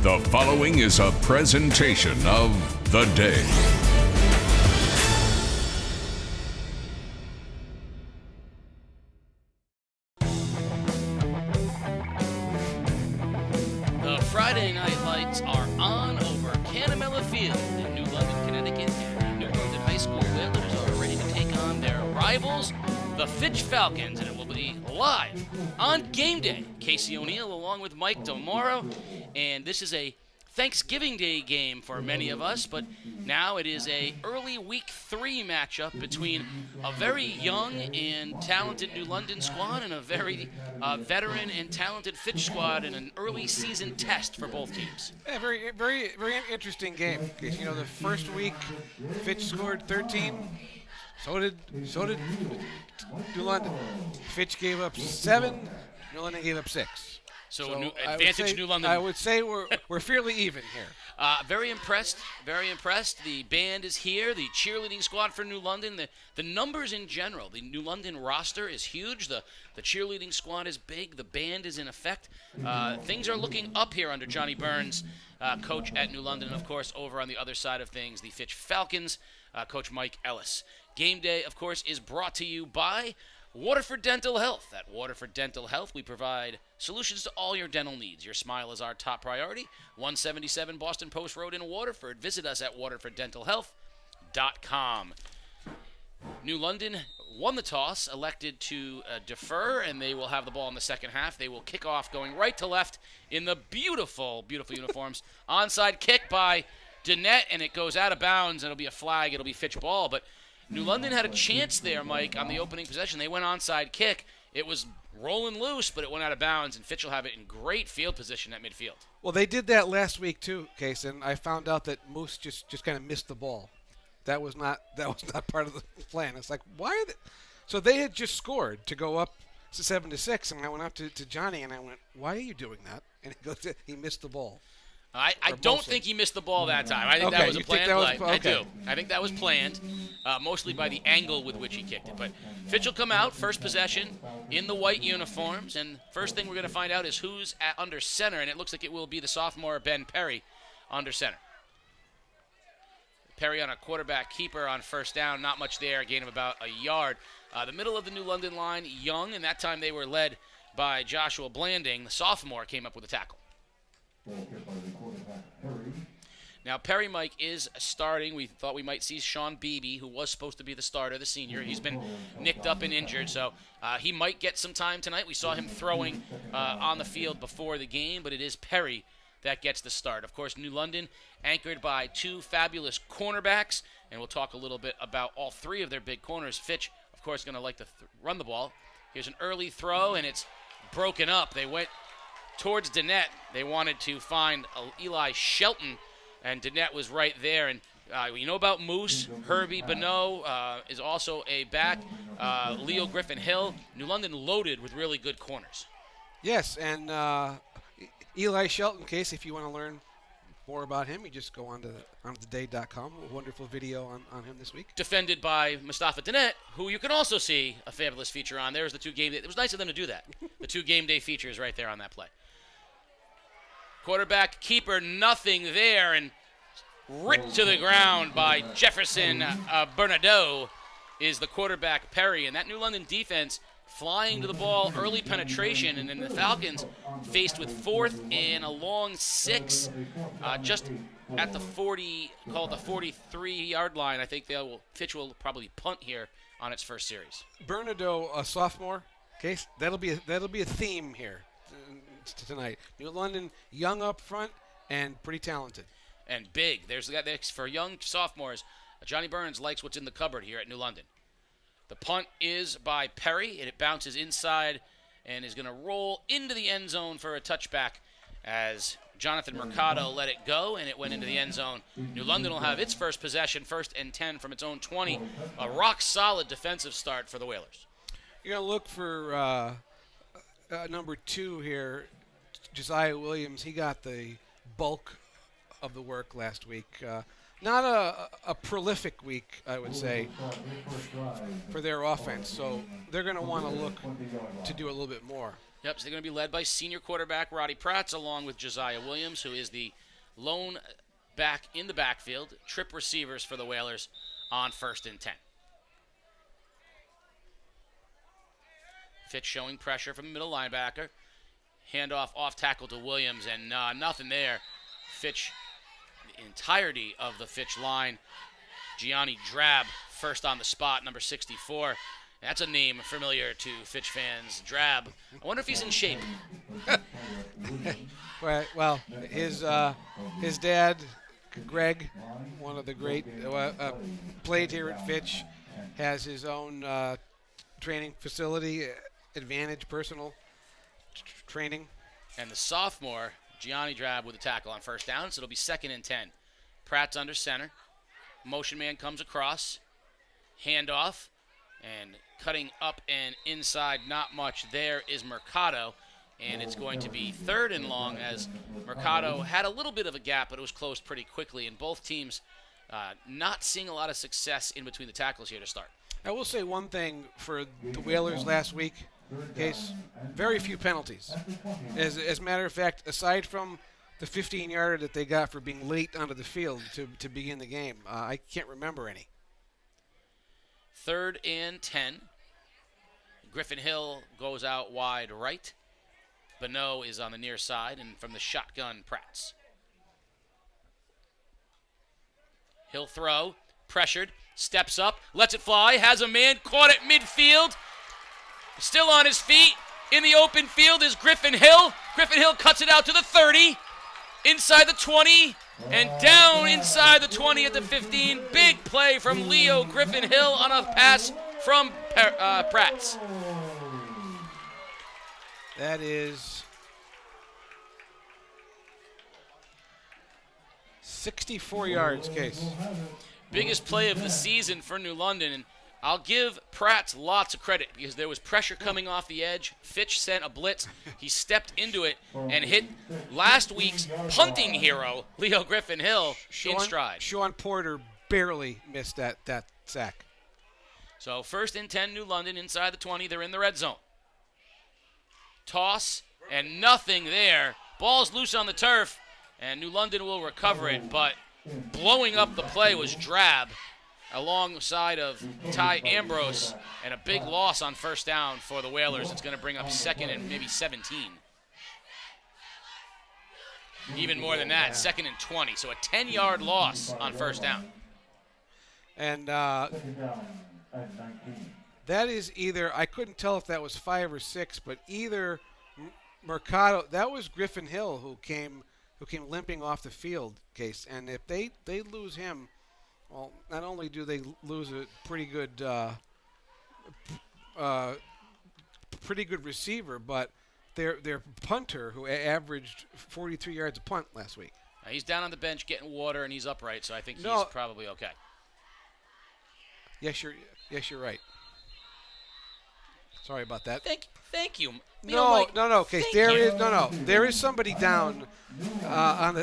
The following is a presentation of The Day. The Friday night lights are on over Canamella Field in New London, Connecticut, and the New London High School Whalers are ready to take on their rivals, the Fitch Falcons, and it will be live on game day. Casey O'Neill along with Mike Demoro, and this is a Thanksgiving Day game for many of us, but now it is a early Week 3 matchup between a very young and talented New London squad and a very veteran and talented Fitch squad in an early season test for both teams. Yeah, very interesting game. Because, you know, the first week, Fitch scored 13. So did New London. Fitch gave up 7. New London gave up 6. So advantage New London. I would say we're fairly even here. Very impressed. The band is here. The cheerleading squad for New London. The numbers in general. The New London roster is huge. The cheerleading squad is big. The band is in effect. Things are looking up here under Johnny Burns, coach at New London. And, of course, over on the other side of things, the Fitch Falcons, Coach Mike Ellis. Game day, of course, is brought to you by Waterford Dental Health. At Waterford Dental Health, we provide solutions to all your dental needs. Your smile is our top priority. 177 Boston Post Road in Waterford. Visit us at waterforddentalhealth.com. New London won the toss, elected to defer, and they will have the ball in the second half. They will kick off going right to left in the beautiful uniforms. Onside kick by Dennett, and it goes out of bounds. It'll be a flag. It'll be Fitch ball, but New London had a chance there, Mike, on the opening possession. They went onside kick. It was rolling loose, but it went out of bounds, and Fitch will have it in great field position at midfield. Well, they did that last week too, Case, and I found out that Moose just kind of missed the ball. That was not part of the plan. It's like, why are they? So they had just scored to go up to 7-6, and I went up to Johnny and I went, "Why are you doing that?" And he goes, "He missed the ball." I don't think he missed the ball that time. I think that was a planned play. I do. I think that was planned, mostly by the angle with which he kicked it. But Fitch will come out, first possession, in the white uniforms. And first thing we're going to find out is who's under center. And it looks like it will be the sophomore Ben Perry under center. Perry on a quarterback keeper on first down. Not much there, a gain of about a yard. The middle of the New London line, young. And that time they were led by Joshua Blanding. The sophomore came up with a tackle. Now, Perry, Mike, is starting. We thought we might see Sean Beebe, who was supposed to be the starter, the senior. He's been nicked up and injured, so he might get some time tonight. We saw him throwing on the field before the game, but it is Perry that gets the start. Of course, New London anchored by 2 fabulous cornerbacks, and we'll talk a little bit about all 3 of their big corners. Fitch, of course, going to like to run the ball. Here's an early throw, and it's broken up. They went towards Dennett. They wanted to find Eli Shelton, and Dennett was right there. And you know about Moose. Herbie Bonneau is also a back. Leo Griffin-Hill. New London loaded with really good corners. Yes, and Eli Shelton, Case, if you want to learn more about him, you just go on to theday.com. A wonderful video on him this week. Defended by Mustafa Dennett, who you can also see a fabulous feature on. There's the 2 game day. It was nice of them to do that. The 2 game day features right there on that play. Quarterback keeper, nothing there, and ripped to the ground by Jefferson Bernardo is the quarterback, Perry. And that New London defense flying to the ball, early penetration, and then the Falcons faced with 4th and a long 6, just at the 40, call it the 43-yard line. I think Fitch will probably punt here on its first series. Bernardo, a sophomore, Case, that'll be a theme here tonight. New London, young up front and pretty talented. And big. For young sophomores, Johnny Burns likes what's in the cupboard here at New London. The punt is by Perry, and it bounces inside and is going to roll into the end zone for a touchback as Jonathan Mercado let it go, and it went into the end zone. New London will have its first possession, 1st and 10 from its own 20. A rock-solid defensive start for the Whalers. You're going to look for number 2 here, Josiah Williams. He got the bulk of the work last week. Not a prolific week, I would say, for their offense. So they're going to want to look to do a little bit more. Yep, so they're going to be led by senior quarterback Roddy Pratz along with Josiah Williams, who is the lone back in the backfield. Trip receivers for the Whalers on 1st and 10. Fitch showing pressure from the middle linebacker. Handoff off tackle to Williams, and nothing there. Fitch, the entirety of the Fitch line. Gianni Drab first on the spot, number 64. That's a name familiar to Fitch fans. Drab. I wonder if he's in shape. Well, his dad, Greg, one of the great, played here at Fitch, has his own training facility, Advantage Personal Training. And the sophomore, Gianni Drab, with a tackle on 1st down, so it'll be 2nd and 10. Pratt's under center. Motion man comes across. Handoff. And cutting up and inside, not much there is Mercado. And it's going to be 3rd and long as Mercado had a little bit of a gap, but it was closed pretty quickly. And both teams not seeing a lot of success in between the tackles here to start. I will say one thing for the Whalers last week. Case, very few penalties. As a matter of fact, aside from the 15-yarder that they got for being late onto the field to begin the game, I can't remember any. 3rd and 10. Griffin Hill goes out wide right. Bonneau is on the near side, and from the shotgun, Pratz. He'll throw, pressured, steps up, lets it fly, has a man caught at midfield. Still on his feet. In the open field is Griffin Hill. Griffin Hill cuts it out to the 30, inside the 20, and down inside the 20 at the 15. Big play from Leo Griffin Hill on a pass from Pratz. That is 64 yards, Case. Biggest play of the season for New London, and I'll give Pratz lots of credit because there was pressure coming off the edge. Fitch sent a blitz. He stepped into it and hit last week's punting hero, Leo Griffin Hill, in stride. Sean Porter barely missed that sack. So 1st and 10, New London inside the 20. They're in the red zone. Toss and nothing there. Ball's loose on the turf, and New London will recover it, but blowing up the play was Drab alongside of Ty Ambrose, and a big loss on 1st down for the Whalers. It's going to bring up 2nd and maybe 17. Even more than that, 2nd and 20. So a 10-yard loss on 1st down. And that is either, I couldn't tell if that was 5 or 6, but either Mercado, that was Griffin Hill who came limping off the field, Case. And if they lose him, well, not only do they lose a pretty good receiver, but their punter, who averaged 43 yards a punt last week. He's down on the bench getting water, and he's upright, so I think he's probably okay. Yes, you're right. Sorry about that. Thank you. No. Okay, there is somebody down on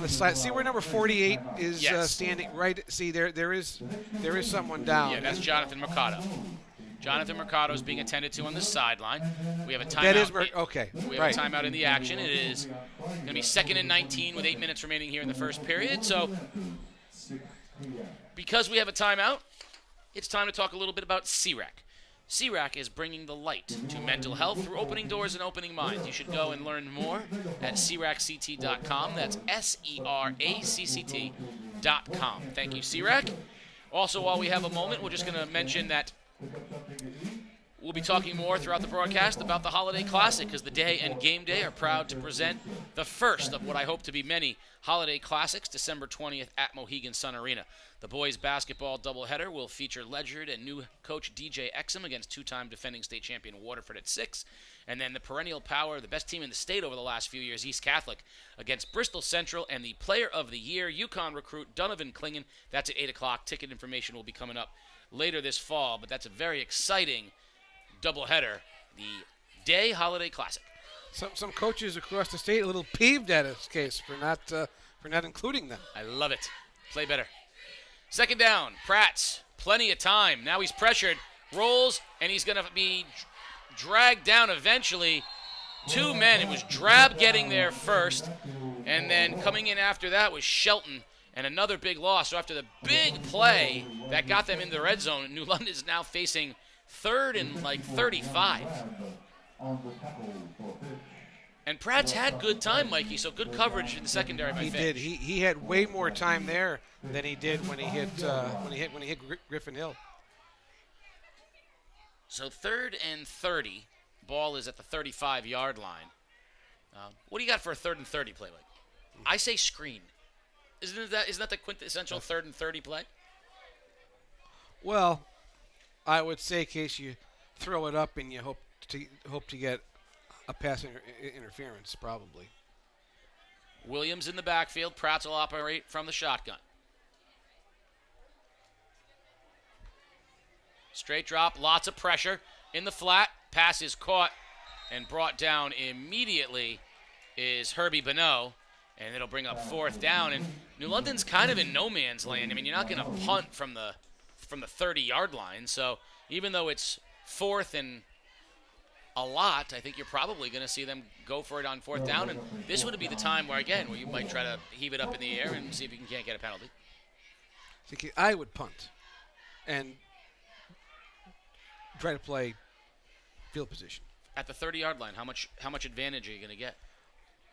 the side. See where number 48 is standing? Right. See, there is someone down. Yeah, that's Jonathan Mercado. Jonathan Mercado is being attended to on the sideline. We have a timeout. That is okay. We have a timeout in the action. It is going to be 2nd and 19 with 8 minutes remaining here in the first period. So, because we have a timeout, it's time to talk a little bit about CRAC. CRAC is bringing the light to mental health through opening doors and opening minds. You should go and learn more at cracct.com. That's SERACCT.com. Thank you, CRAC. Also, while we have a moment, we're just going to mention that we'll be talking more throughout the broadcast about the Holiday Classic, because the Day and Game Day are proud to present the first of what I hope to be many Holiday Classics, December 20th at Mohegan Sun Arena. The boys basketball doubleheader will feature Ledyard and new coach DJ Exum against two-time defending state champion Waterford at 6. And then the perennial power, the best team in the state over the last few years, East Catholic, against Bristol Central, and the player of the year, UConn recruit Donovan Klingen. That's at 8 o'clock. Ticket information will be coming up later this fall, but that's a very exciting doubleheader, the Day Holiday Classic. Some coaches across the state a little peeved at us, Case, for not including them. I love it. Play better. 2nd down. Pratz, plenty of time. Now he's pressured, rolls, and he's going to be dragged down eventually. Two men. It was Drab getting there first, and then coming in after that was Shelton, and another big loss. So after the big play that got them in the red zone, New London is now facing third and like 35. And Pratt's had good time, Mikey, so good coverage in the secondary by He Fitch. did. He had way more time there than he did when he hit Griffin Hill. So 3rd and 30. Ball is at the 35-yard line. What do you got for a 3rd and 30 play, Mike? I say screen. Isn't that the quintessential 3rd and 30 play? Well, I would say, in case you throw it up and you hope to get a pass interference, probably. Williams in the backfield. Pratt will operate from the shotgun. Straight drop, lots of pressure in the flat. Pass is caught and brought down immediately is Herbie Bonneau, and it'll bring up 4th down. And New London's kind of in no man's land. I mean, you're not going to punt from the 30-yard line. So even though it's 4th and a lot, I think you're probably going to see them go for it on 4th down. And this would be the time where you might try to heave it up in the air and see if you can't get a penalty. I would punt and try to play field position. At the 30-yard line, how much advantage are you going to get?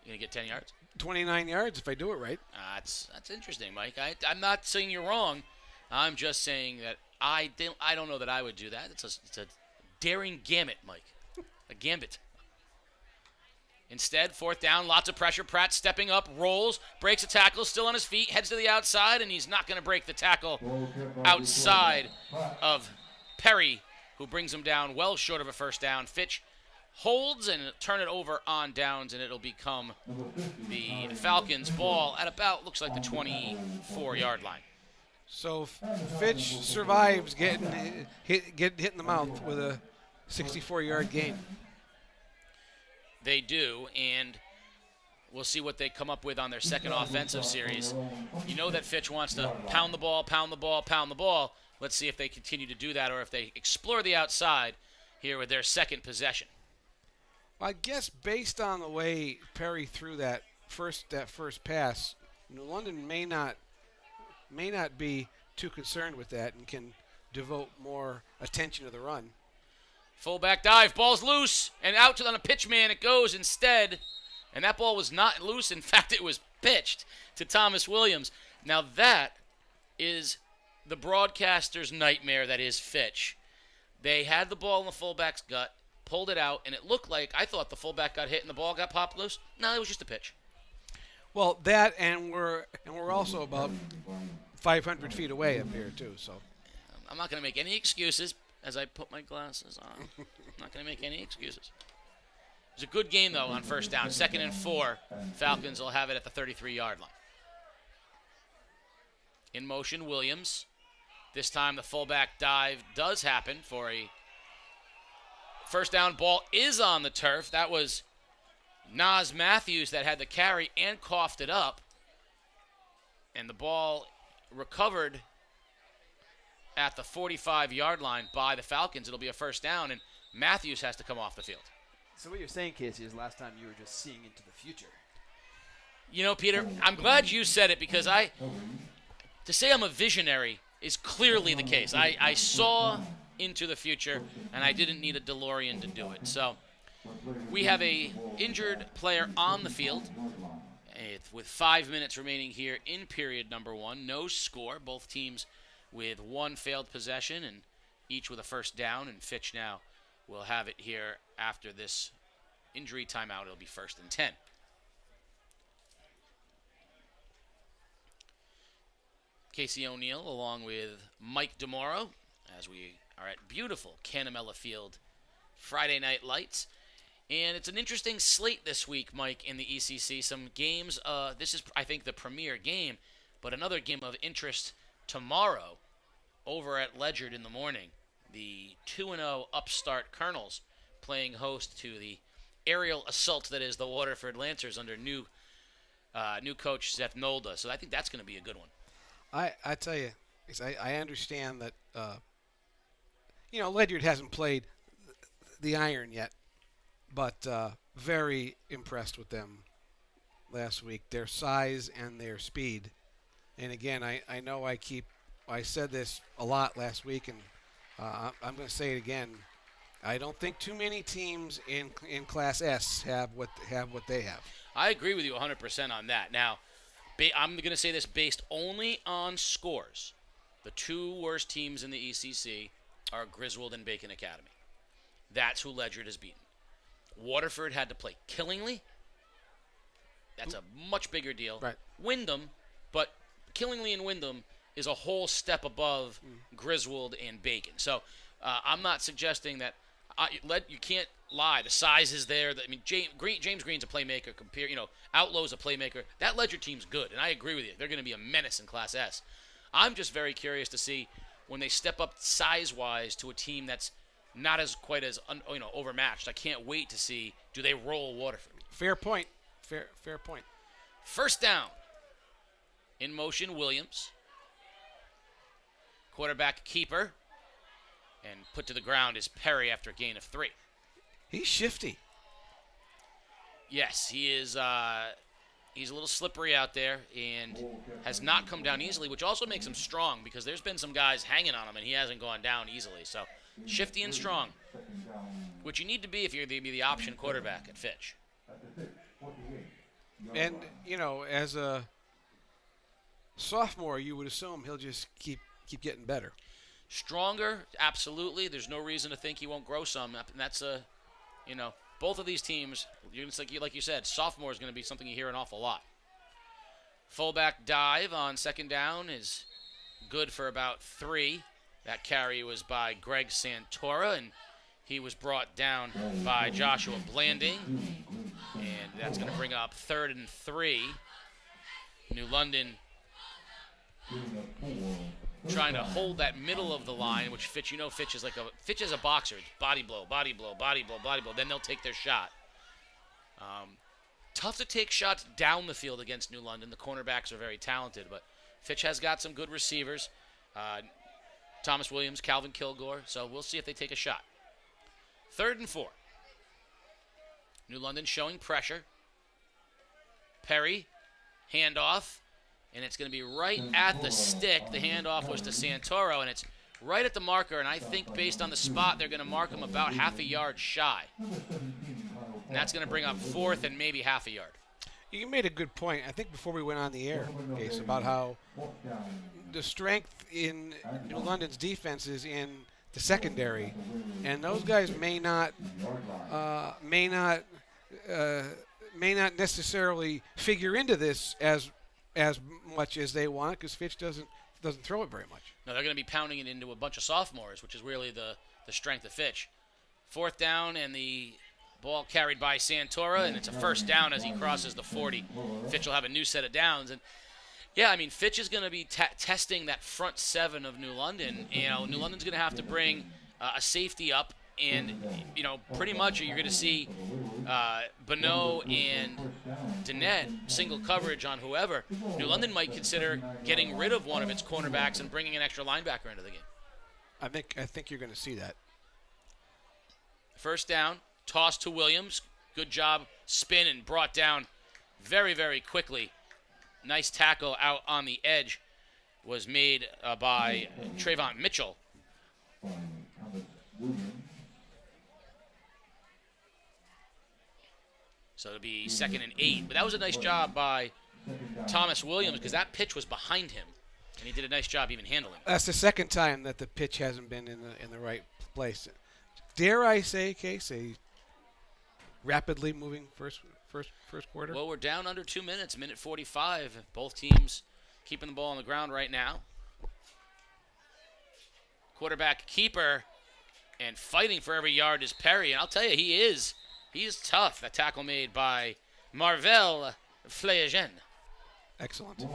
You going to get 10 yards? 29 yards if I do it right. That's interesting, Mike. I'm not saying you're wrong. I'm just saying that I don't know that I would do that. It's a daring gambit, Mike. A gambit. Instead, 4th down, lots of pressure. Pratt stepping up, rolls, breaks a tackle, still on his feet, heads to the outside, and he's not going to break the tackle outside of Perry, who brings him down well short of a 1st down. Fitch holds and turn it over on downs, and it'll become the Falcons' ball at about, looks like the 24-yard line. So Fitch survives getting hit in the mouth with a 64-yard gain. They do, and we'll see what they come up with on their second offensive series. You know that Fitch wants to pound the ball, pound the ball, pound the ball. Let's see if they continue to do that or if they explore the outside here with their second possession. I guess based on the way Perry threw that first pass, New London may not be too concerned with that and can devote more attention to the run. Fullback dive, ball's loose, and out on a pitch man it goes instead. And that ball was not loose. In fact, it was pitched to Thomas Williams. Now that is the broadcaster's nightmare that is Fitch. They had the ball in the fullback's gut, pulled it out, and it looked like, I thought the fullback got hit and the ball got popped loose. No, it was just a pitch. Well, that and we're also about 500 feet away up here too. So I'm not going to make any excuses as I put my glasses on. I'm not going to make any excuses. It was a good game, though, on 1st down. 2nd and 4. Falcons will have it at the 33-yard line. In motion, Williams. This time the fullback dive does happen for a 1st down. Ball is on the turf. That was Nas Matthews that had the carry and coughed it up. And the ball recovered at the 45-yard line by the Falcons. It'll be a 1st down, and Matthews has to come off the field. So what you're saying, Casey, is last time you were just seeing into the future. You know, Peter, I'm glad you said it because to say I'm a visionary is clearly the case. I saw into the future, and I didn't need a DeLorean to do it. So we have a injured player on the field with 5 minutes remaining here in period number 1. No score. Both teams with one failed possession and each with a 1st down. And Fitch now will have it here after this injury timeout. It'll be 1st and 10. Casey O'Neill along with Mike DeMoro as we are at beautiful Canamella Field Friday Night Lights. And it's an interesting slate this week, Mike, in the ECC. Some games, this is, I think, the premier game, but another game of interest tomorrow over at Ledyard in the morning. The 2-0 upstart Colonels playing host to the aerial assault that is the Waterford Lancers under new coach Seth Nolda. So I think that's going to be a good one. I tell you, I understand that Ledyard hasn't played the iron yet, but very impressed with them last week. Their size and their speed. And again, I know I said this a lot last week, and I'm going to say it again. I don't think too many teams in Class S have what they have. I agree with you 100% on that. Now, I'm going to say this based only on scores. The two worst teams in the ECC are Griswold and Bacon Academy. That's who Ledyard has beaten. Waterford had to play Killingly. That's a much bigger deal. Right. Wyndham, but Killingly and Wyndham is a whole step above Griswold and Bacon. So I'm not suggesting that you can't lie. The size is there. I mean, James Green's a playmaker. Outlaw's a playmaker. That Ledyard team's good, and I agree with you. They're going to be a menace in Class S. I'm just very curious to see when they step up size-wise to a team that's not quite as overmatched. I can't wait to see, do they roll Waterford? Fair point. Fair point. First down. In motion, Williams. Quarterback keeper. And put to the ground is Perry after a gain of 3. He's shifty. Yes, he is. He's a little slippery out there and has not come down easily, which also makes him strong because there's been some guys hanging on him and he hasn't gone down easily. So shifty and strong, which you need to be if you're going to be the option quarterback at Fitch. And, as a sophomore, you would assume he'll just keep getting better. Stronger, absolutely. There's no reason to think he won't grow some. And that's both of these teams, like you said, sophomore is going to be something you hear an awful lot. Fullback dive on second down is good for about 3. That carry was by Greg Santora, and he was brought down by Joshua Blanding. And that's going to bring up 3rd and 3. New London trying to hold that middle of the line, which Fitch is a boxer. It's body blow, body blow, body blow, body blow. Then they'll take their shot. Tough to take shots down the field against New London. The cornerbacks are very talented, but Fitch has got some good receivers. Thomas Williams, Calvin Kilgore. So we'll see if they take a shot. 3rd and 4. New London showing pressure. Perry, handoff. And it's going to be right at the stick. The handoff was to Santoro, and it's right at the marker. And I think based on the spot, they're going to mark him about half a yard shy. And that's going to bring up 4th and maybe half a yard. You made a good point, I think, before we went on the air, Case, about how the strength in New London's defense is in the secondary. And those guys may not necessarily figure into this as much as they want, because Fitch doesn't throw it very much. No, they're going to be pounding it into a bunch of sophomores, which is really the strength of Fitch. 4th down, and the ball carried by Santora, and it's a first down as he crosses the 40. Fitch will have a new set of downs. And, yeah, I mean, Fitch is going to be testing that front 7 of New London. New London's going to have to bring a safety up. And, pretty much you're going to see Bonneau and Dennett single coverage on whoever. New London might consider getting rid of one of its cornerbacks and bringing an extra linebacker into the game. I think you're going to see that. First down, toss to Williams. Good job, spin and brought down very, very quickly. Nice tackle out on the edge was made by Trayvon Mitchell. So it'll be 2nd and 8. But that was a nice job by Thomas Williams because that pitch was behind him, and he did a nice job even handling it. That's the second time that the pitch hasn't been in the right place. Dare I say, Case, a rapidly moving first quarter? Well, we're down under 2 minutes, minute 45. Both teams keeping the ball on the ground right now. Quarterback keeper and fighting for every yard is Perry, and I'll tell you, he is tough. That tackle made by Marvell Fleagen. Excellent.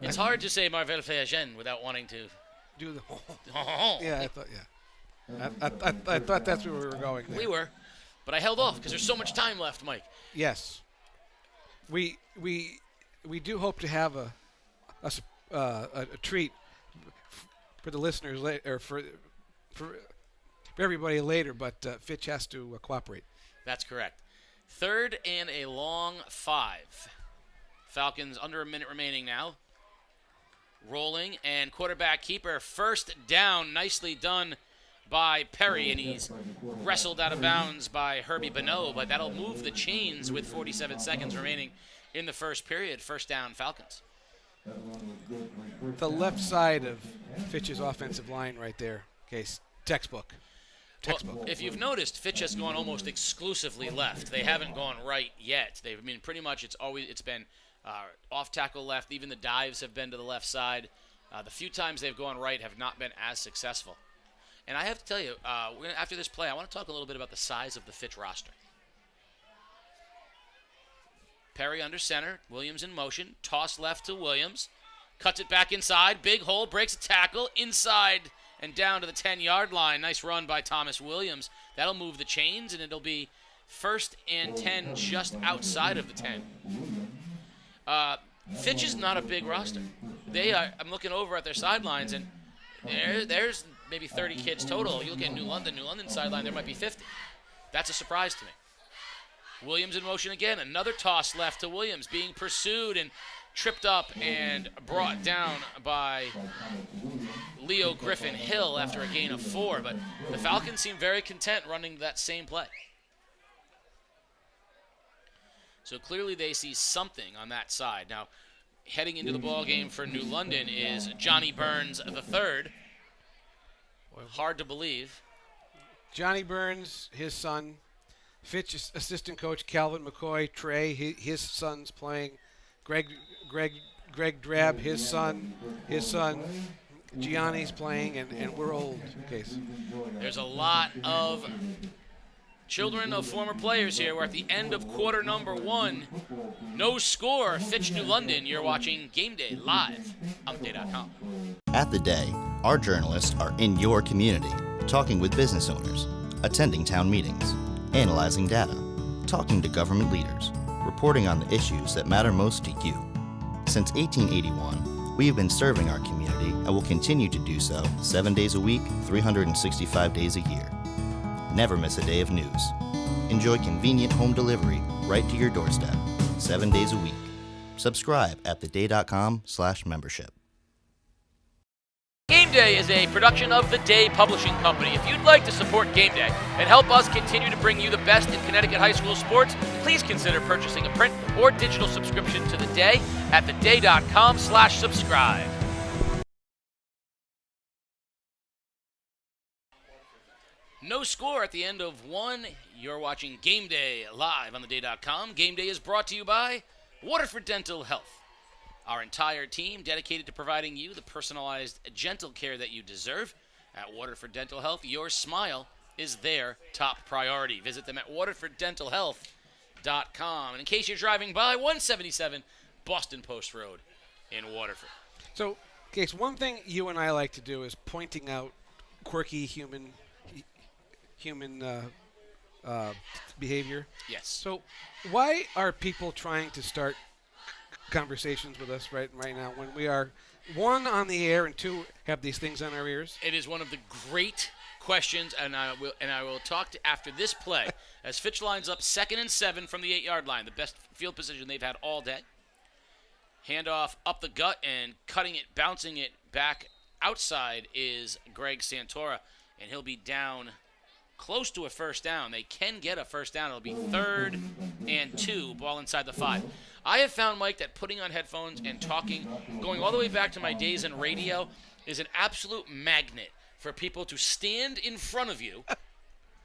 It's hard to say Marvell Fleagen without wanting to do the yeah, I thought that's where we were going there. We were, but I held off because there's so much time left, Mike. Yes. We do hope to have a treat for the listeners or for for everybody later, but Fitch has to cooperate. That's correct. 3rd and a long 5. Falcons under a minute remaining now. Rolling, and quarterback keeper, first down, nicely done by Perry, and he's wrestled out of bounds by Herbie Bonneau, but that'll move the chains with 47 seconds remaining in the first period. First down, Falcons. The left side of Fitch's offensive line right there. Case textbook. Well, if you've noticed, Fitch has gone almost exclusively left. They haven't gone right yet. Pretty much it's been off tackle left. Even the dives have been to the left side. The few times they've gone right have not been as successful. And I have to tell you, after this play, I want to talk a little bit about the size of the Fitch roster. Perry under center, Williams in motion, toss left to Williams, cuts it back inside, big hole, breaks a tackle, inside and down to the 10-yard line. Nice run by Thomas Williams. That'll move the chains, and it'll be 1st and 10 just outside of the 10. Fitch is not a big roster. I'm looking over at their sidelines, and there's maybe 30 kids total. You look at New London sideline, there might be 50. That's a surprise to me. Williams in motion again. Another toss left to Williams, being pursued and tripped up and brought down by Leo Griffin Hill after a gain of 4. But the Falcons seem very content running that same play. So clearly they see something on that side. Now, heading into the ball game for New London is Johnny Burns III. Hard to believe. Johnny Burns, his son. Fitch assistant coach Calvin McCoy, Trey, his son's playing. Greg Drab, his son. Gianni's playing, and we're old. Case. There's a lot of children of former players here. We're at the end of quarter number 1. No score. Fitch New London. You're watching Game Day live on theday.com. At The Day, our journalists are in your community, talking with business owners, attending town meetings, analyzing data, talking to government leaders, reporting on the issues that matter most to you. Since 1881, we have been serving our community and will continue to do so 7 days a week, 365 days a year. Never miss a day of news. Enjoy convenient home delivery right to your doorstep, 7 days a week. Subscribe at theday.com/membership. Game Day is a production of The Day Publishing Company. If you'd like to support Game Day and help us continue to bring you the best in Connecticut high school sports, please consider purchasing a print or digital subscription to The Day at theday.com/subscribe. No score at the end of 1. You're watching Game Day live on theday.com. Game Day is brought to you by Waterford Dental Health. Our entire team dedicated to providing you the personalized, gentle care that you deserve. At Waterford Dental Health, your smile is their top priority. Visit them at waterforddentalhealth.com. And in case you're driving by, 177 Boston Post Road in Waterford. So, Case, one thing you and I like to do is pointing out quirky human behavior. Yes. So, why are people trying to start conversations with us right now when we are, 1, on the air, and 2, have these things on our ears? It is one of the great questions, and I will talk to after this play as Fitch lines up 2nd and 7 from the 8-yard line, the best field position they've had all day. Handoff up the gut and bouncing it back outside is Greg Santora, and he'll be down close to a first down. They can get a first down. It'll be 3rd and 2, ball inside the 5. I have found, Mike, that putting on headphones and talking, going all the way back to my days in radio, is an absolute magnet for people to stand in front of you.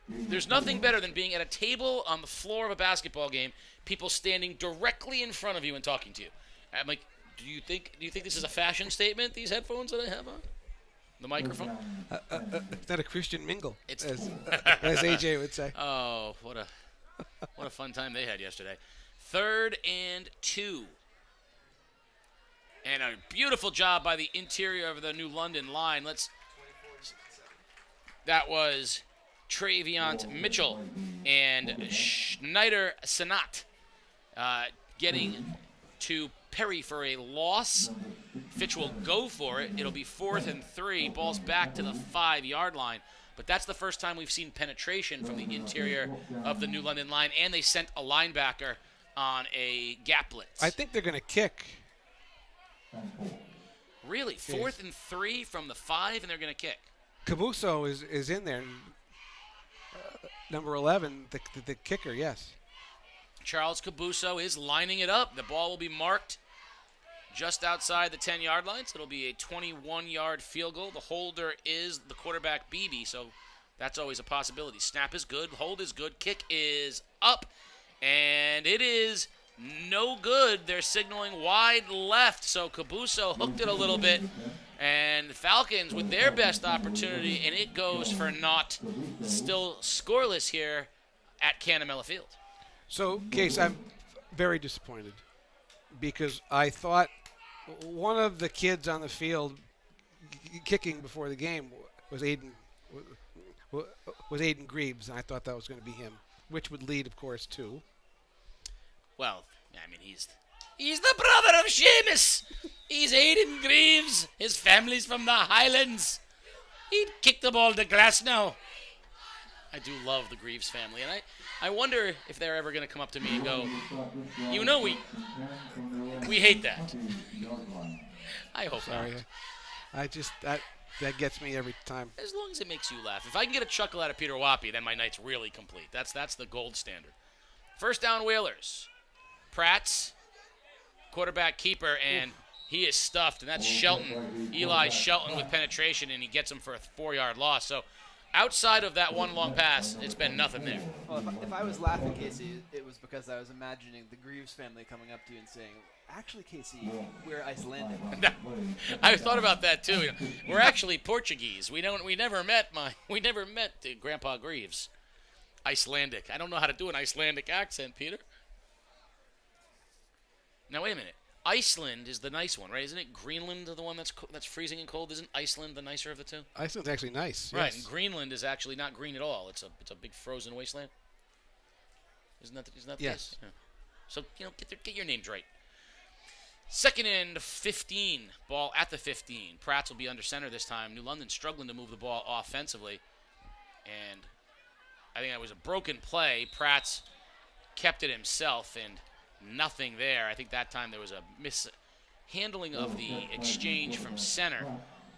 There's nothing better than being at a table on the floor of a basketball game, people standing directly in front of you and talking to you. I'm like, do you think this is a fashion statement, these headphones that I have on? The microphone? It's not a Christian mingle, It's as AJ would say. Oh, what a fun time they had yesterday. 3rd and 2. And a beautiful job by the interior of the New London line. That was Traviant Mitchell and Schneider Sanat getting to Perry for a loss Fitch will go for it. It'll be 4th and 3. Ball's back to the 5-yard line. But that's the first time we've seen penetration from the interior of the New London line, and they sent a linebacker on a gap blitz. I think they're going to kick. Really? 4th and 3 from the 5, and they're going to kick. Cabuso is in there. Number 11, the kicker, yes. Charles Cabuso is lining it up. The ball will be marked just outside the 10-yard line, so it'll be a 21-yard field goal. The holder is the quarterback, Beebe, so that's always a possibility. Snap is good. Hold is good. Kick is up, and it is no good. They're signaling wide left, so Cabuso hooked it a little bit, and the Falcons with their best opportunity, and it goes for naught. Still scoreless here at Canamela Field. So, Case, I'm very disappointed because I thought one of the kids on the field kicking before the game was Aiden Greaves, and I thought that was going to be him, which would lead, of course, to. Well, I mean, he's the brother of Seamus. He's Aiden Greaves. His family's from the Highlands. He'd kick the ball to grass now. I do love the Greaves family, and I wonder if they're ever going to come up to me and go, you know, we hate that. I hope not. I just that gets me every time. As long as it makes you laugh. If I can get a chuckle out of Peter Wappy, then my night's really complete. That's the gold standard. First down, Whalers. Pratt's quarterback keeper, and he is stuffed, and that's Shelton. Eli Shelton with penetration, and he gets him for a 4-yard loss. So outside of that one long pass, it's been nothing there. Well, if I was laughing, Casey, it was because I was imagining the Greaves family coming up to you and saying, actually, Casey, we're Icelandic. I thought about that too. We're actually Portuguese. We never met Grandpa Greaves. Icelandic. I don't know how to do an Icelandic accent, Peter. Now wait a minute. Iceland is the nice one, right? Isn't it Greenland the one that's freezing and cold? Isn't Iceland the nicer of the two? Iceland's actually nice. Right, yes. and Greenland is actually not green at all. It's a big frozen wasteland. Isn't that the yes. case? Yeah. So get your names right. Second and 15, ball at the 15. Pratt's will be under center this time. New London struggling to move the ball offensively, and I think that was a broken play. Pratt's kept it himself, and nothing there. I think that time there was a mishandling of the exchange from center.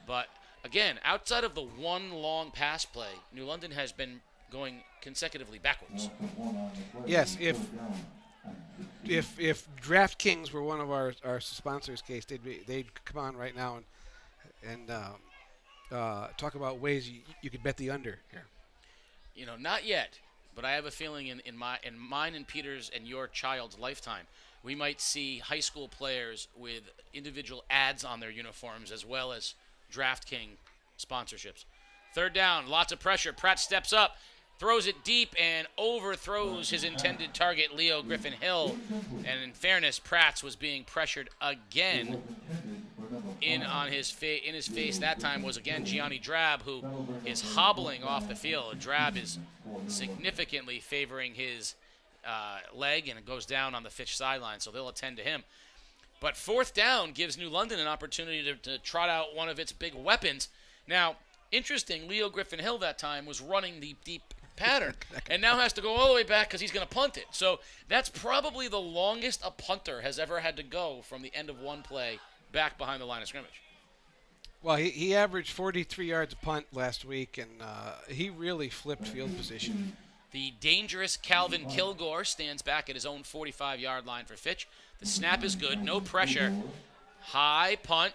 But again, outside of the one long pass play, New London has been going consecutively backwards. Yes, if DraftKings were one of our sponsors, Case, they'd come on right now and talk about ways you could bet the under here. You know, not yet. But I have a feeling in mine and Peter's and your child's lifetime, we might see high school players with individual ads on their uniforms as well as DraftKings sponsorships. Third down, lots of pressure. Pratt steps up, throws it deep, and overthrows his intended target, Leo Griffin-Hill. And in fairness, Pratt's was being pressured again. In his face that time was again Gianni Drab, who is hobbling off the field. Drab is significantly favoring his leg, and it goes down on the Fitch sideline, so they'll attend to him. But fourth down gives New London an opportunity to trot out one of its big weapons. Now, interesting, Leo Griffin-Hill that time was running the deep pattern and now has to go all the way back because he's going to punt it. So that's probably the longest a punter has ever had to go from the end of one play back behind the line of scrimmage. Well, he averaged 43 yards a punt last week, and he really flipped field position. The dangerous Calvin Kilgore stands back at his own 45-yard line for Fitch. The snap is good, no pressure. High punt,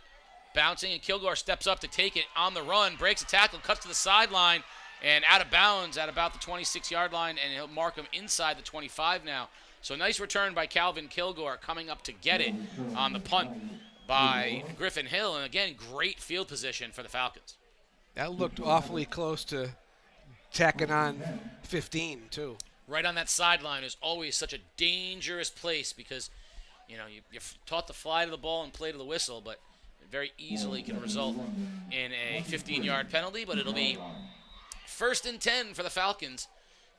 bouncing, and Kilgore steps up to take it on the run, breaks a tackle, cuts to the sideline, and out of bounds at about the 26-yard line, and he'll mark him inside the 25 now. So nice return by Calvin Kilgore coming up to get it on the punt by Griffin-Hill, and again, great field position for the Falcons. That looked awfully close to tacking on 15, too. Right on that sideline is always such a dangerous place because, you know, you're taught to fly to the ball and play to the whistle, but it very easily can result in a 15-yard penalty, but it'll be 1st and 10 for the Falcons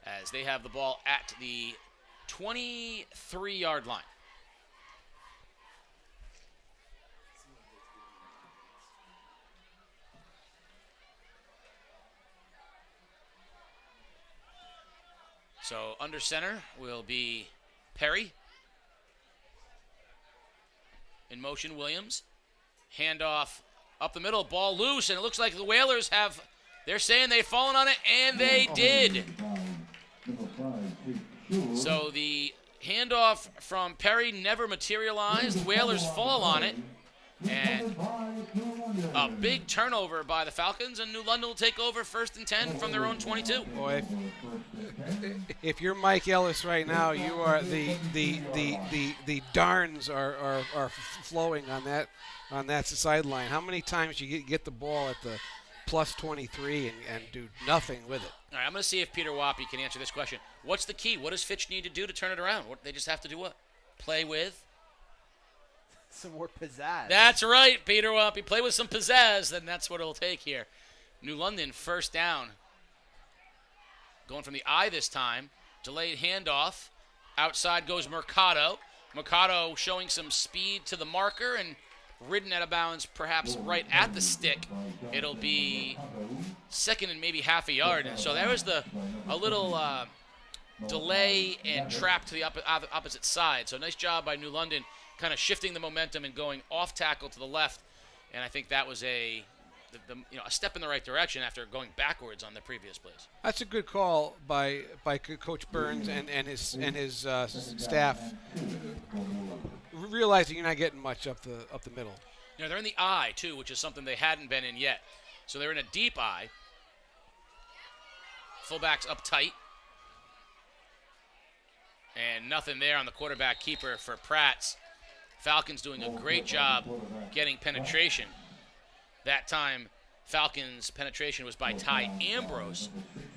as they have the ball at the 23-yard line. So under center will be Perry. In motion, Williams. Handoff up the middle, ball loose, and it looks like the Whalers they're saying they've fallen on it, and they did. So the handoff from Perry never materialized. The Whalers fall on it, and a big turnover by the Falcons, and New London will take over 1st and 10 from their own 22. Boy, if you're Mike Ellis right now, you are the darns are flowing on that sideline. How many times you get the ball at the plus 23 and do nothing with it? All right, I'm going to see if Peter Wappy can answer this question. What's the key? What does Fitch need to do to turn it around? They just have to do what? Play with? Some more pizzazz. That's right, Peter Wappy. Play with some pizzazz, then that's what it'll take here. New London, 1st down. Going from the eye this time. Delayed handoff. Outside goes Mercado. Mercado showing some speed to the marker and ridden out of bounds, perhaps right at the stick. It'll be 2nd and maybe half a yard. And so there was a little delay and trap to the opposite side. So nice job by New London, kind of shifting the momentum and going off tackle to the left. And I think that was a step in the right direction after going backwards on the previous plays. That's a good call by Coach Burns and his staff, realizing you're not getting much up the middle. They're in the eye too, which is something they hadn't been in yet. So they're in a deep eye. Fullbacks up tight. And nothing there on the quarterback keeper for Pratt's. Falcons doing a great job getting penetration. That time, Falcons' penetration was by Ty Ambrose.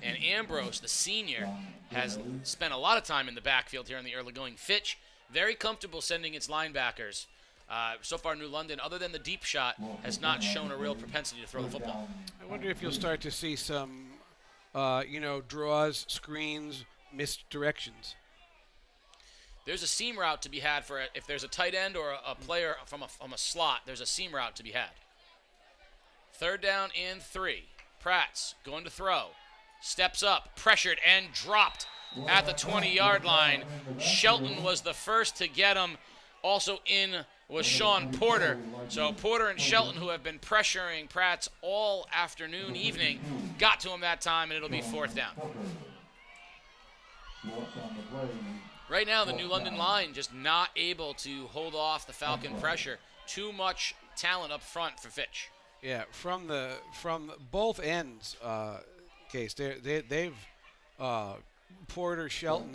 And Ambrose, the senior, has spent a lot of time in the backfield here in the early going. Fitch, very comfortable sending its linebackers. So far, New London, other than the deep shot, has not shown a real propensity to throw the football. I wonder if you'll start to see some, draws, screens, misdirections. There's a seam route to be had for if there's a tight end or a player from a slot. There's a seam route to be had. 3rd down and 3. Pratt's going to throw. Steps up, pressured, and dropped at the 20-yard line. Shelton was the first to get him. Also in was Sean Porter. So Porter and Shelton, who have been pressuring Pratt's all afternoon, evening, got to him that time, and it'll be 4th down. Right now, the New London line just not able to hold off the Falcon pressure. Too much talent up front for Fitch. Yeah, from both ends, Case, they've Porter, Shelton,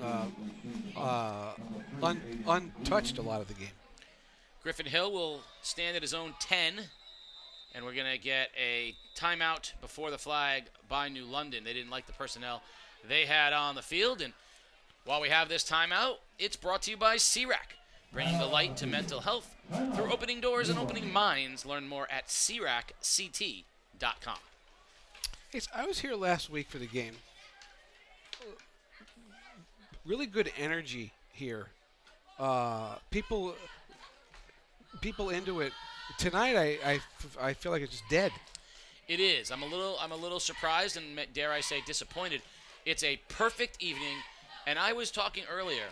untouched a lot of the game. Griffin Hill will stand at his own 10, and we're going to get a timeout before the flag by New London. They didn't like the personnel they had on the field, and while we have this timeout, it's brought to you by CRAC, bringing the light to mental health through opening doors and opening minds. Learn more at cracct.com. Hey, I was here last week for the game. Really good energy here. People into it. Tonight, I feel like it's just dead. It is. I'm a little surprised and, dare I say, disappointed. It's a perfect evening. And I was talking earlier,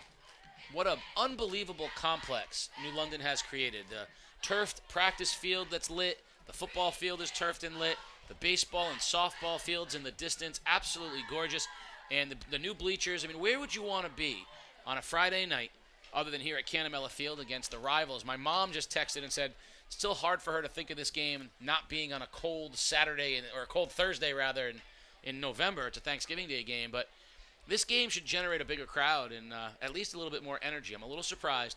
what an unbelievable complex New London has created. The turfed practice field that's lit, the football field is turfed and lit, the baseball and softball fields in the distance, absolutely gorgeous. And the new bleachers, I mean, where would you want to be on a Friday night other than here at Canamella Field against the rivals? My mom just texted and said it's still hard for her to think of this game not being on a cold Saturday, or a cold Thursday, rather, in November. It's a Thanksgiving Day game, but this game should generate a bigger crowd and at least a little bit more energy. I'm a little surprised.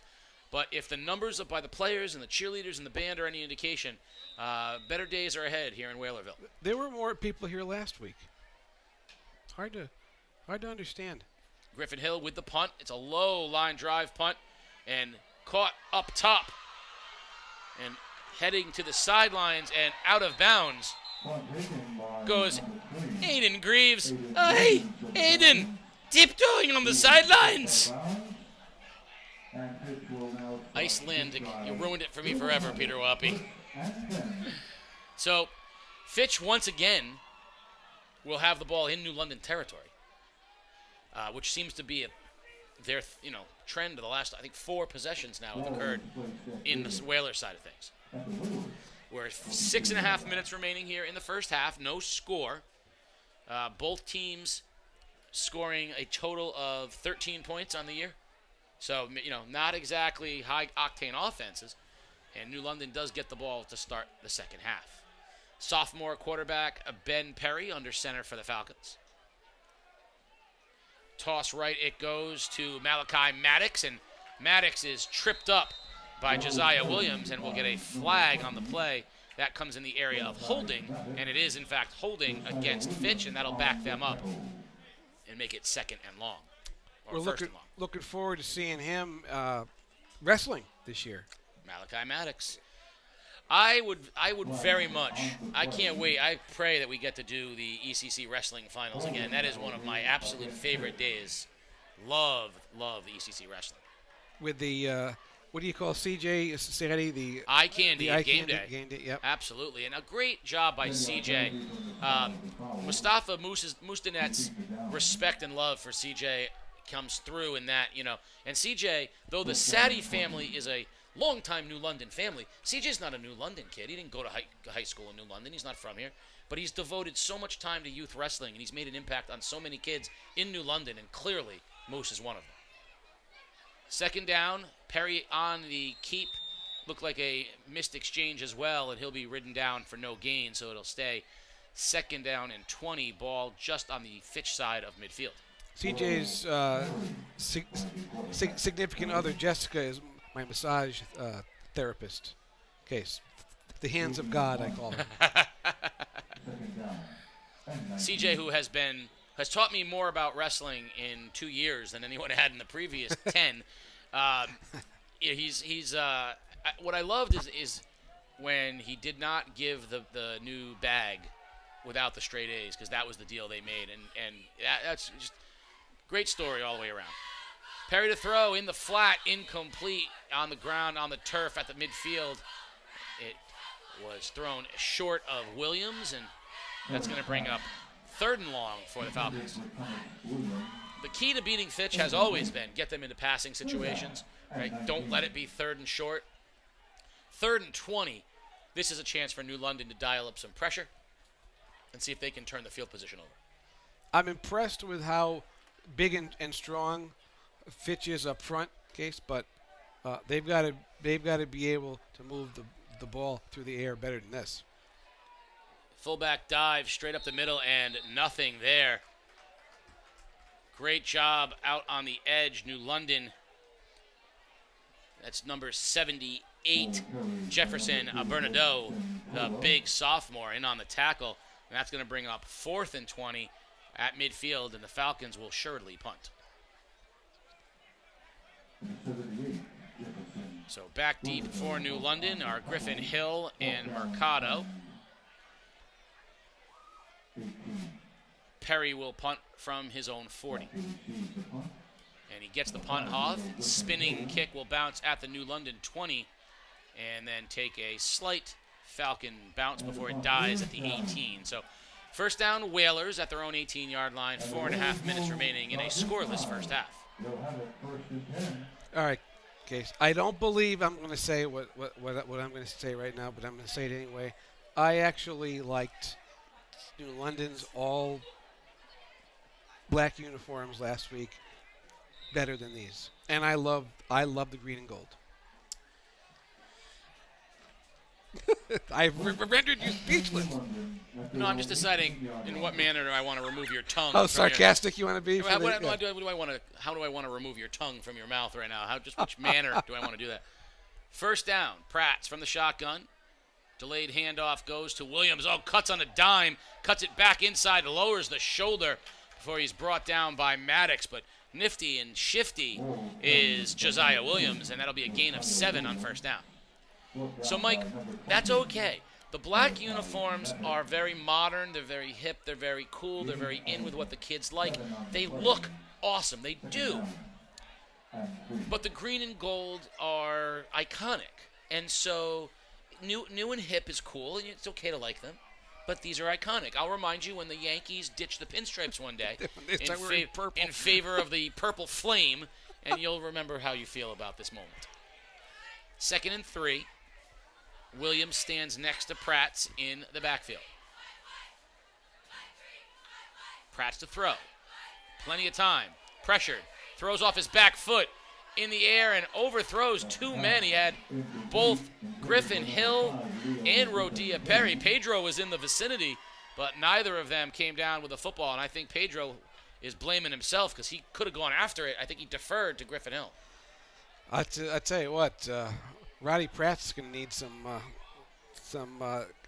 But if the numbers up by the players and the cheerleaders and the band are any indication, better days are ahead here in Whalerville. There were more people here last week. It's hard to understand. Griffin Hill with the punt. It's a low line drive punt and caught up top and heading to the sidelines and out of bounds goes Aiden Greaves. Hey, Aiden, tiptoeing on the sidelines. Iceland, you ruined it for me forever, Peter Wappy. So, Fitch once again will have the ball in New London territory. which seems to be their trend of the last, I think, 4 possessions now have occurred in the Whalers side of things. We're 6.5 minutes remaining here in the first half. No score. Both teams scoring a total of 13 points on the year. So, not exactly high-octane offenses. And New London does get the ball to start the second half. Sophomore quarterback Ben Perry under center for the Falcons. Toss right, it goes to Malachi Maddox, and Maddox is tripped up by Josiah Williams and will get a flag on the play. That comes in the area of holding, and it is, in fact, holding against Fitch, and that'll back them up and make it second and long. Or We're first and long. looking forward to seeing him wrestling this year. Malachi Maddox. I would very much. I can't wait. I pray that we get to do the ECC wrestling finals again. That is one of my absolute favorite days. Love the ECC wrestling. With the what do you call CJ Society? The Eye Candy Eye game Candy, day. Game day, yep. Absolutely, and a great job by CJ. Mustafa Mustinet's respect and love for CJ comes through in that, And CJ, though the Sadie family is a longtime New London family, CJ's not a New London kid. He didn't go to high school in New London. He's not from here. But he's devoted so much time to youth wrestling, and he's made an impact on so many kids in New London, and clearly Moose is one of them. Second down, Perry on the keep. Looked like a missed exchange as well, and he'll be ridden down for no gain, so it'll stay second down and 20, ball just on the Fitch side of midfield. CJ's significant other, Jessica, is my massage therapist. Case. The hands of God, I call her. CJ, who has taught me more about wrestling in 2 years than anyone had in the previous 10. What I loved is when he did not give the new bag without the straight A's, because that was the deal they made, and that's just great story all the way around. Perry to throw in the flat, incomplete on the ground, on the turf at the midfield. It was thrown short of Williams, and that's going to bring up third and long for the Falcons. The key to beating Fitch has always been get them into passing situations, right? Don't let it be third and short. Third and 20, this is a chance for New London to dial up some pressure and see if they can turn the field position over. I'm impressed with how big and strong Fitch is up front, Case, but they've got to be able to move the ball through the air better than this. Fullback dive straight up the middle and nothing there. Great job out on the edge, New London. That's number 78, Jefferson Bernardo, the big sophomore, in on the tackle. And that's going to bring up 4th and 20 at midfield, and the Falcons will surely punt. So back deep for New London are Griffin Hill and Mercado. Perry will punt from his own 40. And he gets the punt off. Spinning kick will bounce at the New London 20 and then take a slight Falcon bounce before it dies at the 18. So first down, Whalers at their own 18-yard line. 4.5 minutes remaining in a scoreless first half. All right, Case. I don't believe I'm going to say what I'm going to say right now, but I'm going to say it anyway. I actually liked New London's all black uniforms last week better than these, and I love the green and gold. I've rendered you speechless. No, I'm just deciding in what manner do I want to remove your tongue. How sarcastic you want to be? How do I want to remove your tongue from your mouth right now? Which manner do I want to do that? First down, Pratt's from the shotgun. Delayed handoff goes to Williams. Oh, cuts on a dime, cuts it back inside, lowers the shoulder before he's brought down by Maddox. But nifty and shifty is Josiah Williams, and that'll be a gain of 7 on first down. So, Mike, that's okay. The black uniforms are very modern, they're very hip, they're very cool, they're very in with what the kids like. They look awesome, they do. But the green and gold are iconic. And so new and hip is cool, and it's okay to like them. But these are iconic. I'll remind you when the Yankees ditched the pinstripes one day They start wearing purple. in favor of the purple flame, and you'll remember how you feel about this moment. 2nd and 3. Williams stands next to Pratt in the backfield. Pratt to throw. Plenty of time. Pressured. Throws off his back foot in the air and overthrows 2 men. He had both Griffin Hill and Rodia Perry. Pedro was in the vicinity, but neither of them came down with the football, and I think Pedro is blaming himself because he could have gone after it. I think he deferred to Griffin Hill. I tell you what, Roddy Pratt's going to need some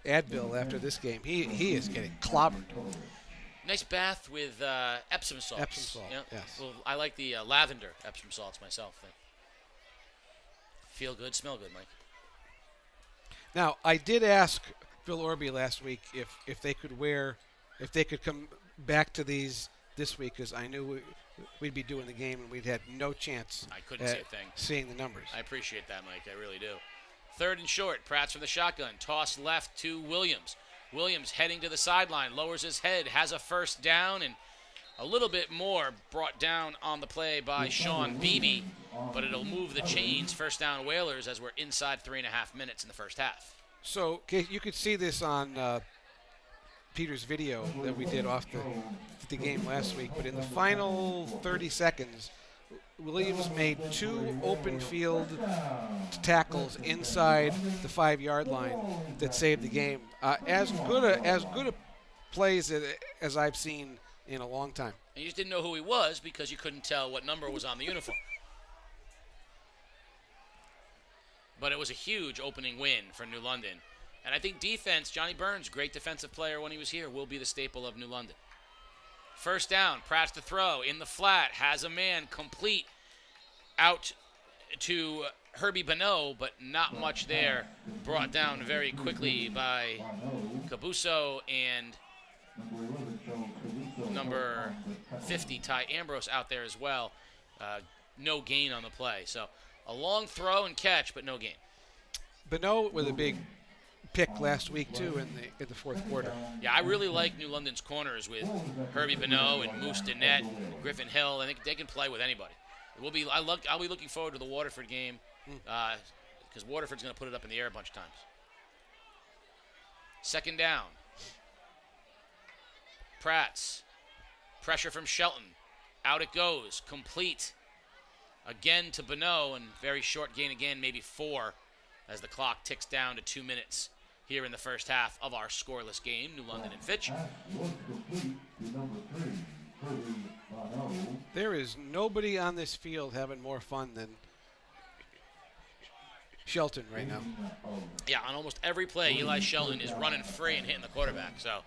Advil after this game. He is getting clobbered. Nice bath with Epsom salts. Epsom salt, yes. Well, I like the lavender Epsom salts myself. They feel good, smell good, Mike. Now, I did ask Phil Orby last week if they could come back to these this week, because I knew we'd be doing the game and we'd had no chance. I couldn't see a thing. Seeing the numbers. I appreciate that, Mike. I really do. 3rd and short. Pratt's from the shotgun. Toss left to Williams. Williams heading to the sideline, lowers his head, has a first down, and a little bit more brought down on the play by Sean Beebe, but it'll move the chains. First down Whalers as we're inside 3.5 minutes in the first half. So you could see this on Peter's video that we did off the game last week, but in the final 30 seconds, Williams made 2 open field tackles inside the 5-yard line that saved the game. As good a plays as I've seen in a long time. And you just didn't know who he was because you couldn't tell what number was on the uniform. But it was a huge opening win for New London. And I think defense, Johnny Burns, great defensive player when he was here, will be the staple of New London. First down, Pratt to throw in the flat, has a man complete out to Herbie Bonneau, but not much there. Brought down very quickly by Cabuso and number 50, Ty Ambrose, out there as well. No gain on the play. So a long throw and catch, but no gain. Bonneau with a big pick last week too in the fourth quarter. Yeah, I really like New London's corners with Herbie Bonneau and Moose Dennett, Griffin Hill. I think they can play with anybody. I'll be looking forward to the Waterford game because Waterford's going to put it up in the air a bunch of times. 2nd down. Pratt's pressure from Shelton. Out it goes, complete. Again to Bonneau, and very short gain again, maybe 4, as the clock ticks down to 2 minutes here in the first half of our scoreless game, New London and Fitch. There is nobody on this field having more fun than Shelton right now. Yeah, on almost every play, Eli Shelton is running free and hitting the quarterback. So,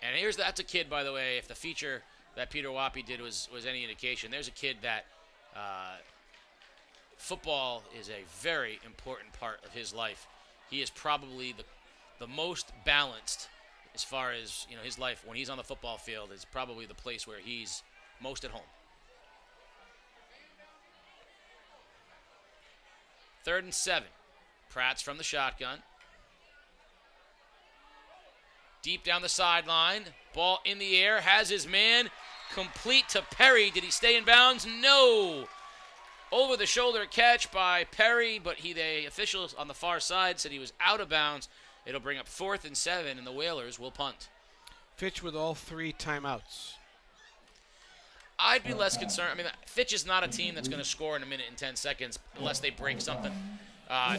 and that's a kid, by the way, if the feature that Peter Wappy did was any indication, there's a kid that football is a very important part of his life. He is probably the most balanced as far as his life. When he's on the football field, is probably the place where he's most at home. 3rd and 7. Pratt's from the shotgun. Deep down the sideline. Ball in the air. Has his man. Complete to Perry. Did he stay in bounds? No. Over the shoulder catch by Perry, but the officials on the far side said he was out of bounds. It'll bring up 4th and 7, and the Whalers will punt. Fitch with all 3 timeouts. I'd be less concerned. I mean, Fitch is not a team that's going to score in a minute and 10 seconds unless they break something.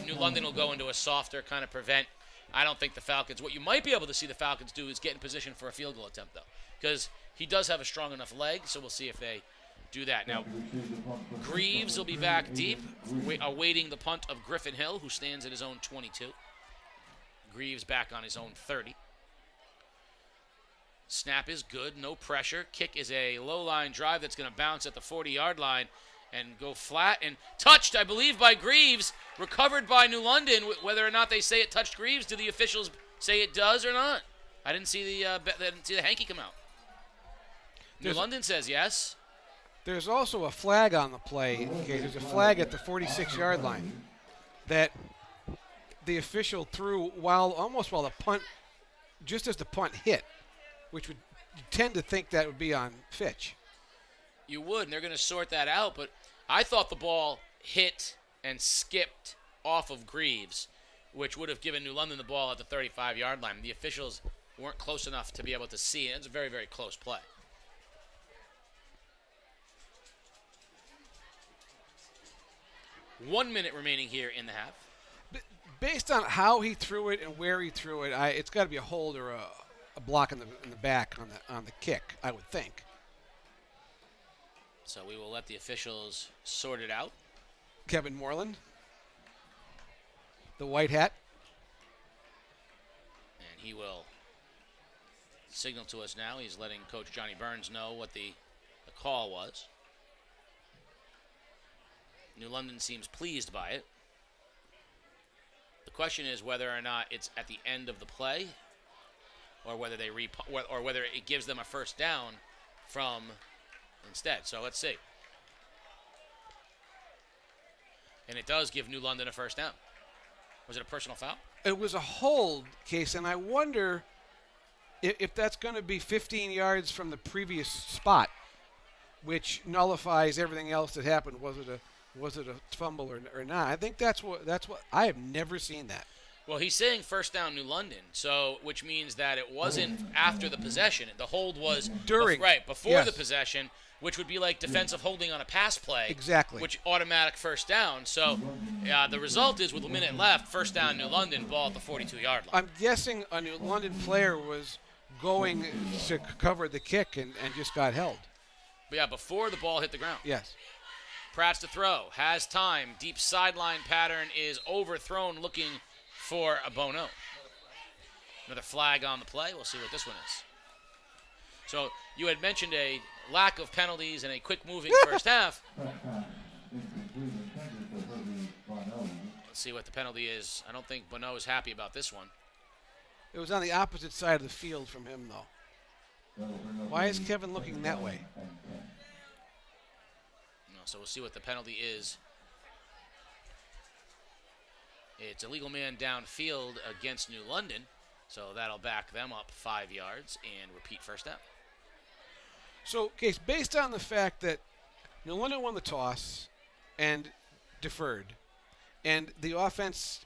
New London will go into a softer kind of prevent. I don't think the Falcons, what you might be able to see the Falcons do is get in position for a field goal attempt, though, because he does have a strong enough leg, so we'll see if they do that. Now, Greaves will be back deep, awaiting the punt of Griffin Hill, who stands at his own 22. Greaves back on his own 30. Snap is good, no pressure. Kick is a low-line drive that's going to bounce at the 40-yard line and go flat and touched, I believe, by Greaves, recovered by New London. Whether or not they say it touched Greaves, do the officials say it does or not? I didn't see the hanky come out. New London says yes. There's also a flag on the play. Okay, there's a flag at the 46-yard line that the official threw while the punt just as the punt hit, which would you tend to think that would be on Fitch. You would, and they're going to sort that out. But I thought the ball hit and skipped off of Greaves, which would have given New London the ball at the 35-yard line. The officials weren't close enough to be able to see it. It's a very, very close play. One minute remaining here in the half. Based on how he threw it and where he threw it, it's got to be a hold or a block in the back on the kick, I would think. So we will let the officials sort it out. Kevin Moreland, the white hat. And he will signal to us now. He's letting Coach Johnny Burns know what the call was. New London seems pleased by it. The question is whether or not it's at the end of the play, or whether whether it gives them a first down from instead. So let's see. And it does give New London a first down. Was it a personal foul? It was a hold case, and I wonder if that's going to be 15 yards from the previous spot, which nullifies everything else that happened. Was it a fumble or not? I think that's what I have never seen that. Well, he's saying first down New London, so which means that it wasn't after the possession. The hold was during, before yes. the possession, which would be like defensive holding on a pass play. Exactly. Which automatic first down. So the result is with a minute left, first down New London, ball at the 42-yard line. I'm guessing a New London player was going to cover the kick and just got held. But yeah, before the ball hit the ground. Yes. Pratt's to throw, has time, deep sideline pattern is overthrown, looking for a Bono. Another flag on the play. We'll see what this one is. So you had mentioned a lack of penalties and a quick-moving first half. Let's see what the penalty is. I don't think Bono is happy about this one. It was on the opposite side of the field from him, though. Why is Kevin looking that way? So we'll see what the penalty is. It's a legal man downfield against New London, so that'll back them up 5 yards and repeat first down. So, Case, based on the fact that New London won the toss and deferred, and the offense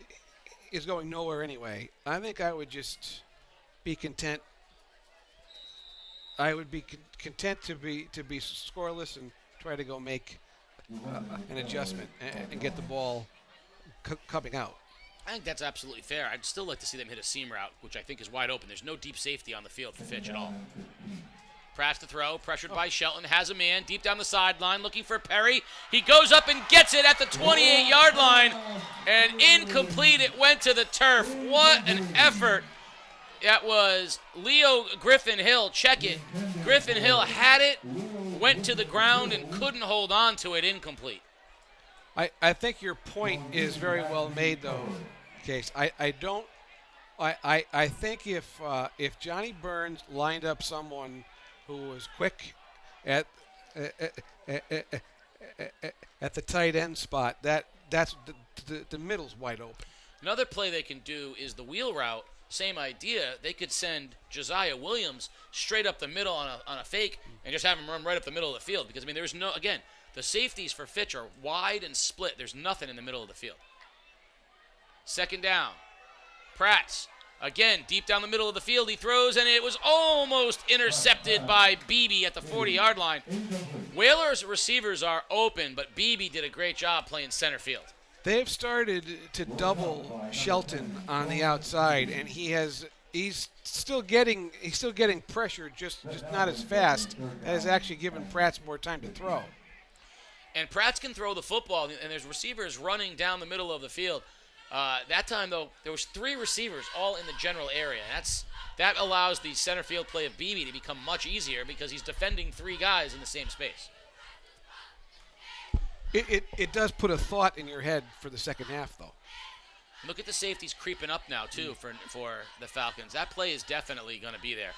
is going nowhere anyway, I think I would just be content. I would be content to be scoreless and try to go make an adjustment and get the ball coming out. I think that's absolutely fair. I'd still like to see them hit a seam route, which I think is wide open. There's no deep safety on the field for Fitch at all. Pratt's to throw, pressured by Shelton, has a man deep down the sideline looking for Perry. He goes up and gets it at the 28-yard line, and incomplete. It went to the turf. What an effort. That was Leo Griffin Hill. Check it. Griffin Hill had it, went to the ground, and couldn't hold on to it. Incomplete. I think your point is very well made, though, Case. I think if Johnny Burns lined up someone who was quick at the tight end spot, that's the middle's wide open. Another play they can do is the wheel route. Same idea. They could send Josiah Williams straight up the middle on a fake and just have him run right up the middle of the field. Because, I mean, there's no, again, the safeties for Fitch are wide and split. There's nothing in the middle of the field. Second down. Pratt's, again, deep down the middle of the field. He throws, and it was almost intercepted by Beebe at the 40-yard line. Whalers receivers are open, but Beebe did a great job playing center field. They've started to double Shelton on the outside, and he's still getting pressure, just not as fast. That has actually given Pratt's more time to throw. And Pratt's can throw the football, and there's receivers running down the middle of the field. That time, though, there was 3 receivers all in the general area. That allows the center field play of Beebe to become much easier because he's defending 3 guys in the same space. It does put a thought in your head for the second half, though. Look at the safeties creeping up now, too, for the Falcons. That play is definitely going to be there.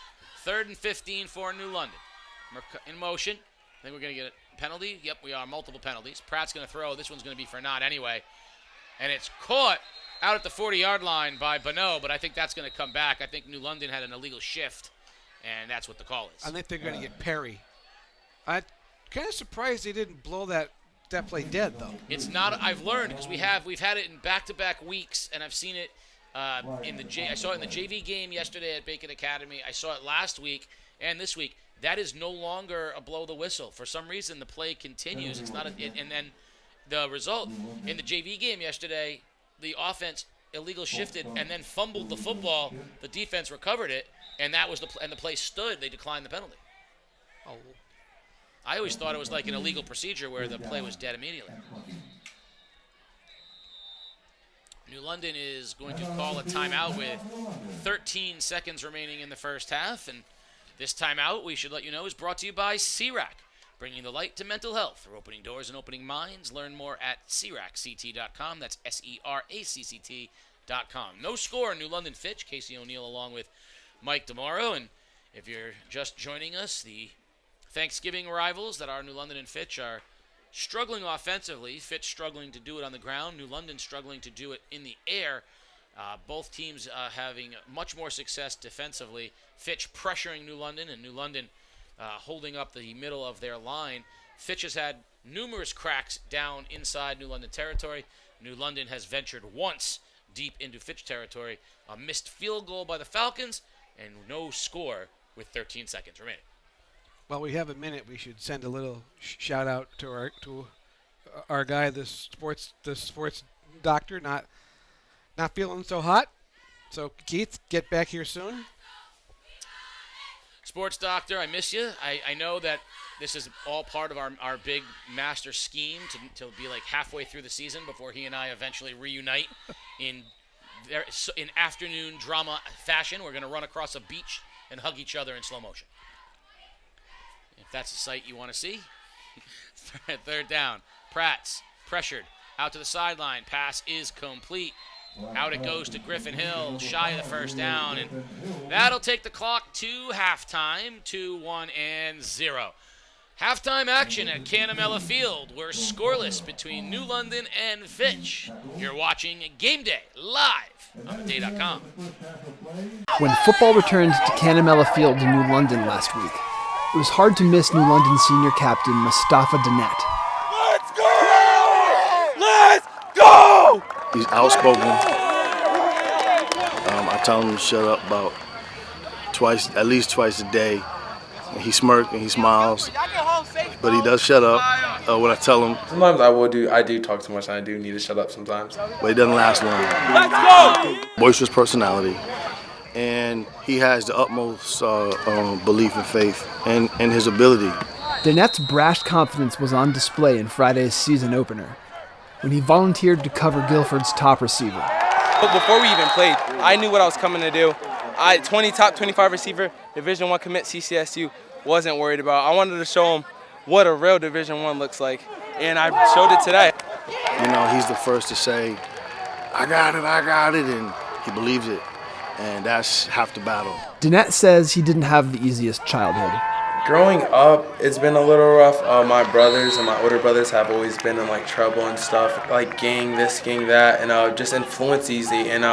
3rd and 15 for New London. In motion. I think we're going to get a penalty. Yep, we are. Multiple penalties. Pratt's going to throw. This one's going to be for not anyway. And it's caught out at the 40-yard line by Bonneau, but I think that's going to come back. I think New London had an illegal shift, and that's what the call is. I think they're going to get Perry. I'm kind of surprised they didn't blow that play dead, though. It's not. I've learned because we've had it in back-to-back weeks, and I've seen it I saw it in the JV game yesterday at Bacon Academy. I saw it last week and this week. That is no longer a blow the whistle. For some reason, the play continues. It's not, and then the result in the JV game yesterday, the offense illegal shifted and then fumbled the football. The defense recovered it, and that was the play stood. They declined the penalty. Oh. I always thought it was like an illegal procedure where the play was dead immediately. New London is going to call a timeout with 13 seconds remaining in the first half, and this timeout, we should let you know, is brought to you by CRAC, bringing the light to mental health. They're opening doors and opening minds. Learn more at CRACCT.com. That's SERACCT.com. No score, New London Fitch. Casey O'Neill along with Mike DeMauro. And if you're just joining us, the Thanksgiving rivals that are New London and Fitch are struggling offensively. Fitch struggling to do it on the ground. New London struggling to do it in the air. Both teams having much more success defensively. Fitch pressuring New London, and New London holding up the middle of their line. Fitch has had numerous cracks down inside New London territory. New London has ventured once deep into Fitch territory. A missed field goal by the Falcons, and no score with 13 seconds remaining. Well, we have a minute. We should send a little shout out to our guy, the sports doctor, not feeling so hot. So Keith, get back here soon. Sports doctor, I miss you. I know that this is all part of our big master scheme to be like halfway through the season before he and I eventually reunite in afternoon drama fashion. We're going to run across a beach and hug each other in slow motion. If that's a sight you want to see. Third down. Pratt's pressured out to the sideline. Pass is complete. Out it goes to Griffin Hill, shy of the first down, and that'll take the clock to halftime, 2-1 and 0. Halftime action at Canamella Field. We're scoreless between New London and Fitch. You're watching Game Day live on theday.com. When football returned to Canamella Field in New London last week, it was hard to miss New London senior captain Mustafa Dinette. Let's go! Let's go! He's outspoken. I tell him to shut up about at least twice a day. And he smirks and he smiles, but he does shut up when I tell him. Sometimes I do talk too much, and I do need to shut up sometimes. But it doesn't last long. Let's go! Boisterous personality, and he has the utmost belief and faith in his ability. Dinette's brash confidence was on display in Friday's season opener, when he volunteered to cover Guilford's top receiver. But before we even played, I knew what I was coming to do. Top 25 receiver, Division I commit CCSU, wasn't worried about. I wanted to show him what a real Division I looks like, and I showed it today. You know, he's the first to say, I got it, and he believes it, and that's half the battle. Dinette says he didn't have the easiest childhood. Growing up, it's been a little rough. My brothers and my older brothers have always been in like trouble and stuff, like gang this, gang that, and just influence easy. And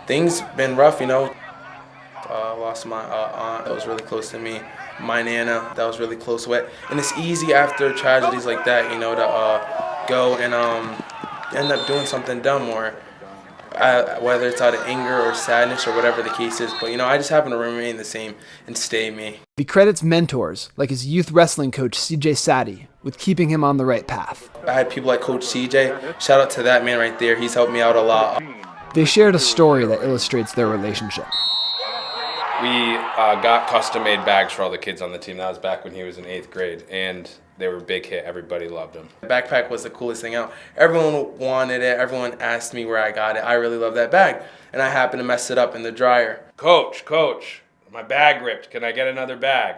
things been rough, you know. Lost my aunt that was really close to me, my nana that was really close with. And it's easy after tragedies like that, you know, to go and end up doing something dumb or whether it's out of anger or sadness or whatever the case is. But, you know, I just happen to remain the same and stay me. He credits mentors, like his youth wrestling coach, CJ Sadi, with keeping him on the right path. I had people like Coach CJ. Shout out to that man right there. He's helped me out a lot. They shared a story that illustrates their relationship. We got custom-made bags for all the kids on the team. That was back when he was in 8th grade, and they were a big hit. Everybody loved them. The backpack was the coolest thing out. Everyone wanted it. Everyone asked me where I got it. I really love that bag, and I happened to mess it up in the dryer. Coach, my bag ripped. Can I get another bag?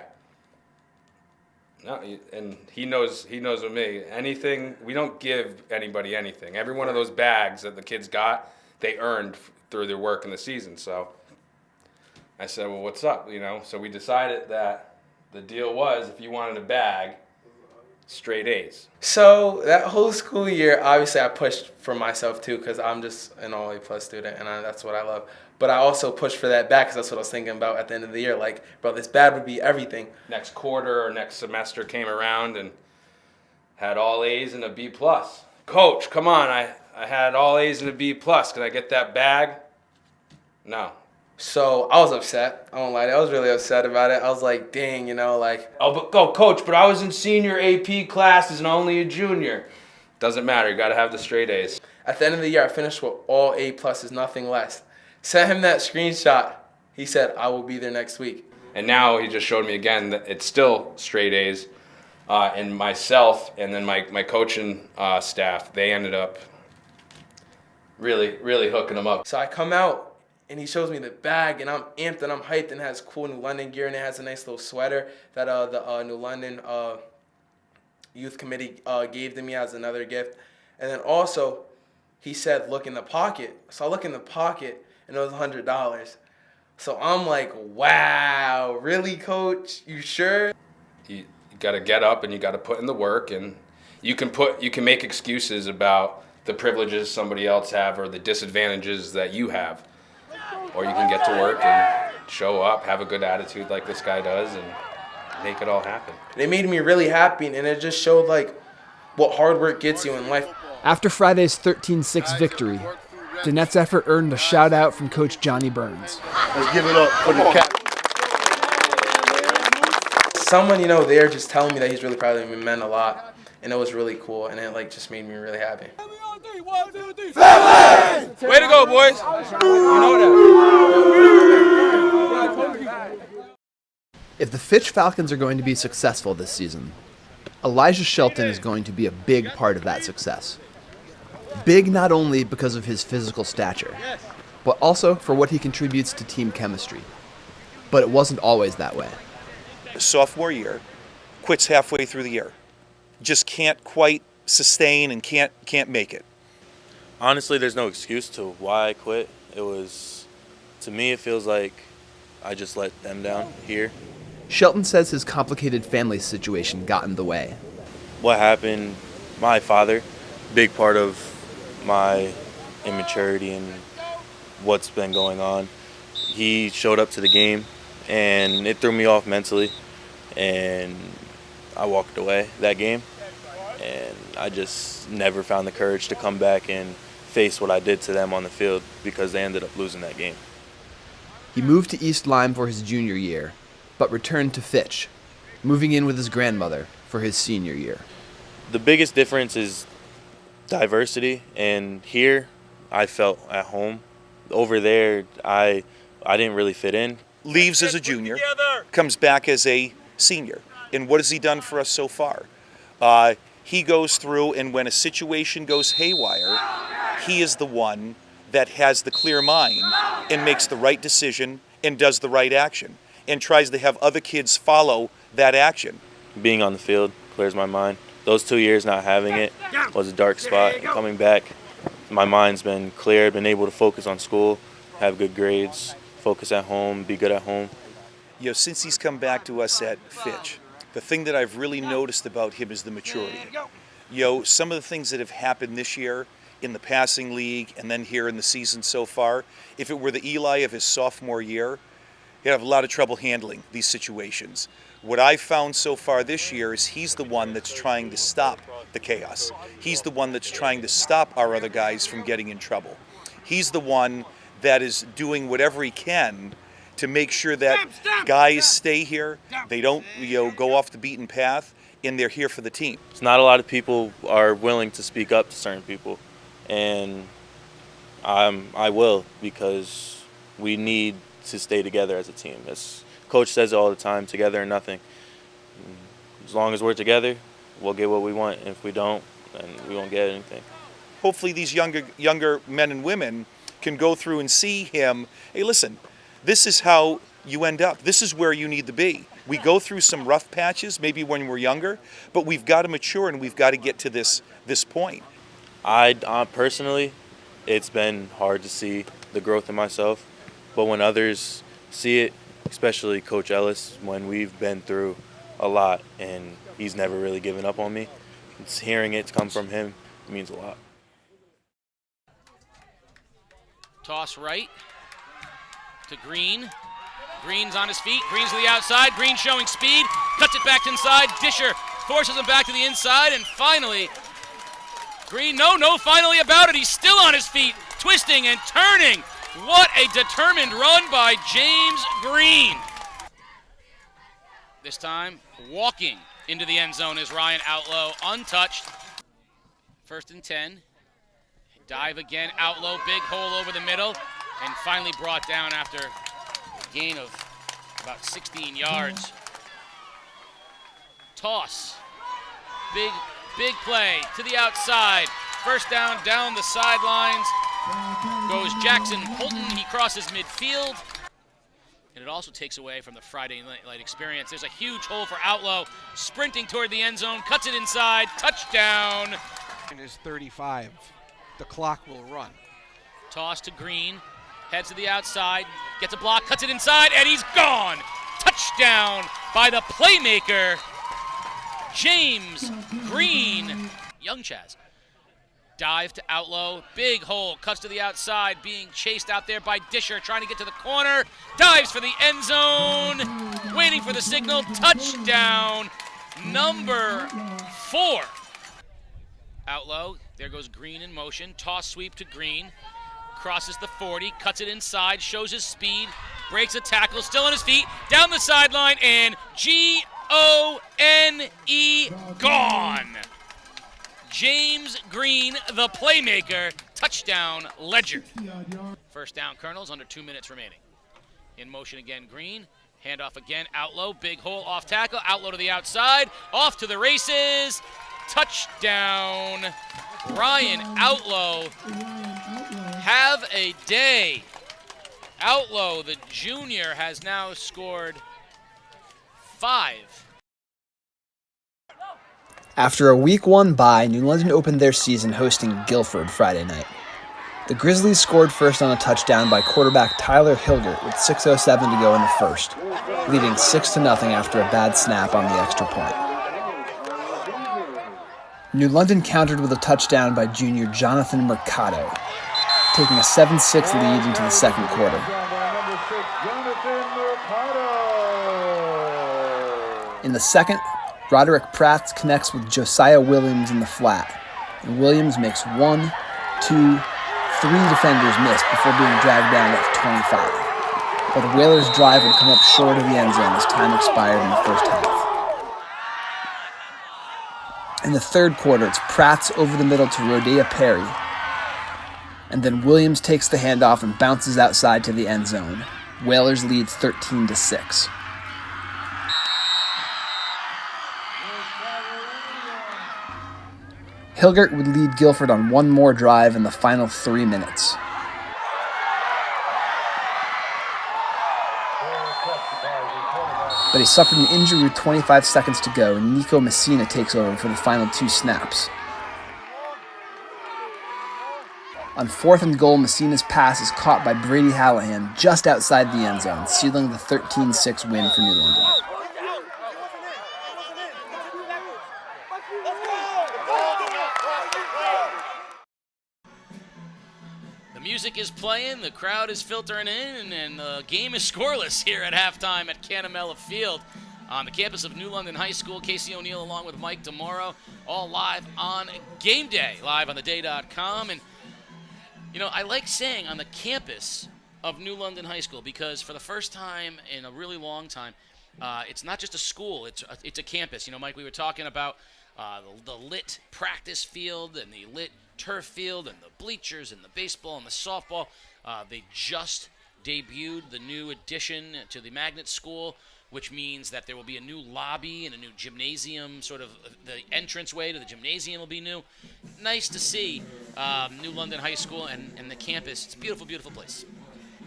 No, and he knows with me. Anything, we don't give anybody anything. Every one of those bags that the kids got, they earned through their work in the season. So I said, well, what's up, you know? So we decided that the deal was if you wanted a bag, straight A's. So that whole school year, obviously I pushed for myself too because I'm just an all A+ student and that's what I love. But I also pushed for that back because that's what I was thinking about at the end of the year. Like, bro, this bad would be everything. Next quarter or next semester came around and had all A's and a B+. Coach, come on, I had all A's and a B+. Can I get that bag? No. So I was upset. I won't lie to you. I was really upset about it. I was like, dang, Oh, but go, Coach, but I was in senior AP classes and only a junior. Doesn't matter. You got to have the straight A's. At the end of the year, I finished with all A+, nothing less. Sent him that screenshot. He said, I will be there next week. And now he just showed me again that it's still straight A's. And myself and then my coaching staff, they ended up really, really hooking him up. So I come out, and he shows me the bag, and I'm amped and I'm hyped, and it has cool New London gear, and it has a nice little sweater that the New London Youth Committee gave to me as another gift. And then also, he said, look in the pocket. So I look in the pocket, and it was $100. So I'm like, wow, really, Coach? You sure? You got to get up and you got to put in the work, and you can make excuses about the privileges somebody else have or the disadvantages that you have. Or you can get to work and show up, have a good attitude like this guy does, and make it all happen. It made me really happy, and it just showed like what hard work gets you in life. After Friday's 13-6 victory, Danette's effort earned a shout-out from Coach Johnny Burns. Let's give it up for the cap. Someone, there just telling me that he's really proud of me meant a lot, and it was really cool, and it just made me really happy. Way to go, boys. If the Fitch Falcons are going to be successful this season, Elijah Shelton is going to be a big part of that success. Big not only because of his physical stature, but also for what he contributes to team chemistry. But it wasn't always that way. Sophomore year, quits halfway through the year. Just can't quite sustain and can't make it. Honestly, there's no excuse to why I quit. To me, it feels like I just let them down here. Shelton says his complicated family situation got in the way. What happened, my father, big part of my immaturity and what's been going on. He showed up to the game, and it threw me off mentally, and I walked away that game, and I just never found the courage to come back and face what I did to them on the field because they ended up losing that game. He moved to East Lyme for his junior year, but returned to Fitch, moving in with his grandmother for his senior year. The biggest difference is diversity, and here I felt at home. Over there, I didn't really fit in. Leaves as a junior, comes back as a senior. And what has he done for us so far? He goes through, and when a situation goes haywire, he is the one that has the clear mind and makes the right decision and does the right action and tries to have other kids follow that action. Being on the field clears my mind. Those 2 years not having it was a dark spot. And coming back, my mind's been clear. I've been able to focus on school, have good grades, focus at home, be good at home. Since he's come back to us at Fitch, the thing that I've really noticed about him is the maturity. Some of the things that have happened this year in the passing league and then here in the season so far, if it were the Eli of his sophomore year, he'd have a lot of trouble handling these situations. What I've found so far this year is he's the one that's trying to stop the chaos. He's the one that's trying to stop our other guys from getting in trouble. He's the one that is doing whatever he can to make sure that guys stay here, they don't go off the beaten path, and they're here for the team. It's not a lot of people are willing to speak up to certain people, and I will, because we need to stay together as a team. As Coach says it all the time, together or nothing. As long as we're together, we'll get what we want. And if we don't, then we won't get anything. Hopefully these younger men and women can go through and see him. Hey, listen, this is how you end up. This is where you need to be. We go through some rough patches, maybe when we're younger, but we've got to mature and we've got to get to this point. I personally, it's been hard to see the growth in myself, but when others see it, especially Coach Ellis, when we've been through a lot, and he's never really given up on me. It's hearing it come from him means a lot. Toss right to Green. Green's on his feet. Green's to the outside. Green showing speed. Cuts it back inside. Disher forces him back to the inside. And finally, Green, no, finally about it. He's still on his feet, twisting and turning. What a determined run by James Green. This time, walking into the end zone is Ryan Outlow, untouched. 1st and 10. Dive again, Outlow, big hole over the middle, and finally brought down after a gain of about 16 yards. Toss, big play to the outside. 1st down, down the sidelines. Goes Jackson Holton, he crosses midfield. And it also takes away from the Friday night experience. There's a huge hole for Outlow, sprinting toward the end zone, cuts it inside, touchdown. It is 35. The clock will run. Toss to Green, heads to the outside, gets a block, cuts it inside, and he's gone. Touchdown by the playmaker, James Green. Young Chaz. Dive to Outlow, big hole, cuts to the outside, being chased out there by Disher, trying to get to the corner, dives for the end zone, waiting for the signal, touchdown, number 4. Outlow, there goes Green in motion, toss sweep to Green, crosses the 40, cuts it inside, shows his speed, breaks a tackle, still on his feet, down the sideline, and G-O-N-E, gone. James Green, the playmaker, touchdown Ledger. 1st down, Colonels, under 2 minutes remaining. In motion again, Green. Handoff again, Outlow, big hole off tackle, Outlow to the outside, off to the races. Touchdown, Ryan Outlow. Have a day. Outlow, the junior, has now scored 5. After a Week 1 bye, New London opened their season hosting Guilford Friday night. The Grizzlies scored first on a touchdown by quarterback Tyler Hilgert with 6:07 to go in the first, leading 6-0 after a bad snap on the extra point. New London countered with a touchdown by junior Jonathan Mercado, taking a 7-6 lead into the second quarter. In the second, Roderick Pratt connects with Josiah Williams in the flat, and Williams makes 1, 2, 3 defenders miss before being dragged down at 25. But the Whalers' drive would come up short of the end zone as time expired in the first half. In the third quarter, it's Pratt's over the middle to Rodea Perry, and then Williams takes the handoff and bounces outside to the end zone. Whalers lead 13-6. Hilgert would lead Guilford on one more drive in the final 3 minutes. But he suffered an injury with 25 seconds to go, and Nico Messina takes over for the final 2 snaps. On 4th and goal, Messina's pass is caught by Brady Hallahan just outside the end zone, sealing the 13-6 win for New London. The music is playing, the crowd is filtering in, and the game is scoreless here at halftime at Canamella Field on the campus of New London High School. Casey O'Neill along with Mike DeMauro, all live on Game Day, live on theday.com. And, you know, I like saying on the campus of New London High School because for the first time in a really long time, it's not just a school, it's a campus. You know, Mike, we were talking about the lit practice field and the lit turf field and the bleachers and the baseball and the softball. They just debuted the new addition to the Magnet School, which means that there will be a new lobby and a new gymnasium, sort of the entranceway to the gymnasium will be new. Nice to see New London High School and the campus. It's a beautiful, beautiful place.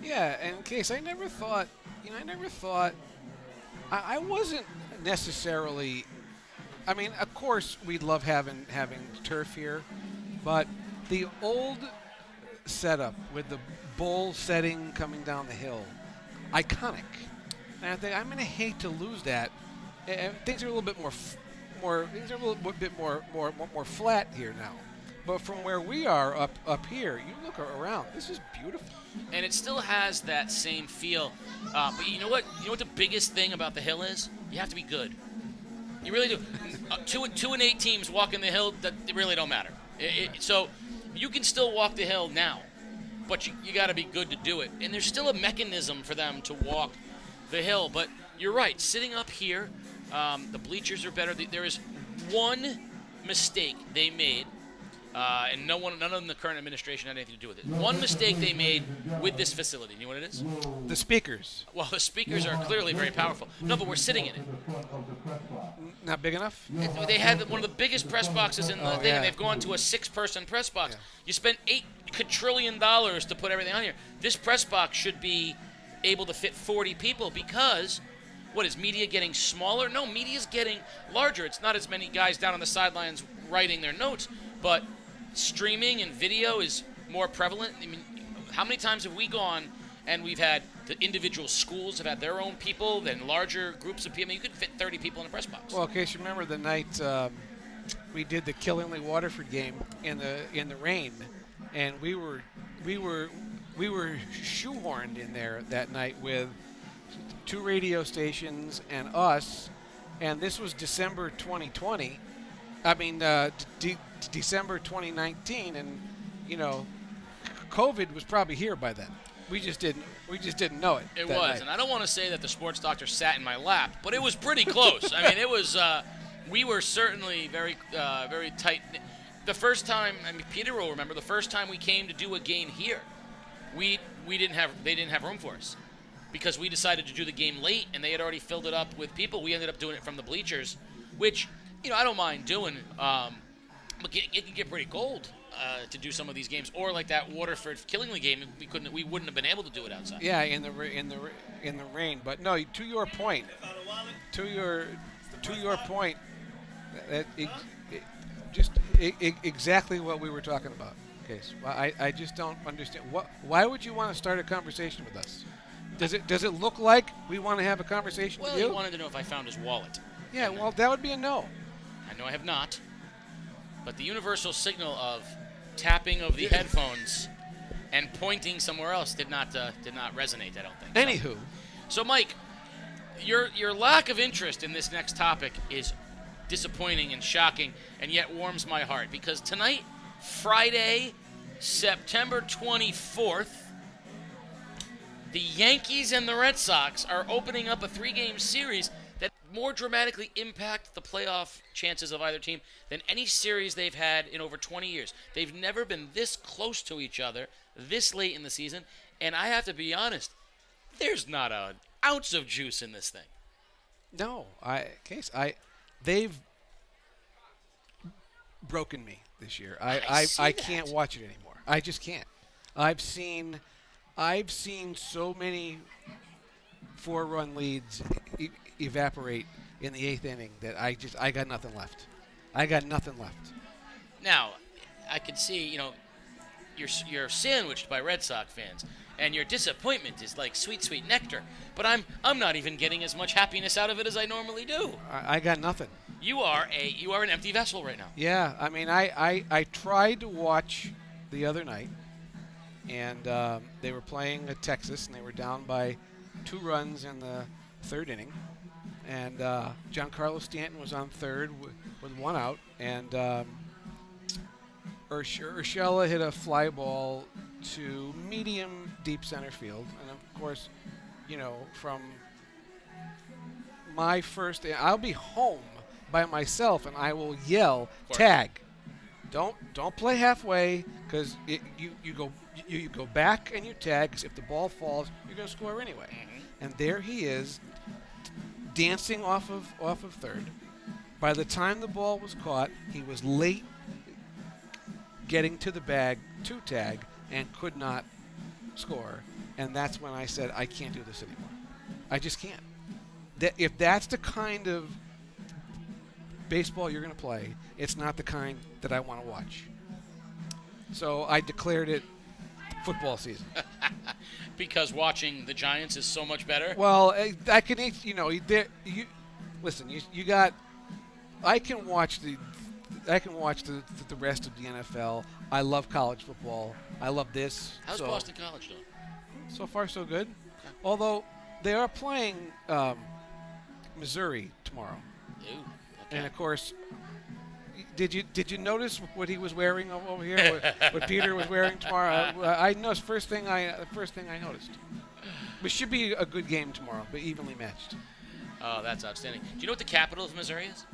Yeah, and Case, I wasn't necessarily, I mean, of course we'd love having turf here, but the old setup with the bowl setting coming down the hill, iconic. And I think I'm going to hate to lose that and things are a little bit things are a little bit more flat here now. But from where we are up here, you look around. This is beautiful. And it still has that same feel. But you know what? You know what the biggest thing about the hill is? You have to be good. You really do. 2-8 teams walking the hill, that it really don't matter. So you can still walk the hill now, but you got to be good to do it. And there's still a mechanism for them to walk the hill. But you're right. Sitting up here, the bleachers are better. There is one mistake they made. And none of the current administration had anything to do with it. One mistake they made with this facility. You know what it is? The speakers. Well, the speakers are clearly very powerful. No, but we're sitting in it. Not big enough? They had one of the biggest press boxes in the thing, yeah. and they've gone to a 6-person press box. Yeah. You spent $8 quadrillion to put everything on here. This press box should be able to fit 40 people because, what, is media getting smaller? No, media's getting larger. It's not as many guys down on the sidelines writing their notes, but streaming and video is more prevalent. I mean, how many times have we gone and we've had the individual schools have had their own people, then larger groups of people? I mean, you could fit 30 people in a press box. Well, in case you remember the night we did the Killingly Waterford game in the rain, and we were shoehorned in there that night with 2 radio stations and us, and this was December 2020. I mean, December 2019, and COVID was probably here by then. We just didn't know it. It that was, night. and I don't want to say that the sports doctor sat in my lap, but it was pretty close. I mean, it was. We were certainly very tight. The first time, I mean, Peter will remember the first time we came to do a game here. They didn't have room for us because we decided to do the game late, and they had already filled it up with people. We ended up doing it from the bleachers, which I don't mind doing. But it can get pretty cold to do some of these games, or like that Waterford Killingly game. We wouldn't have been able to do it outside. Yeah, in the rain. But no, to your point, exactly what we were talking about. Okay, so I just don't understand. Why would you want to start a conversation with us? Does it look like we want to have a conversation with you? Well, he wanted to know if I found his wallet. Yeah, well, that would be a no. I know I have not, but the universal signal of tapping of the headphones and pointing somewhere else did not resonate. I don't think. Anywho, so Mike, your lack of interest in this next topic is disappointing and shocking, and yet warms my heart because tonight, Friday, September 24th, the Yankees and the Red Sox are opening up a 3-game series that more dramatically impact the playoff chances of either team than any series they've had in over 20 years. They've never been this close to each other this late in the season, and I have to be honest, there's not an ounce of juice in this thing. no, they've broken me this year. I can't watch it anymore. I just can't. I've seen so many 4-run leads evaporate in the 8th inning that I got nothing left. Now, I can see, you're sandwiched by Red Sox fans, and your disappointment is like sweet, sweet nectar. But I'm not even getting as much happiness out of it as I normally do. I got nothing. You are an empty vessel right now. Yeah, I mean, I tried to watch the other night, and they were playing at Texas, and they were down by 2 runs in the 3rd inning. And Giancarlo Stanton was on third with 1 out, and Urshela hit a fly ball to medium deep center field. And of course, from my first, I'll be home by myself, and I will yell tag. Don't play halfway, because you go back and you tag. 'Cause if the ball falls, you're going to score anyway. Mm-hmm. And there he is, dancing off of third. By the time the ball was caught, he was late getting to the bag to tag and could not score. And that's when I said, I can't do this anymore. I just can't. If that's the kind of baseball you're going to play, it's not the kind that I want to watch. So I declared it football season. Because watching the Giants is so much better? Well, I can, listen, you got. I can watch the rest of the NFL. I love college football. I love this. How's Boston College doing? So far, so good. Okay. Although they are playing Missouri tomorrow. Ooh, okay. And of course, did you notice what he was wearing over here? what Peter was wearing tomorrow? I noticed first thing I noticed. It should be a good game tomorrow, but evenly matched. Oh, that's outstanding. Do you know what the capital of Missouri is?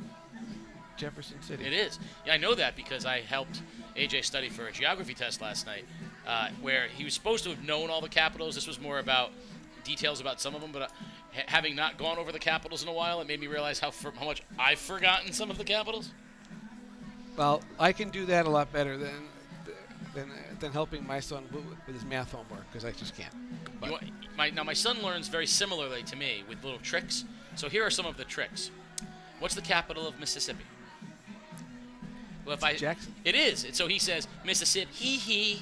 Jefferson City. It is. Yeah, I know that because I helped AJ study for a geography test last night, where he was supposed to have known all the capitals. This was more about details about some of them, but having not gone over the capitals in a while, it made me realize how much I've forgotten some of the capitals. Well, I can do that a lot better than helping my son with his math homework because I just can't. Now my son learns very similarly to me with little tricks. So here are some of the tricks. What's the capital of Mississippi? Well, Jackson. It is. So he says Mississippi, hee.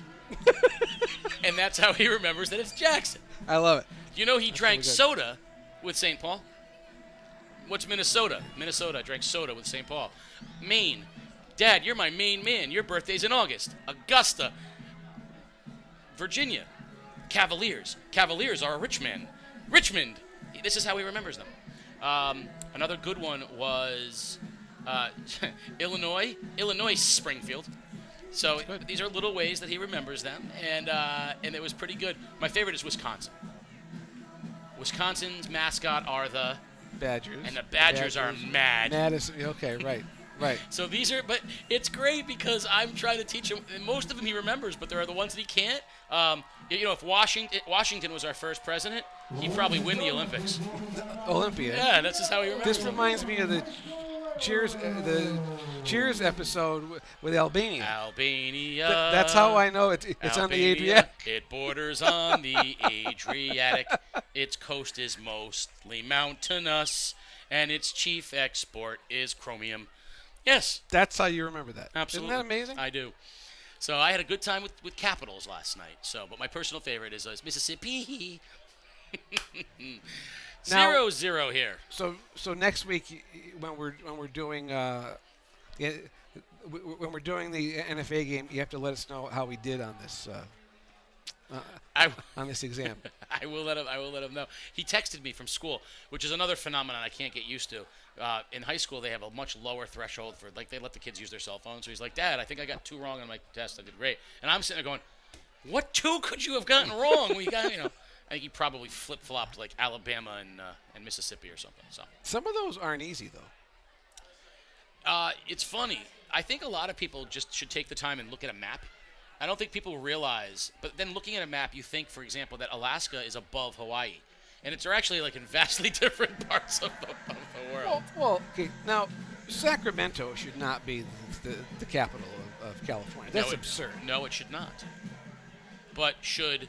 And that's how he remembers that it's Jackson. I love it. You know he drank soda with St. Paul? What's Minnesota? Minnesota drank soda with St. Paul. Maine. Dad, you're my Maine man. Your birthday's in August. Augusta. Virginia. Cavaliers. Cavaliers are a rich man. Richmond. This is how he remembers them. Another good one was Illinois. Illinois Springfield. So these are little ways that he remembers them, and it was pretty good. My favorite is Wisconsin. Wisconsin's mascot are the Badgers. And the Badgers are mad. Madison. Okay, right. So these are, but it's great because I'm trying to teach him, and most of them he remembers, but there are the ones that he can't. If Washington was our first president, he'd probably win the Olympics. Olympia. Yeah, that's just how he remembers This reminds me of the Cheers episode with Albania. Albania. That's how I know it's Albania, on the Adriatic. It borders on the Adriatic. Its coast is mostly mountainous, and its chief export is chromium. Yes. That's how you remember that. Absolutely. Isn't that amazing? I do. So I had a good time with capitals last night. But my personal favorite is Mississippi. 0-0 here. So next week when we're doing the NFA game, you have to let us know how we did on this on this exam. I will let him know. He texted me from school, which is another phenomenon I can't get used to. In high school, they have a much lower threshold for they let the kids use their cell phones. So he's like, Dad, I think I got 2 wrong on my test. I did great. And I'm sitting there going, what 2 could you have gotten wrong? Well, I think he probably flip-flopped like Alabama and Mississippi or something. So some of those aren't easy though. It's funny. I think a lot of people just should take the time and look at a map. I don't think people realize, but then looking at a map, you think, for example, that Alaska is above Hawaii. And they're actually like in vastly different parts of the world. Well, okay. Now, Sacramento should not be the capital of California. That's absurd. No, it should not. But should,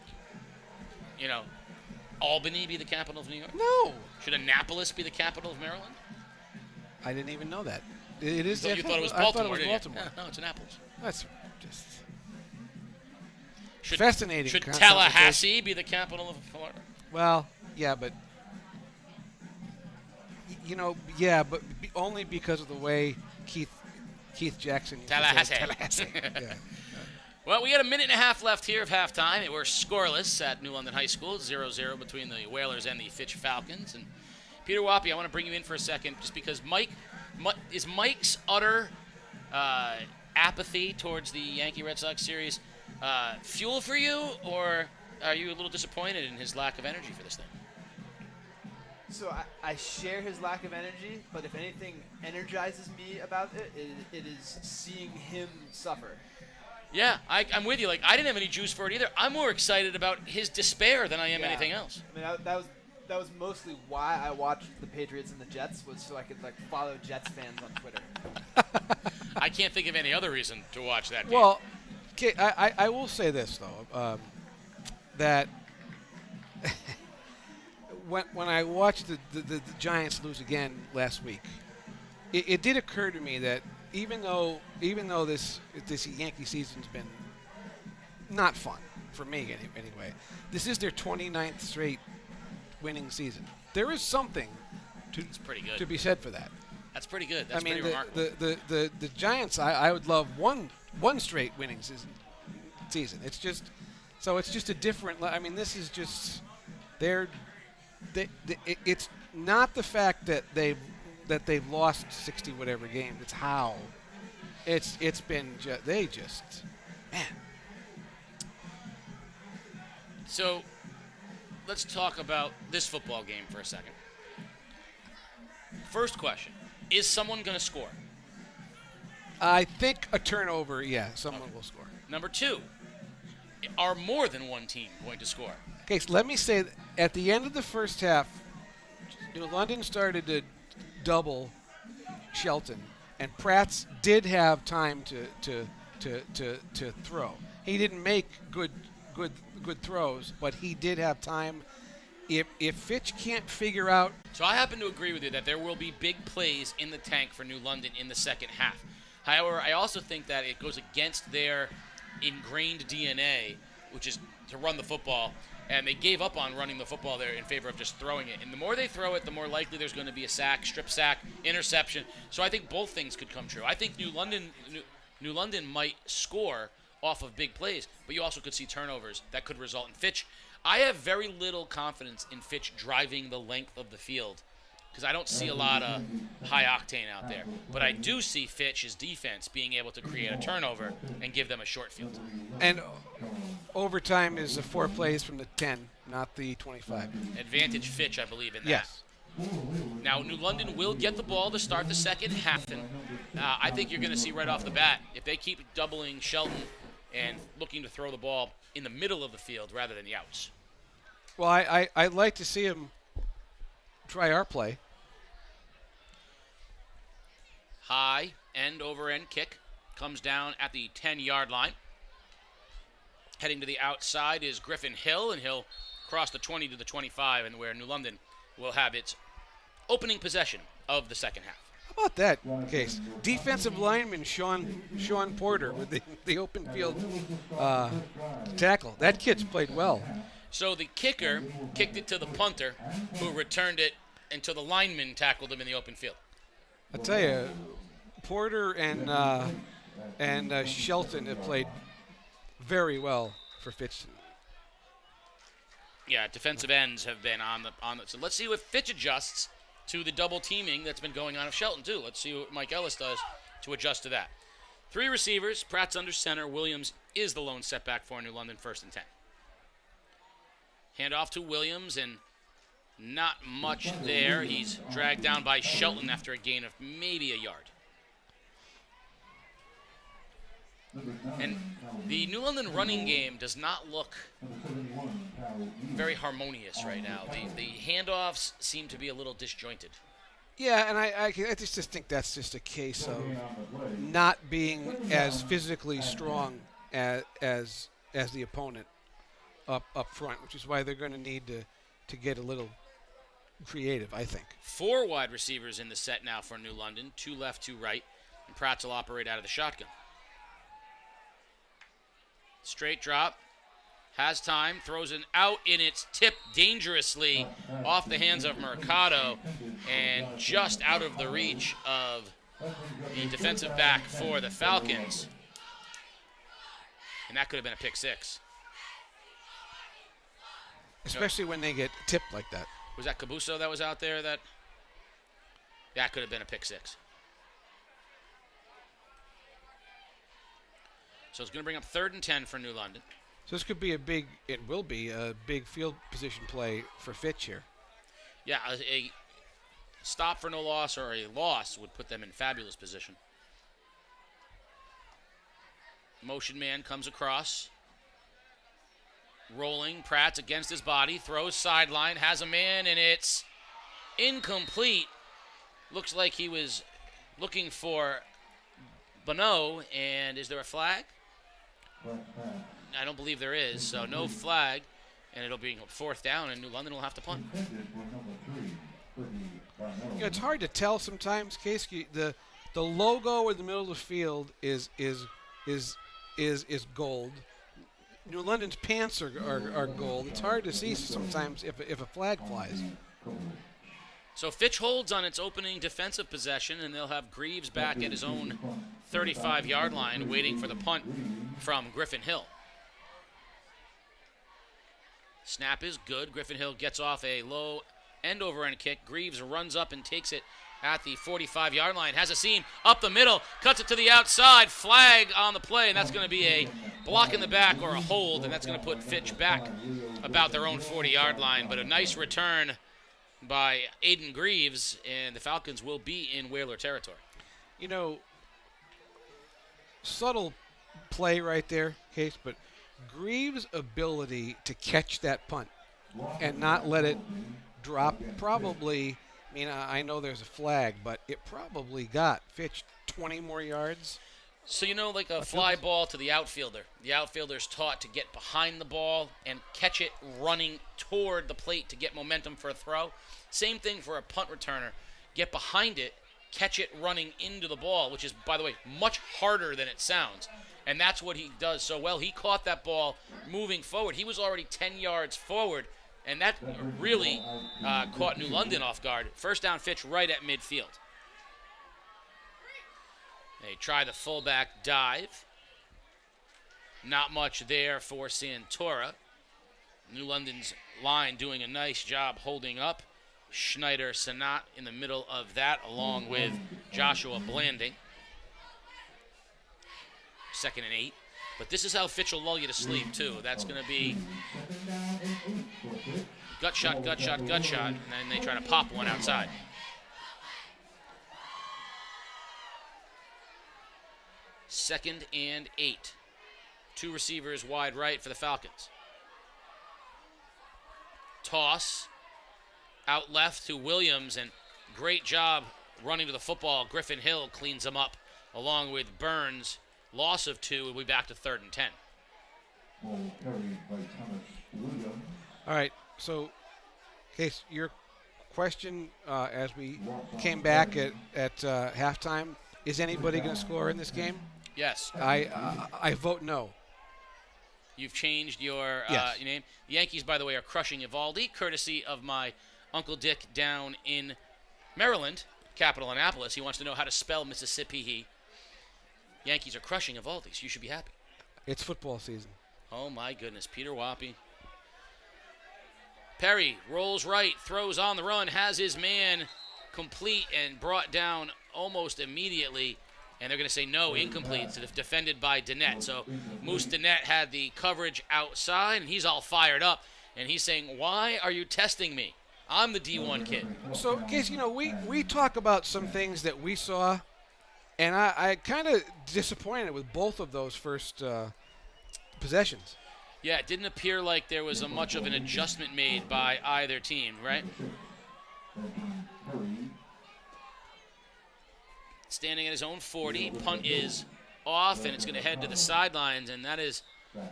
Albany be the capital of New York? No. Should Annapolis be the capital of Maryland? I didn't even know that. It is. You thought it was Baltimore, I thought it was Baltimore. Yeah, no, it's Annapolis. That's just should, fascinating. Should Tallahassee be the capital of Florida? Well, yeah, but but only because of the way Keith Jackson used Tallahassee. To say Tallahassee. Yeah. Well, we got a minute and a half left here of halftime. We're scoreless at New London High School, 0-0 between the Whalers and the Fitch Falcons. And Peter Wappy, I want to bring you in for a second, just because Mike's utter apathy towards the Yankee Red Sox series fuel for you, or are you a little disappointed in his lack of energy for this thing? So I share his lack of energy, but if anything energizes me about it is seeing him suffer. Yeah, I'm with you. Like, I didn't have any juice for it either. I'm more excited about his despair than I am anything else. I mean, that was mostly why I watched the Patriots and the Jets, was so I could follow Jets fans on Twitter. I can't think of any other reason to watch that game. Well, okay, I will say this though, that when I watched the Giants lose again last week, it did occur to me that even though this Yankee season's been not fun for me anyway, this is their 29th straight winning season. There is something It's pretty good. to be said for that. That's pretty good. That's I mean, pretty remarkable. the Giants, I would love one straight winning season. It's just a different. I mean, this is just it's not the fact that they've lost 60 whatever games. It's how it's been. Man. So let's talk about this football game for a second. First question: is someone going to score? I think a turnover. Yeah, someone will score. Number two: are more than one team going to score? Okay, so let me say that at the end of the first half, London started to double Shelton, and Pratt's did have time to throw. He didn't make good throws, but he did have time. If Fitch can't figure out, so I happen to agree with you that there will be big plays in the tank for New London in the second half. However, I also think that it goes against their ingrained DNA, which is to run the football, and they gave up on running the football there in favor of just throwing it. And the more they throw it, the more likely there's going to be a sack, strip sack, interception. So I think both things could come true. I think New London might score off of big plays, but you also could see turnovers that could result in Fitch. I have very little confidence in Fitch driving the length of the field because I don't see a lot of high octane out there. But I do see Fitch's defense being able to create a turnover and give them a short field. And overtime is the 4 plays from the 10, not the 25. Advantage Fitch, I believe in that. Yes. Now, New London will get the ball to start the second half, and I think you're going to see right off the bat, if they keep doubling Shelton and looking to throw the ball in the middle of the field rather than the outs. Well, I'd like to see him try our play. High end-over-end kick comes down at the 10-yard line. Heading to the outside is Griffin Hill, and he'll cross the 20 to the 25, and where New London will have its opening possession of the second half. How about that case? Defensive lineman Sean Porter with the open field tackle. That kid's played well. So the kicker kicked it to the punter, who returned it until the lineman tackled him in the open field. I tell you, Porter and Shelton have played very well for Fitch. Yeah, defensive ends have been on the. So let's see what Fitch adjusts to the double teaming that's been going on of Shelton too. Let's see what Mike Ellis does to adjust to that. 3 receivers. Pratt's under center. Williams is the lone setback for New London, 1st and 10. Hand off to Williams, and not much there. He's dragged down by Shelton after a gain of maybe a yard. And the New London running game does not look very harmonious right now. The handoffs seem to be a little disjointed. Yeah, and I just think that's just a case of not being as physically strong as the opponent up front, which is why they're going to need to get a little creative, I think. 4 wide receivers in the set now for New London, 2 left, 2 right, and Pratt will operate out of the shotgun. Straight drop, has time, throws it out, and it's tipped dangerously off the hands of Mercado and just out of the reach of the defensive back for the Falcons. And that could have been a pick 6. Especially when they get tipped like that. Was that Cabuso that was out there? That could have been a pick 6. So it's going to bring up 3rd and 10 for New London. So this could be it will be a big field position play for Fitch here. Yeah, a stop for no loss or a loss would put them in fabulous position. Motion man comes across. Rolling, Pratt's against his body, throws sideline, has a man, and it's incomplete. Looks like he was looking for Bonneau, and is there a flag? I don't believe there is, so no flag, and it'll be 4th down, and New London will have to punt. It's hard to tell sometimes, Case. The logo in the middle of the field is gold. New London's pants are gold. It's hard to see sometimes if a flag flies. So Fitch holds on its opening defensive possession, and they'll have Greaves back at his own 35-yard line waiting for the punt from Griffin Hill. Snap is good. Griffin Hill gets off a low end-over-end kick. Greaves runs up and takes it at the 45-yard line. Has a seam up the middle. Cuts it to the outside. Flag on the play, and that's going to be a block in the back or a hold, and that's going to put Fitch back about their own 40-yard line. But a nice return by Aiden Greaves, and the Falcons will be in Whaler territory. You know, subtle play right there, Case, but Greaves' ability to catch that punt and not let it drop probably, I mean, I know there's a flag, but it probably got Fitch 20 more yards. So, you know, like a fly ball to the outfielder. The outfielder's taught to get behind the ball and catch it running toward the plate to get momentum for a throw. Same thing for a punt returner. Get behind it, catch it running into the ball, which is, by the way, much harder than it sounds. And that's what he does so well. He caught that ball moving forward. He was already 10 yards forward, and that really caught New London off guard. First down, Fitch right at midfield. They try the fullback dive. Not much there for Santora. New London's line doing a nice job holding up. Schneider Sanat in the middle of that, along with Joshua Blanding. 2nd and 8. But this is how Fitch will lull you to sleep, too. That's going to be gut shot, and then they try to pop one outside. Second and 8. 2 receivers wide right for the Falcons. Toss out left to Williams, and great job running to the football. Griffin Hill cleans them up along with Burns. Loss of 2, we'll be back to 3rd and 10. All right, so, Case, your question as we came back at halftime, is anybody going to score in this game? Yes. I vote no. You've changed your Yes. name. The Yankees, by the way, are crushing Evaldi, courtesy of my Uncle Dick down in Maryland, capital Annapolis. He wants to know how to spell Mississippi. Yankees are crushing Evaldi, so you should be happy. It's football season. Oh, my goodness. Peter Wappy. Perry rolls right, throws on the run, has his man complete and brought down almost immediately. And they're going to say no, incomplete, so defended by Dennett. So Moose Dennett had the coverage outside, and he's all fired up. And he's saying, why are you testing me? I'm the D1 kid. So, Case, you know, we talk about some things that we saw, and I kind of disappointed with both of those first possessions. Yeah, it didn't appear like there was much of an adjustment made by either team, right? Standing at his own 40. Punt is off, and it's going to head to the sidelines, and that is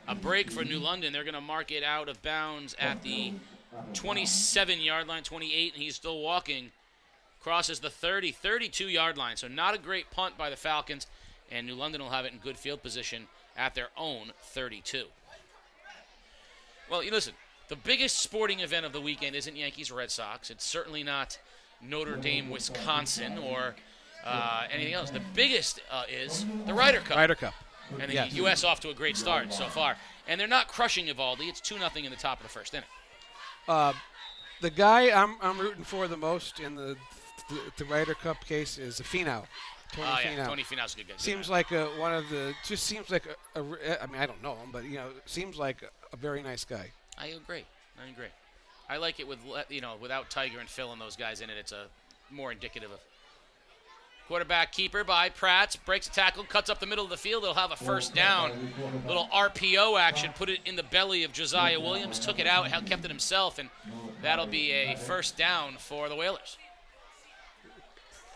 a break for New London. They're going to mark it out of bounds at the 27-yard line, 28, and he's still walking. Crosses the 30, 32-yard line. So not a great punt by the Falcons, and New London will have it in good field position at their own 32. Well, you listen, the biggest sporting event of the weekend isn't Yankees-Red Sox. It's certainly not Notre Dame-Wisconsin or anything else. The biggest is the Ryder Cup. Ryder Cup. And the Yes. U.S. off to a great start so far. And they're not crushing Evaldi. It's 2-0 in the top of the first inning. The guy I'm rooting for the most in the Ryder Cup case is Finau. Tony Finau. Tony Finau's a good guy. Seems like one of the. Just seems like I mean, I don't know him, but seems like a very nice guy. I agree. I like it with without Tiger and Phil and those guys in it. It's a more indicative of. Quarterback keeper by Pratt, breaks a tackle, cuts up the middle of the field. They'll have a first down. Little RPO action, put it in the belly of Josiah Williams, took it out, kept it himself, and that'll be a first down for the Whalers.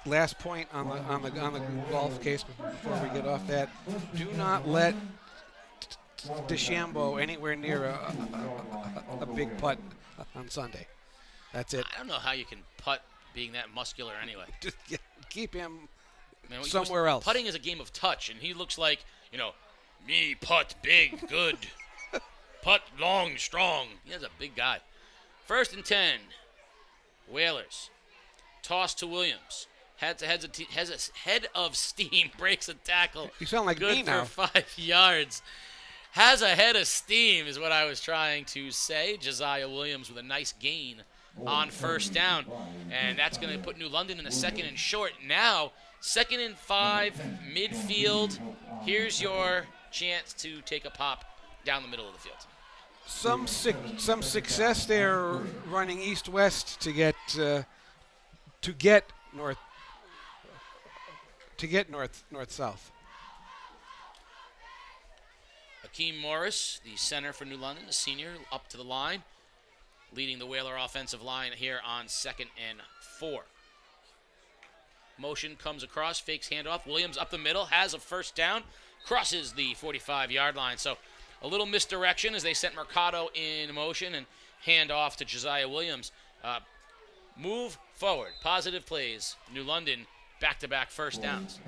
Last point on the golf case before we get off that: do not let DeChambeau anywhere near a big putt on Sunday. That's it. I don't know how you can putt being that muscular anyway. Just keep him Man, somewhere else. Putting is a game of touch, and he looks like, me putt big, good. Putt long, strong. He's a big guy. 1st and 10. Whalers. Toss to Williams. Has a head of steam. Breaks a tackle. You sound like Good me now. for 5 yards. Has a head of steam is what I was trying to say. Josiah Williams with a nice gain on first down. And that's going to put New London in a 2nd and short. Now, 2nd and 5, midfield. Here's your chance to take a pop down the middle of the field. Some success there running east-west to get north-south. Akeem Morris, the center for New London, the senior, up to the line, leading the Whaler offensive line here on 2nd and 4. Motion comes across, fakes handoff. Williams up the middle, has a first down, crosses the 45-yard line. So a little misdirection as they sent Mercado in motion and hand off to Josiah Williams. Move forward, positive plays. New London, back-to-back first downs.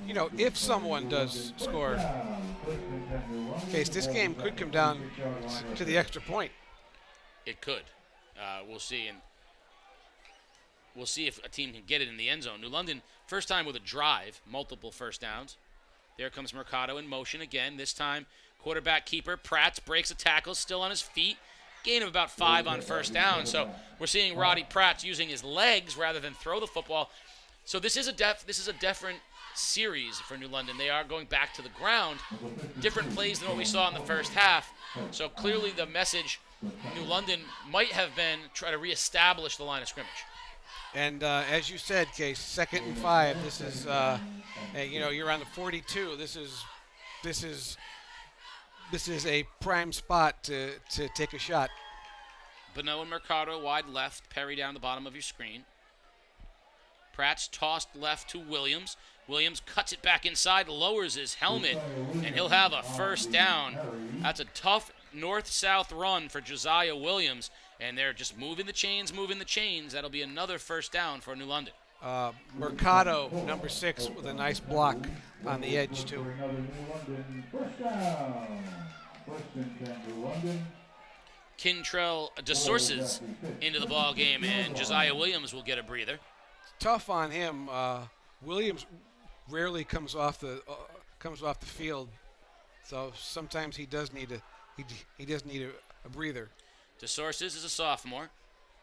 You know, if someone does score, Case, this game could come down to the extra point. It could. We'll see. And we'll see if a team can get it in the end zone. New London, first time with a drive, multiple first downs. There comes Mercado in motion again. This time, quarterback keeper Pratt breaks a tackle, still on his feet. Gain of about 5 on first down. So we're seeing Roddy Pratt using his legs rather than throw the football. So this is a different series for New London. They are going back to the ground. Different plays than what we saw in the first half. So clearly the message, New London might have been try to reestablish the line of scrimmage. And as you said, Case, 2nd and 5. This is, you're on the 42. This is a prime spot to take a shot. Beno and Mercado wide left. Perry down the bottom of your screen. Pratt's tossed left to Williams. Williams cuts it back inside, lowers his helmet, and he'll have a first down. That's a tough north-south run for Josiah Williams, and they're just moving the chains. That'll be another first down for New London. Mercado, number 6, with a nice block on the edge, too. Kintrell DeSources into the ball game, and Josiah Williams will get a breather. Tough on him. Williams rarely comes off the field, so sometimes he does need a breather. DeSources is a sophomore.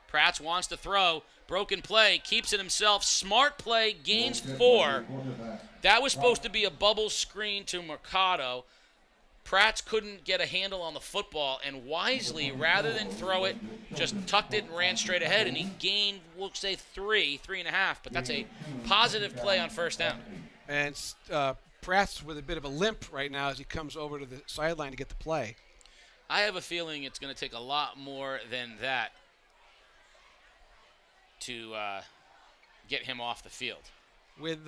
Pratt wants to throw. Broken play, keeps it himself. Smart play, gains 4. That was supposed to be a bubble screen to Mercado. Pratt couldn't get a handle on the football, and wisely, rather than throw it, just tucked it and ran straight ahead, and he gained, we'll say, 3.5, but that's a positive play on first down. And Pratt's with a bit of a limp right now as he comes over to the sideline to get the play. I have a feeling it's going to take a lot more than that to get him off the field. With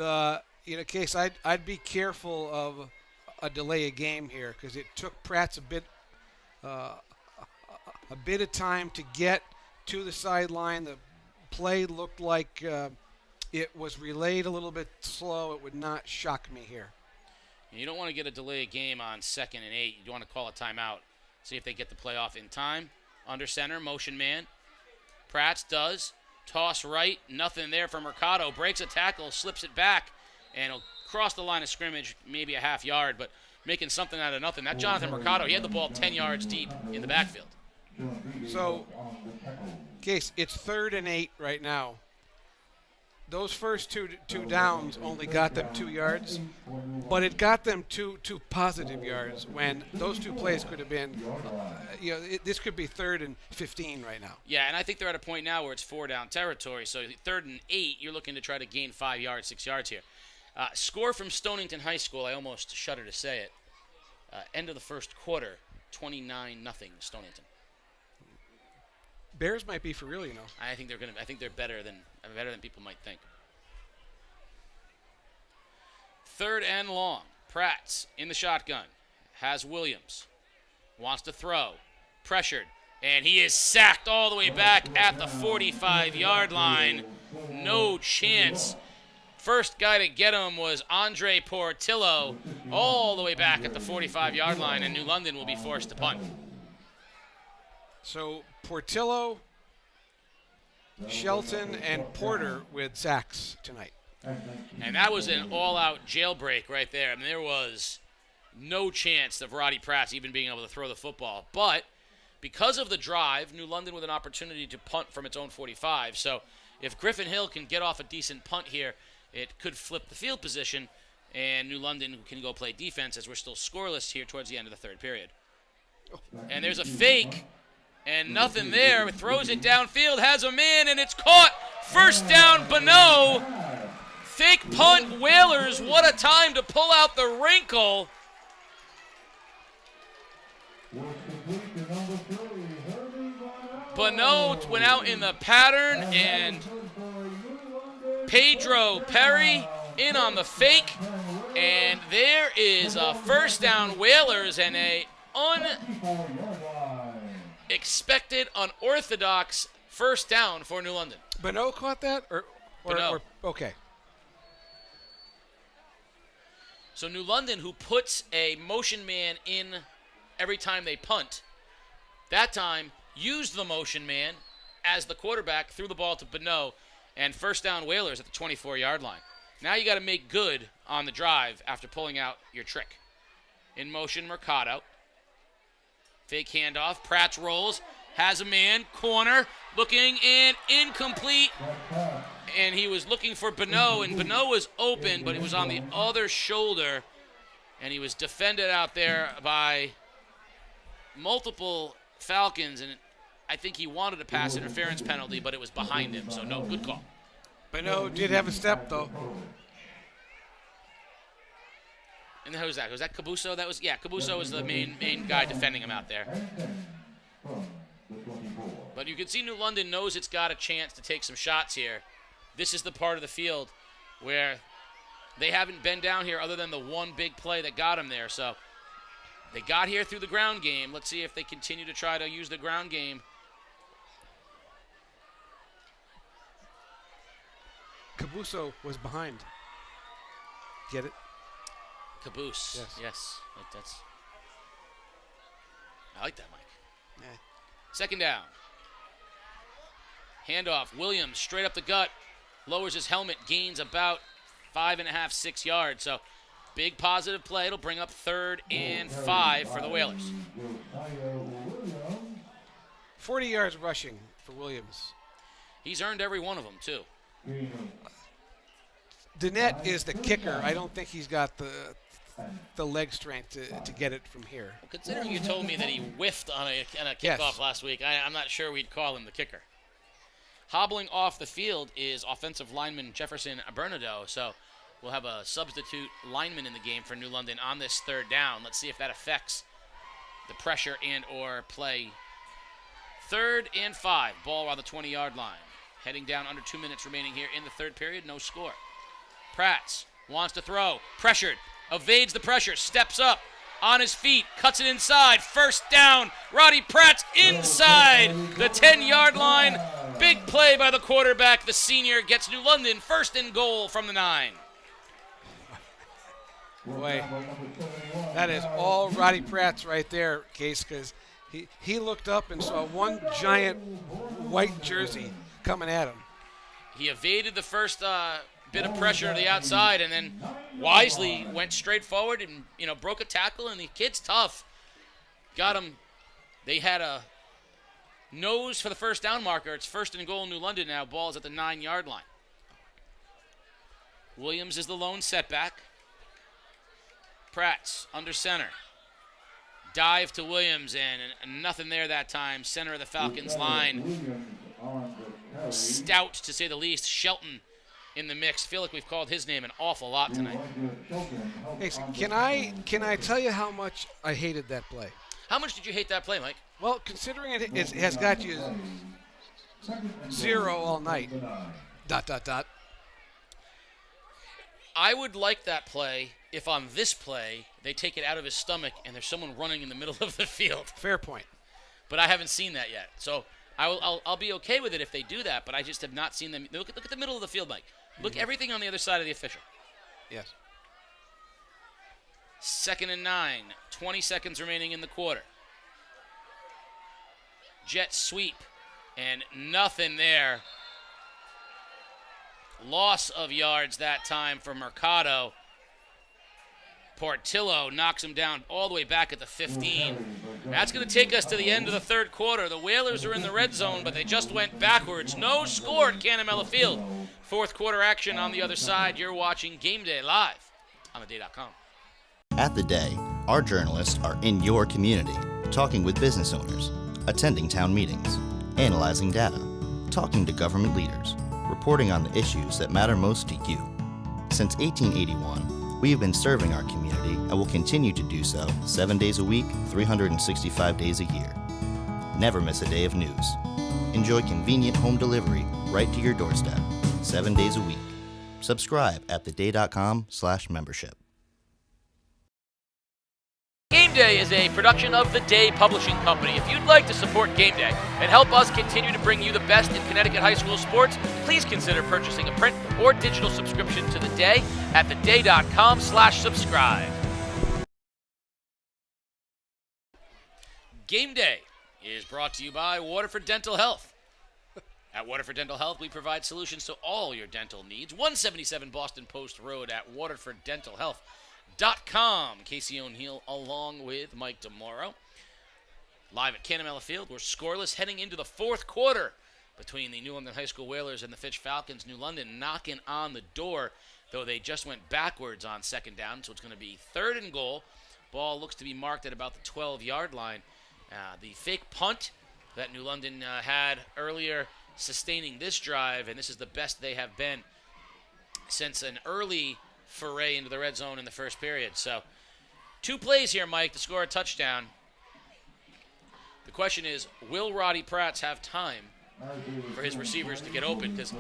Case, I'd be careful of a delay of game here because it took Pratt's a bit of time to get to the sideline. The play looked like it was relayed a little bit slow. It would not shock me here. And you don't want to get a delay of game on 2nd and 8. You want to call a timeout. See if they get the play off in time. Under center, motion man. Pratt does. Toss right. Nothing there for Mercado. Breaks a tackle, slips it back, and he'll cross the line of scrimmage, maybe a half yard, but making something out of nothing. That Jonathan Mercado, he had the ball 10 yards deep in the backfield. So, Case, it's 3rd and 8 right now. Those first two downs only got them 2 yards, but it got them two positive yards when those 2 plays could have been, this could be 3rd and 15 right now. Yeah, and I think they're at a point now where it's 4-down territory. So 3rd and 8, you're looking to try to gain 5 yards, 6 yards here. Score from Stonington High School, I almost shudder to say it. End of the first quarter, 29-0 Stonington. Bears might be for real, I think they're better than people might think. 3rd and long. Pratt's in the shotgun. Has Williams. Wants to throw. Pressured. And he is sacked all the way back at the 45-yard line. No chance First guy to get him was Andre Portillo all the way back at the 45-yard line, and New London will be forced to punt. So Portillo, Shelton, and Porter with sacks tonight. And that was an all-out jailbreak right there. I mean, there was no chance of Roddy Pratt even being able to throw the football. But because of the drive, New London with an opportunity to punt from its own 45. So if Griffin Hill can get off a decent punt here, it could flip the field position, and New London can go play defense as we're still scoreless here towards the end of the third period. And there's a fake, and nothing there. Throws it downfield, has a man, and it's caught. First down, Bonneau. Fake punt, Whalers. What a time to pull out the wrinkle. Bonneau went out in the pattern, and Pedro Perry in on the fake, and there is a first down Whalers and a unexpected, unorthodox first down for New London. Bonneau caught that? Bonneau. Okay. So New London, who puts a motion man in every time they punt, that time used the motion man as the quarterback, threw the ball to Bonneau, and first down Whalers at the 24-yard line. Now you got to make good on the drive after pulling out your trick. In motion, Mercado. Fake handoff. Pratt rolls. Has a man. Corner. Looking and incomplete. And he was looking for Bonneau, and Bonneau was open, but he was on the other shoulder. And he was defended out there by multiple Falcons, and I think he wanted a pass interference penalty, but it was behind him, so no, good call. Bonneau did have a step, though. And who was that? Was that Cabuso? Cabuso was the main guy defending him out there. But you can see New London knows it's got a chance to take some shots here. This is the part of the field where they haven't been down here other than the one big play that got them there. So they got here through the ground game. Let's see if they continue to try to use the ground game. Cabuso was behind. Get it? Caboose. Yes. I like that, Mike. Yeah. Second down. Handoff. Williams straight up the gut. Lowers his helmet. Gains about 5.5, 6 yards. So big positive play. It'll bring up 3rd and 5 for the Whalers. 40 yards rushing for Williams. He's earned every one of them, too. Dannett is the kicker. I don't think he's got the leg strength to get it from here. Well, considering you told me that he whiffed on a kickoff Yes. last week, I'm not sure we'd call him the kicker. Hobbling off the field is offensive lineman Jefferson Bernardo, so we'll have a substitute lineman in the game for New London on this 3rd down. Let's see if that affects the pressure and or play. 3rd and 5, ball on the 20-yard line. Heading down under 2 minutes remaining here in the third period, no score. Prats wants to throw, pressured, evades the pressure, steps up, on his feet, cuts it inside, first down. Roddy Pratt's inside the 10-yard line. Big play by the quarterback. The senior gets New London 1st and goal from the 9. Boy, that is all Roddy Pratt's right there, Case, because he looked up and saw one giant white jersey coming at him. He evaded the first bit of pressure to the outside, and then wisely went straight forward and broke a tackle. And the kid's tough. Got him. They had a nose for the first down marker. It's 1st and goal New London now. Ball's at the 9-yard line. Williams is the lone setback. Pratt's under center. Dive to Williams, and nothing there that time. Center of the Falcons line. Stout, to say the least. Shelton in the mix. Feel like we've called his name an awful lot tonight. Hey, can I tell you how much I hated that play? How much did you hate that play, Mike? Well, considering it has got you 0 all night. ... I would like that play if on this play they take it out of his stomach and there's someone running in the middle of the field. Fair point. But I haven't seen that yet. So I'll be okay with it if they do that, but I just have not seen them. Look at the middle of the field, Mike. Look, everything on the other side of the official. Yes. 2nd and 9. 20 seconds remaining in the quarter. Jet sweep. And nothing there. Loss of yards that time for Mercado. Portillo knocks him down all the way back at the 15. That's going to take us to the end of the third quarter. The Whalers are in the red zone, but they just went backwards. No score at Canamela Field. Fourth quarter action on the other side. You're watching Game Day live on theday.com. At The Day, our journalists are in your community, talking with business owners, attending town meetings, analyzing data, talking to government leaders, reporting on the issues that matter most to you. Since 1881, we have been serving our community and will continue to do so 7 days a week, 365 days a year. Never miss a day of news. Enjoy convenient home delivery right to your doorstep, 7 days a week. Subscribe at theday.com/membership. Game Day is a production of The Day Publishing Company. If you'd like to support Game Day and help us continue to bring you the best in Connecticut high school sports, please consider purchasing a print or digital subscription to The Day at theday.com/subscribe. Game Day is brought to you by Waterford Dental Health. At Waterford Dental Health, we provide solutions to all your dental needs. 177 Boston Post Road at waterforddentalhealth.com. Casey O'Neill along with Mike DeMoro. Live at Canamela Field, we're scoreless heading into the fourth quarter between the New London High School Whalers and the Fitch Falcons. New London knocking on the door, though they just went backwards on second down, so it's going to be 3rd and goal. Ball looks to be marked at about the 12-yard line. The fake punt that New London had earlier sustaining this drive, and this is the best they have been since an early foray into the red zone in the first period. So 2 plays here, Mike, to score a touchdown. The question is, will Roddy Pratts have time for his receivers to get open? Because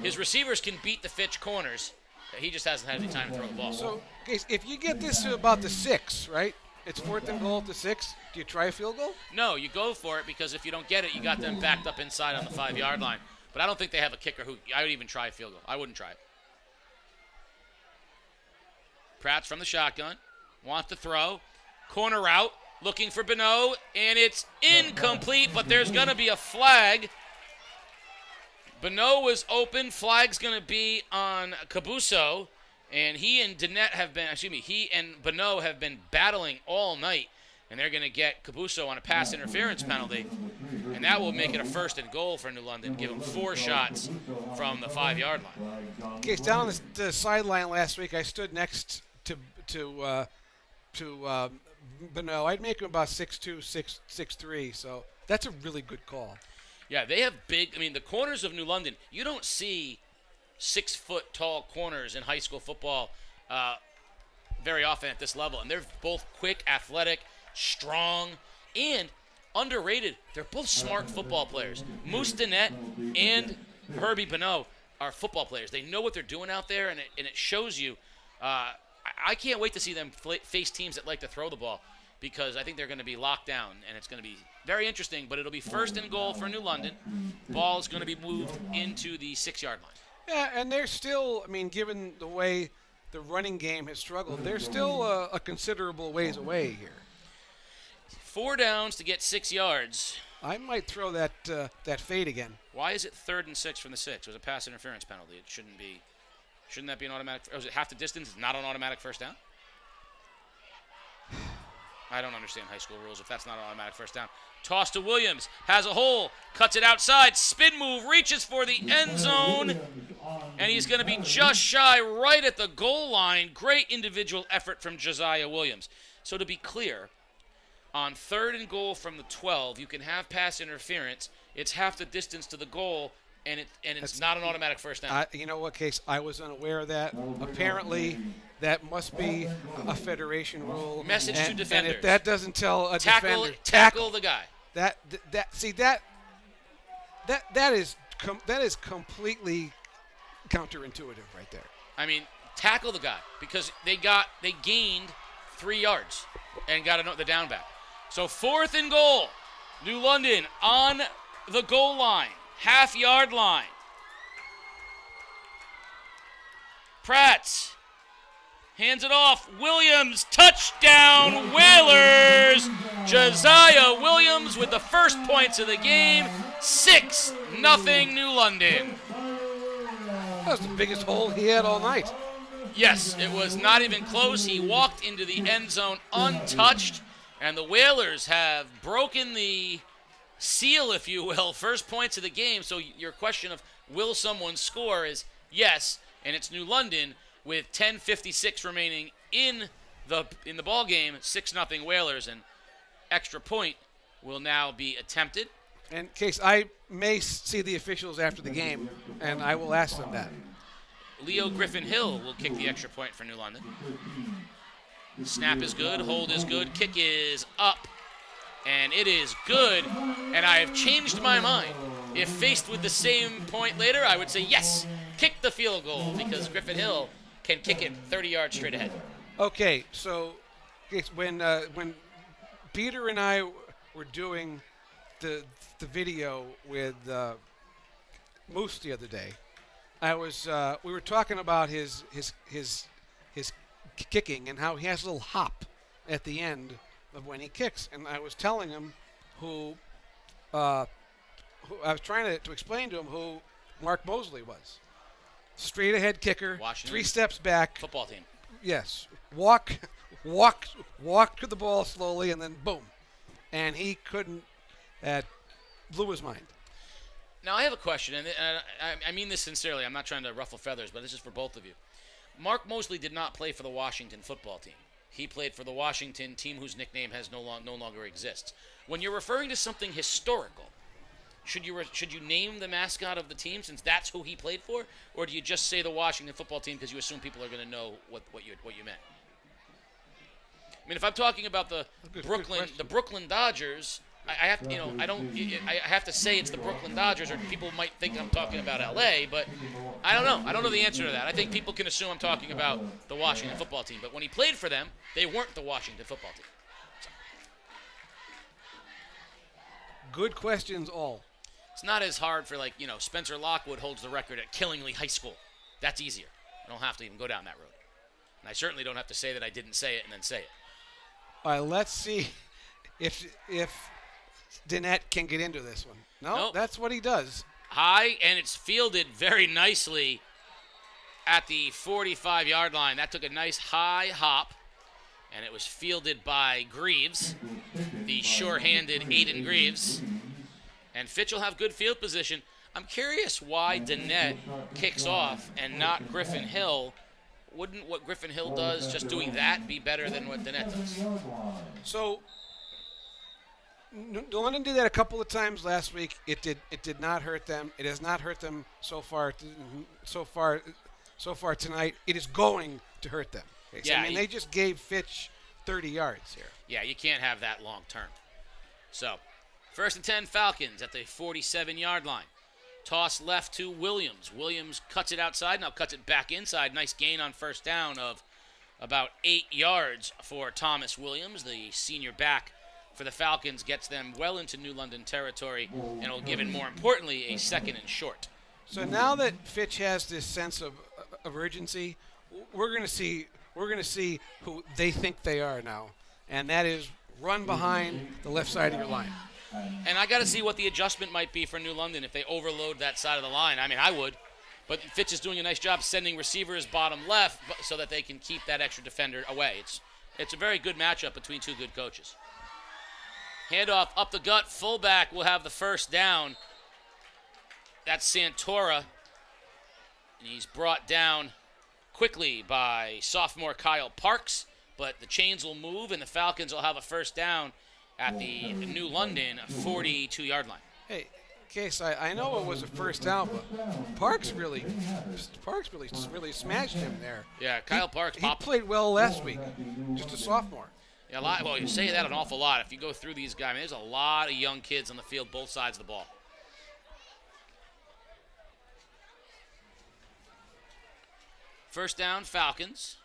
his receivers can beat the Fitch corners. He just hasn't had any time to throw the ball. So, Case, if you get this to about the 6, right? It's 4th and goal at the 6. Do you try a field goal? No, you go for it, because if you don't get it, you got them backed up inside on the 5-yard line. But I don't think they have a kicker who I would even try a field goal. I wouldn't try it. Pratts from the shotgun, wants to throw, corner route, looking for Bonneau, and it's incomplete, but there's going to be a flag. Bonneau was open, flag's going to be on Cabuso, and he and Bonneau have been battling all night, and they're going to get Cabuso on a pass interference penalty, and that will make it a 1st and goal for New London, give them 4 shots from the 5-yard line. Case, down on the sideline last week, I stood next to Bonneau. I'd make him about 6'2", 6'3", so that's a really good call. Yeah, they have the corners of New London, you don't see 6-foot-tall corners in high school football very often at this level. And they're both quick, athletic, strong, and underrated. They're both smart football players. Moose Dinette and Herbie Bonneau are football players. They know what they're doing out there, and it shows you. I can't wait to see them face teams that like to throw the ball, because I think they're going to be locked down, and it's going to be very interesting. But it'll be 1st and goal for New London. Ball is going to be moved into the 6-yard line. Yeah, and they're still, given the way the running game has struggled, they're still a considerable ways away here. 4 downs to get 6 yards. I might throw that fade again. Why is it 3rd and 6 from the 6? It was a pass interference penalty. It shouldn't be. Shouldn't that be an automatic? Or is it half the distance? It's not an automatic 1st down? I don't understand high school rules if that's not an automatic 1st down. Toss to Williams. Has a hole. Cuts it outside. Spin move. Reaches for the end zone. And he's going to be just shy right at the goal line. Great individual effort from Josiah Williams. So to be clear, on 3rd and goal from the 12, you can have pass interference. It's half the distance to the goal, and it's not an automatic 1st down. You know what, Case? I was unaware of that. Apparently, that must be a federation rule. Message to defenders. And if that doesn't tell a defender, tackle the guy. That is completely counterintuitive right there. Tackle the guy, because they gained 3 yards and got the down back. So 4th and goal. New London on the goal line, half-yard line. Pratt hands it off. Williams, touchdown, Whalers. Josiah Williams with the first points of the game. 6-0 New London. That was the biggest hole he had all night. Yes, it was not even close. He walked into the end zone untouched, and the Whalers have broken the seal, if you will, first points of the game. So your question of will someone score is yes, and it's New London with 10:56 remaining in the ball game. 6-0 Whalers, and extra point will now be attempted. In case I may see the officials after the game, and I will ask them that. Leo Griffin-Hill will kick the extra point for New London. Snap is good, hold is good, kick is up, and it is good. And I have changed my mind. If faced with the same point later, I would say yes, kick the field goal, because Griffin-Hill can kick it 30 yards straight ahead. Okay, so when Peter and I were doing the video with Moose the other day, we were talking about his kicking and how he has a little hop at the end of when he kicks, and I was telling him who I was trying to explain to him who Mark Mosley was. Straight ahead kicker, Washington 3 steps back. Football team. Yes, walk to the ball slowly, and then boom, and he couldn't. Blew his mind. Now, I have a question, and I mean this sincerely. I'm not trying to ruffle feathers, but this is for both of you. Mark Mosley did not play for the Washington football team. He played for the Washington team whose nickname no longer exists. When you're referring to something historical, should you name the mascot of the team since that's who he played for, or do you just say the Washington football team because you assume people are going to know what you meant? I mean, if I'm talking about the Brooklyn Dodgers, I have to say it's the Brooklyn Dodgers, or people might think I'm talking about LA, but I don't know. I don't know the answer to that. I think people can assume I'm talking about the Washington football team, but when he played for them, they weren't the Washington football team. So. Good questions all. It's not as hard for, Spencer Lockwood holds the record at Killingly High School. That's easier. I don't have to even go down that road. And I certainly don't have to say that I didn't say it and then say it. All right, let's see if Dinette can get into this one. No, nope. That's what he does. High, and it's fielded very nicely at the 45-yard line. That took a nice high hop, and it was fielded by Greaves, the sure-handed Aiden Greaves. And Fitch will have good field position. I'm curious why Dinette kicks off and not Griffin-Hill. Wouldn't what Griffin-Hill does, just doing that, be better than what Dinette does? So New London did that a couple of times last week. It did not hurt them. It has not hurt them so far tonight. It is going to hurt them. Okay? So, Yeah, they just gave Fitch 30 yards here. Yeah, you can't have that long term. So, 1st and 10 Falcons at the 47-yard line. Toss left to Williams. Williams cuts it outside, now cuts it back inside. Nice gain on first down of about 8 yards for Thomas Williams, the senior back for the Falcons, gets them well into New London territory, and will give it, more importantly, a 2nd and short. So now that Fitch has this sense of urgency, we're going to see who they think they are now, and that is run behind the left side of your line. And I got to see what the adjustment might be for New London if they overload that side of the line. I mean, I would, but Fitch is doing a nice job sending receivers bottom left so that they can keep that extra defender away. It's a very good matchup between two good coaches. Handoff up the gut. Fullback will have the first down. That's Santora. And he's brought down quickly by sophomore Kyle Parks. But the chains will move, and the Falcons will have a first down at the New London 42-yard line. Hey, Case, I know it was a first down, but Parks really smashed him there. Yeah, Kyle Parks. He played well last week, just a sophomore. Yeah, well, you say that an awful lot. If you go through these guys, there's a lot of young kids on the field, both sides of the ball. First down, Falcons.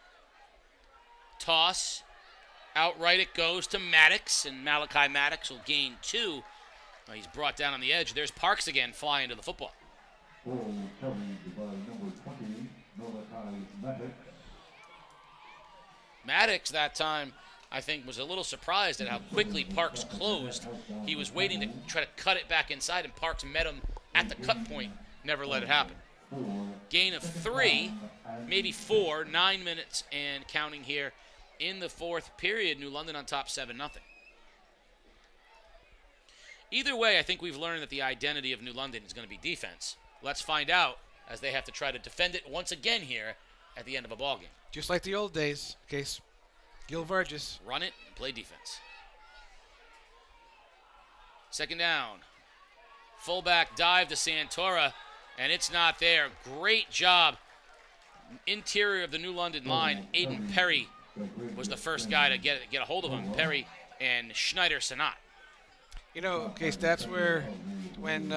Toss. Outright it goes to Maddox, and Malachi Maddox will gain 2. Well, he's brought down on the edge. There's Parks again flying to the football. Maddox that time, I think, was a little surprised at how quickly Parks closed. He was waiting to try to cut it back inside, and Parks met him at the cut point, never let it happen. Gain of 3, maybe 4, 9 minutes and counting here in the fourth period. New London on top 7-0. Either way, I think we've learned that the identity of New London is going to be defense. Let's find out as they have to try to defend it once again here at the end of a ballgame. Just like the old days, case Gil Vargas. Run it and play defense. Second down. Fullback dive to Santora, and it's not there. Great job. Interior of the New London line, Aiden Perry was the first guy to get a hold of him. Perry and Schneider Sanat. You know, Case, that's where when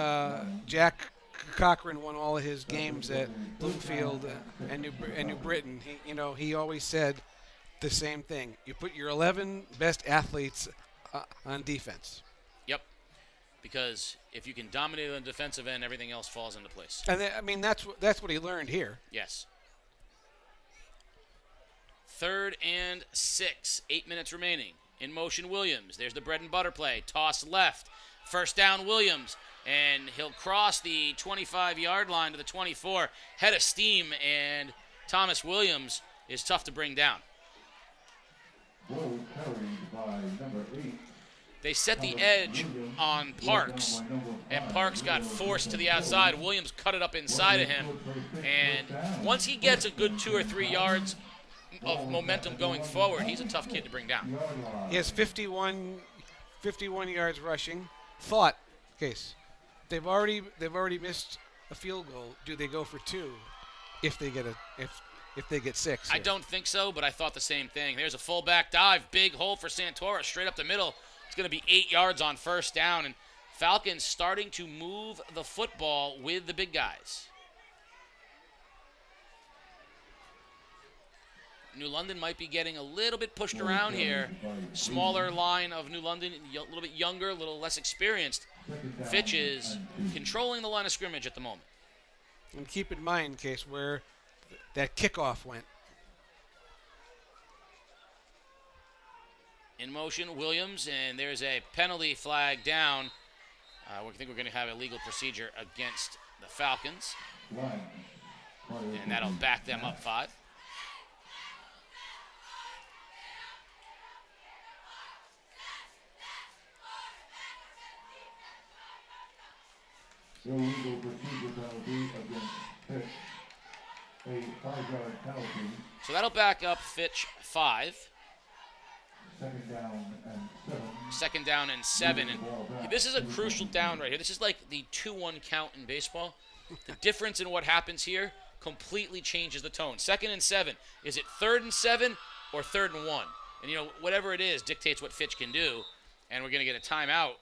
Jack Cochran won all of his games at Bloomfield and New Britain, he always said the same thing. You put your 11 best athletes on defense. Yep. Because if you can dominate on the defensive end, everything else falls into place. And that's what he learned here. Yes. 3rd and 6. 8 minutes remaining. In motion, Williams. There's the bread and butter play. Toss left. First down, Williams. And he'll cross the 25-yard line to the 24. Head of steam, and Thomas Williams is tough to bring down. They set the edge on Parks, and Parks got forced to the outside. Williams cut it up inside of him, and once he gets a good 2 or 3 yards of momentum going forward, he's a tough kid to bring down. He has 51 yards rushing. Thought, Case, they've already missed a field goal. Do they go for 2 if they get 6? I don't think so, but I thought the same thing. There's a fullback dive, big hole for Santora, straight up the middle. It's going to be 8 yards on first down, and Falcons starting to move the football with the big guys. New London might be getting a little bit pushed around here. Smaller line of New London, a little bit younger, a little less experienced. Fitch is controlling the line of scrimmage at the moment. And keep in mind, Case, where that kickoff went. In motion, Williams, and there's a penalty flag down. We think we're going to have a legal procedure against the Falcons. And that'll back them up 5. Illegal procedure penalty against Fitch. A 5-yard penalty. So that'll back up Fitch 5. Second down and 7. And this is a crucial down right here. This is like the 2-1 count in baseball. The difference in what happens here completely changes the tone. 2nd and 7. Is it 3rd and 7 or 3rd and 1? And, whatever it is dictates what Fitch can do. And we're going to get a timeout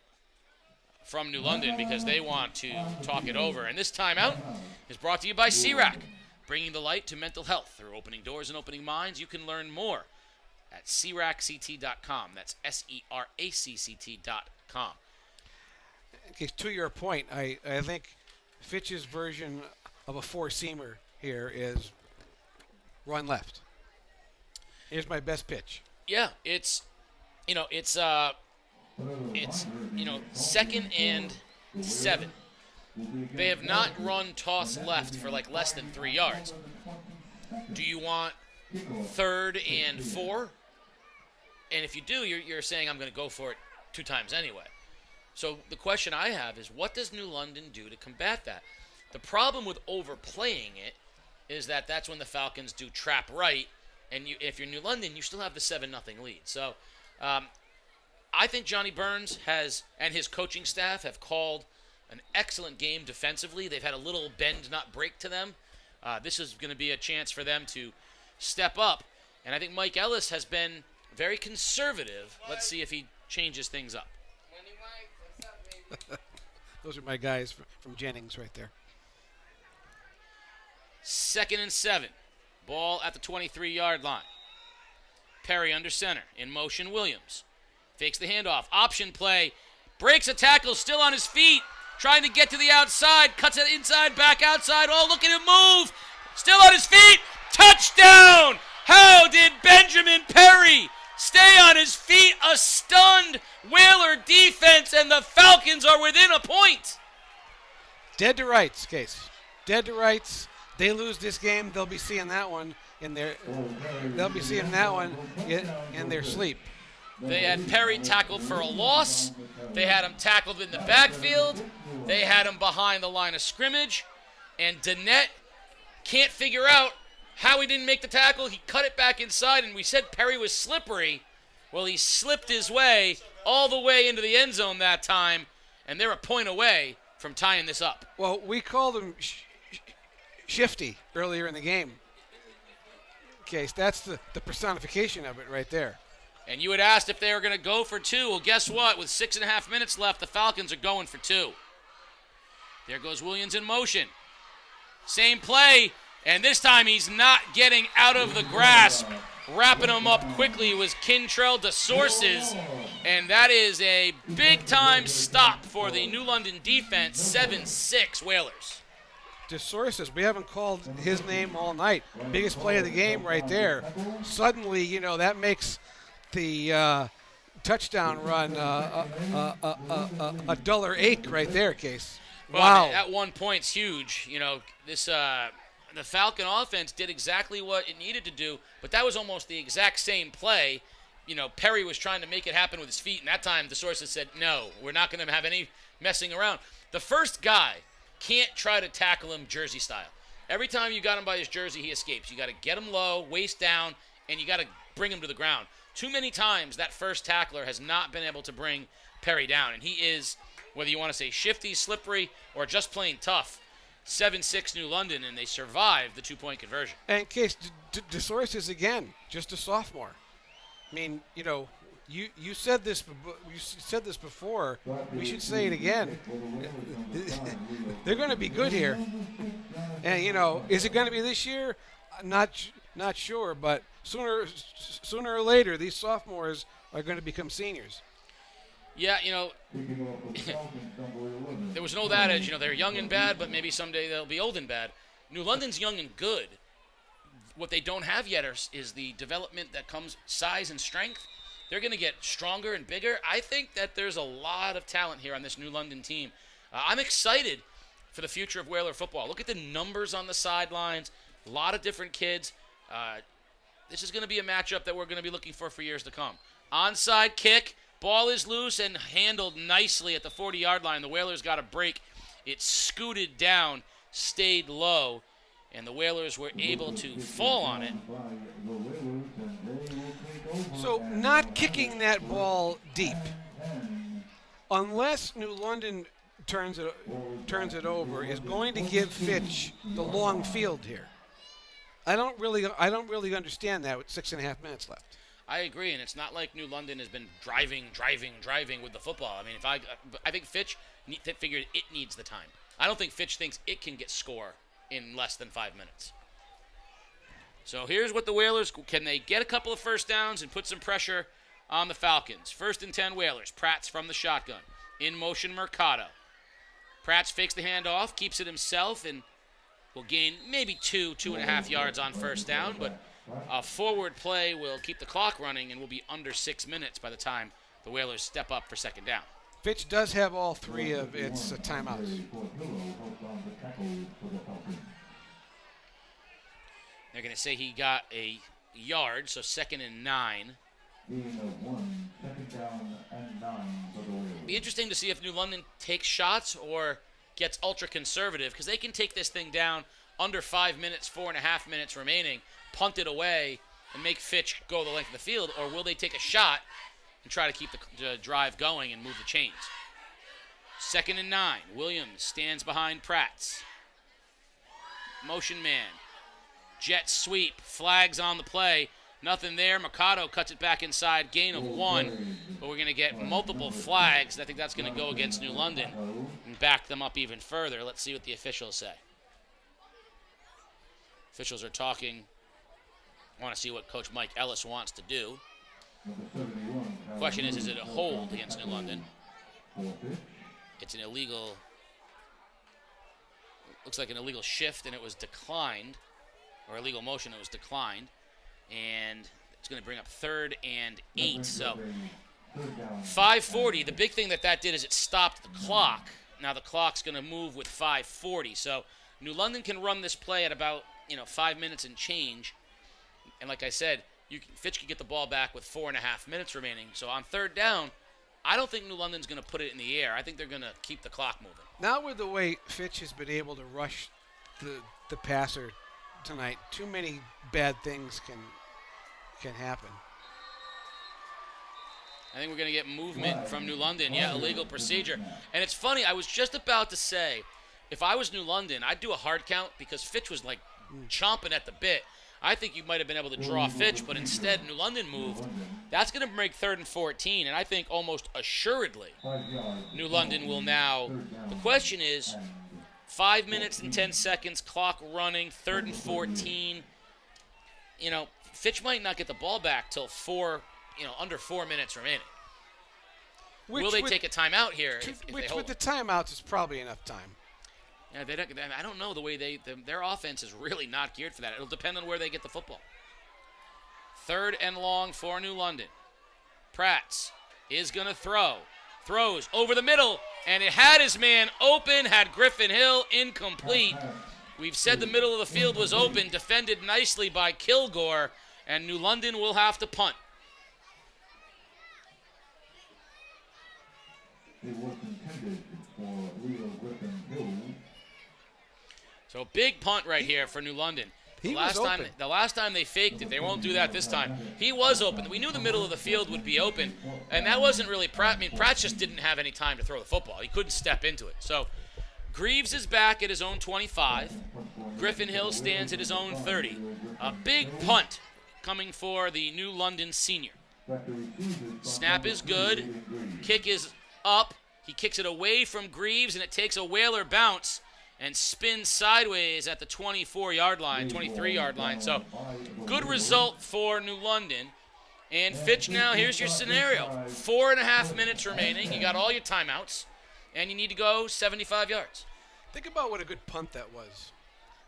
from New London because they want to talk it over. And this timeout is brought to you by CRAC, bringing the light to mental health through opening doors and opening minds. You can learn more at CRACCT.com. That's SERACCT.com. Okay, to your point, I think Fitch's version of a 4-seamer here is run left. Here's my best pitch. Yeah, it's 2nd and 7. They have not run toss left for like less than 3 yards. Do you want 3rd and 4? And if you do, you're saying I'm going to go for it 2 times anyway. So the question I have is, what does New London do to combat that? The problem with overplaying it is that that's when the Falcons do trap right, and if you're New London, you still have the 7-0 lead. So I think Johnny Burns and his coaching staff have called an excellent game defensively. They've had a little bend, not break to them. This is going to be a chance for them to step up. And I think Mike Ellis has been very conservative. Let's see if he changes things up. Those are my guys from Jennings right there. 2nd and 7. Ball at the 23-yard line. Perry under center. In motion, Williams. Fakes the handoff. Option play. Breaks a tackle. Still on his feet. Trying to get to the outside. Cuts it inside. Back outside. Oh, look at him move. Still on his feet. Touchdown! How did Benjamin Perry to rights, Case. Dead to rights. They lose this game, they'll be seeing that one in their sleep. They had Perry tackled for a loss. They had him tackled in the backfield. They had him behind the line of scrimmage. And Dannett can't figure out how he didn't make the tackle. He cut it back inside, and we said Perry was slippery. Well, he slipped his way all the way into the end zone that time, and they're a point away from tying this up. Well, we called him shifty earlier in the game. Case, that's the personification of it right there. And you had asked if they were going to go for two. Well, guess what? With 6.5 minutes left, the Falcons are going for two. There goes Williams in motion. Same play, and this time he's not getting out of the grasp. Wrapping him up quickly was Kintrell DeSources, and that is a big-time stop for the New London defense, 7-6 Whalers. DeSources, we haven't called his name all night. Biggest play of the game right there. Suddenly, that makes the touchdown run a duller ache right there, Case. Well, Wow. I mean, at one point, it's huge. The Falcon offense did exactly what it needed to do, but that was almost the exact same play. Perry was trying to make it happen with his feet, and that time DeSources said, no, we're not going to have any messing around. The first guy can't try to tackle him jersey style. Every time you got him by his jersey, he escapes. You got to get him low, waist down, and you got to bring him to the ground. Too many times that first tackler has not been able to bring Perry down, and he is, whether you want to say shifty, slippery, or just plain tough, 7-6 New London, and they survived the two-point conversion. And Case, DeSources again, just a sophomore. I mean, you said this. You said this before. We should say it again. They're going to be good here, and is it going to be this year? Not sure, but sooner or later, these sophomores are going to become seniors. Yeah, there was an old adage, they're young and bad, but maybe someday they'll be old and bad. New London's young and good. What they don't have yet is the development that comes size and strength. They're going to get stronger and bigger. I think that there's a lot of talent here on this New London team. I'm excited for the future of Whaler football. Look at the numbers on the sidelines. A lot of different kids. This is going to be a matchup that we're going to be looking for years to come. Onside kick. Ball is loose and handled nicely at the 40-yard line. The Whalers got a break. It scooted down, stayed low, and the Whalers were able to fall on it. So not kicking that ball deep, unless New London turns it over, is going to give Fitch the long field here. I don't really understand that with 6.5 minutes left. I agree, and it's not like New London has been driving with the football. I mean, I think Fitch figured it needs the time. I don't think Fitch thinks it can get score in less than 5 minutes. So here's what the Whalers, can they get a couple of first downs and put some pressure on the Falcons? 1st and 10 Whalers. Pratt's from the shotgun. In motion, Mercado. Pratt fakes the handoff, keeps it himself, and will gain maybe 2.5 yards on first down, but a forward play will keep the clock running and will be under 6 minutes by the time the Whalers step up for second down. Fitch does have all three of its timeouts. They're going to say he got a yard, so 2nd and 9. Be interesting to see if New London takes shots or gets ultra conservative, because they can take this thing down under 5 minutes, 4.5 minutes remaining, punt it away, and make Fitch go the length of the field, or will they take a shot and try to keep the drive going and move the chains? 2nd and 9. Williams stands behind Pratt. Motion man. Jet sweep. Flags on the play. Nothing there. Mercado cuts it back inside. Gain of 1. But we're going to get multiple flags. I think that's going to go against New London and back them up even further. Let's see what the officials say. Officials are talking. I want to see what Coach Mike Ellis wants to do. Question is it a hold against New London? It's an illegal, looks like an illegal shift, and it was declined, or illegal motion, it was declined, and it's going to bring up 3rd and 8. So 5:40. The big thing that did is it stopped the clock, Now the clock's going to move with 5:40. So New London can run this play at about 5 minutes and change. And like I said, Fitch could get the ball back with 4.5 minutes remaining. So on third down, I don't think New London's going to put it in the air. I think they're going to keep the clock moving. Not with the way Fitch has been able to rush the passer tonight. Too many bad things can happen. I think we're going to get movement from New London. Yeah, illegal procedure. And it's funny, I was just about to say, if I was New London, I'd do a hard count because Fitch was like chomping at the bit. I think you might have been able to draw Fitch, but instead New London moved. That's going to make 3rd and 14, and I think almost assuredly New London will now. The question is, 5 minutes and 10 seconds, clock running, 3rd and 14. Fitch might not get the ball back till under 4 minutes remaining. Will they take a timeout here? If they hold with the timeouts, it's probably enough time. Yeah, I don't know the way their offense is really not geared for that. It'll depend on where they get the football. 3rd and long for New London. Prats is going to throw. Throws over the middle, and it had his man open, had Griffin Hill incomplete. We've said the middle of the field was open, defended nicely by Kilgore, and New London will have to punt. It was intended for Leo Griffin Hill. So big punt right here for New London. The last time they faked it, they won't do that this time. He was open. We knew the middle of the field would be open, and that wasn't really Pratt. Pratt just didn't have any time to throw the football. He couldn't step into it. So Greaves is back at his own 25. Griffin Hill stands at his own 30. A big punt coming for the New London senior. Snap is good. Kick is up. He kicks it away from Greaves, and it takes a Whaler bounce and spins sideways at the 24-yard line, 23-yard line. So good result for New London. And Fitch now, here's your scenario. 4.5 minutes remaining. You got all your timeouts, and you need to go 75 yards. Think about what a good punt that was.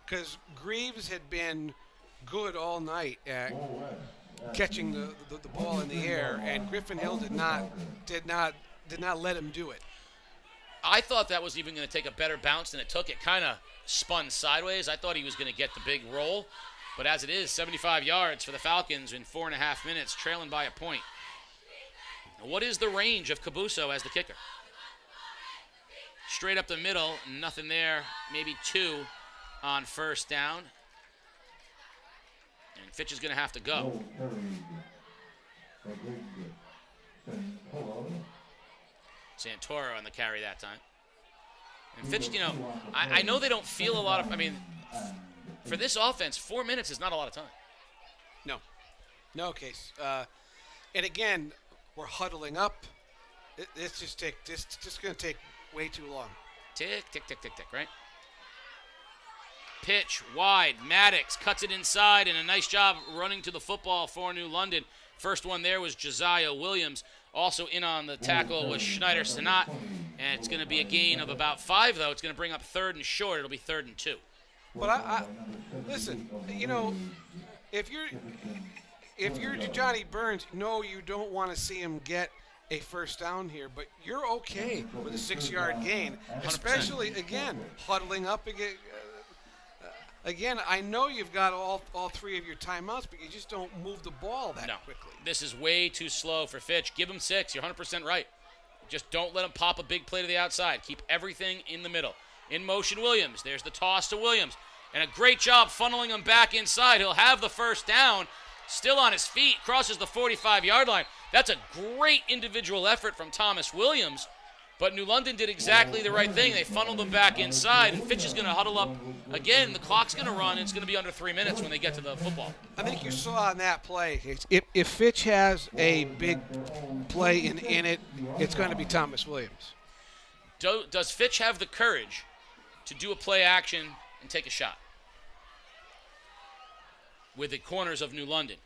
Because Greaves had been good all night at catching the ball in the air, and Griffin Hill did not let him do it. I thought that was even going to take a better bounce than it took. It kind of spun sideways. I thought he was going to get the big roll. But as it is, 75 yards for the Falcons in 4.5 minutes, trailing by a point. What is the range of Cabuso as the kicker? Straight up the middle, nothing there. Maybe 2 on first down. And Fitch is going to have to go. Santoro on the carry that time. And Fitch, I know they don't feel a lot of, for this offense, 4 minutes is not a lot of time. No case. And again, we're huddling up. It's just going to take way too long. Tick, tick, tick, tick, tick, right? Pitch wide. Maddox cuts it inside, and a nice job running to the football for New London. First one there was Josiah Williams. Also in on the tackle was Schneider Sanat, and it's going to be a gain of about 5, though. It's going to bring up 3rd and short. It'll be 3rd and 2. But I listen. If you're Johnny Burns, no, you don't want to see him get a first down here, but you're okay with a 6-yard gain, 100%. Especially again huddling up again. Again, I know you've got all 3 of your timeouts, but you just don't move the ball that quickly. This is way too slow for Fitch. Give him 6. You're 100% right. Just don't let him pop a big play to the outside. Keep everything in the middle. In motion, Williams. There's the toss to Williams. And a great job funneling him back inside. He'll have the first down. Still on his feet. Crosses the 45-yard line. That's a great individual effort from Thomas Williams. But New London did exactly the right thing. They funneled him back inside, and Fitch is going to huddle up again. The clock's going to run. It's going to be under 3 minutes when they get to the football. I think you saw on that play, if Fitch has a big play in it, it's going to be Thomas Williams. Does Fitch have the courage to do a play action and take a shot with the corners of New London?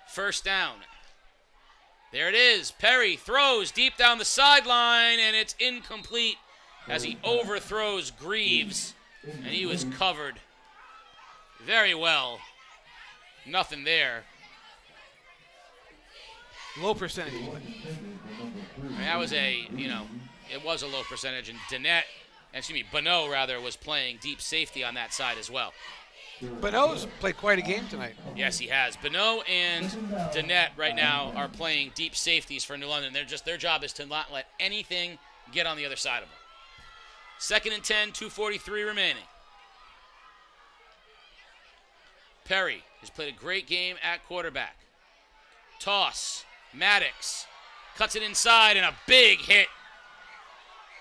First down. There it is. Perry throws deep down the sideline, and it's incomplete as he overthrows Greaves, and he was covered very well. Nothing there. Low percentage. I mean, that was it was a low percentage, and Bonneau rather, was playing deep safety on that side as well. Bonneau's played quite a game tonight. Yes, he has. Bonneau and Dannett right now are playing deep safeties for New London. Their job is to not let anything get on the other side of them. 2nd and 10, 2:43 remaining. Perry has played a great game at quarterback. Toss. Maddox cuts it inside, and a big hit.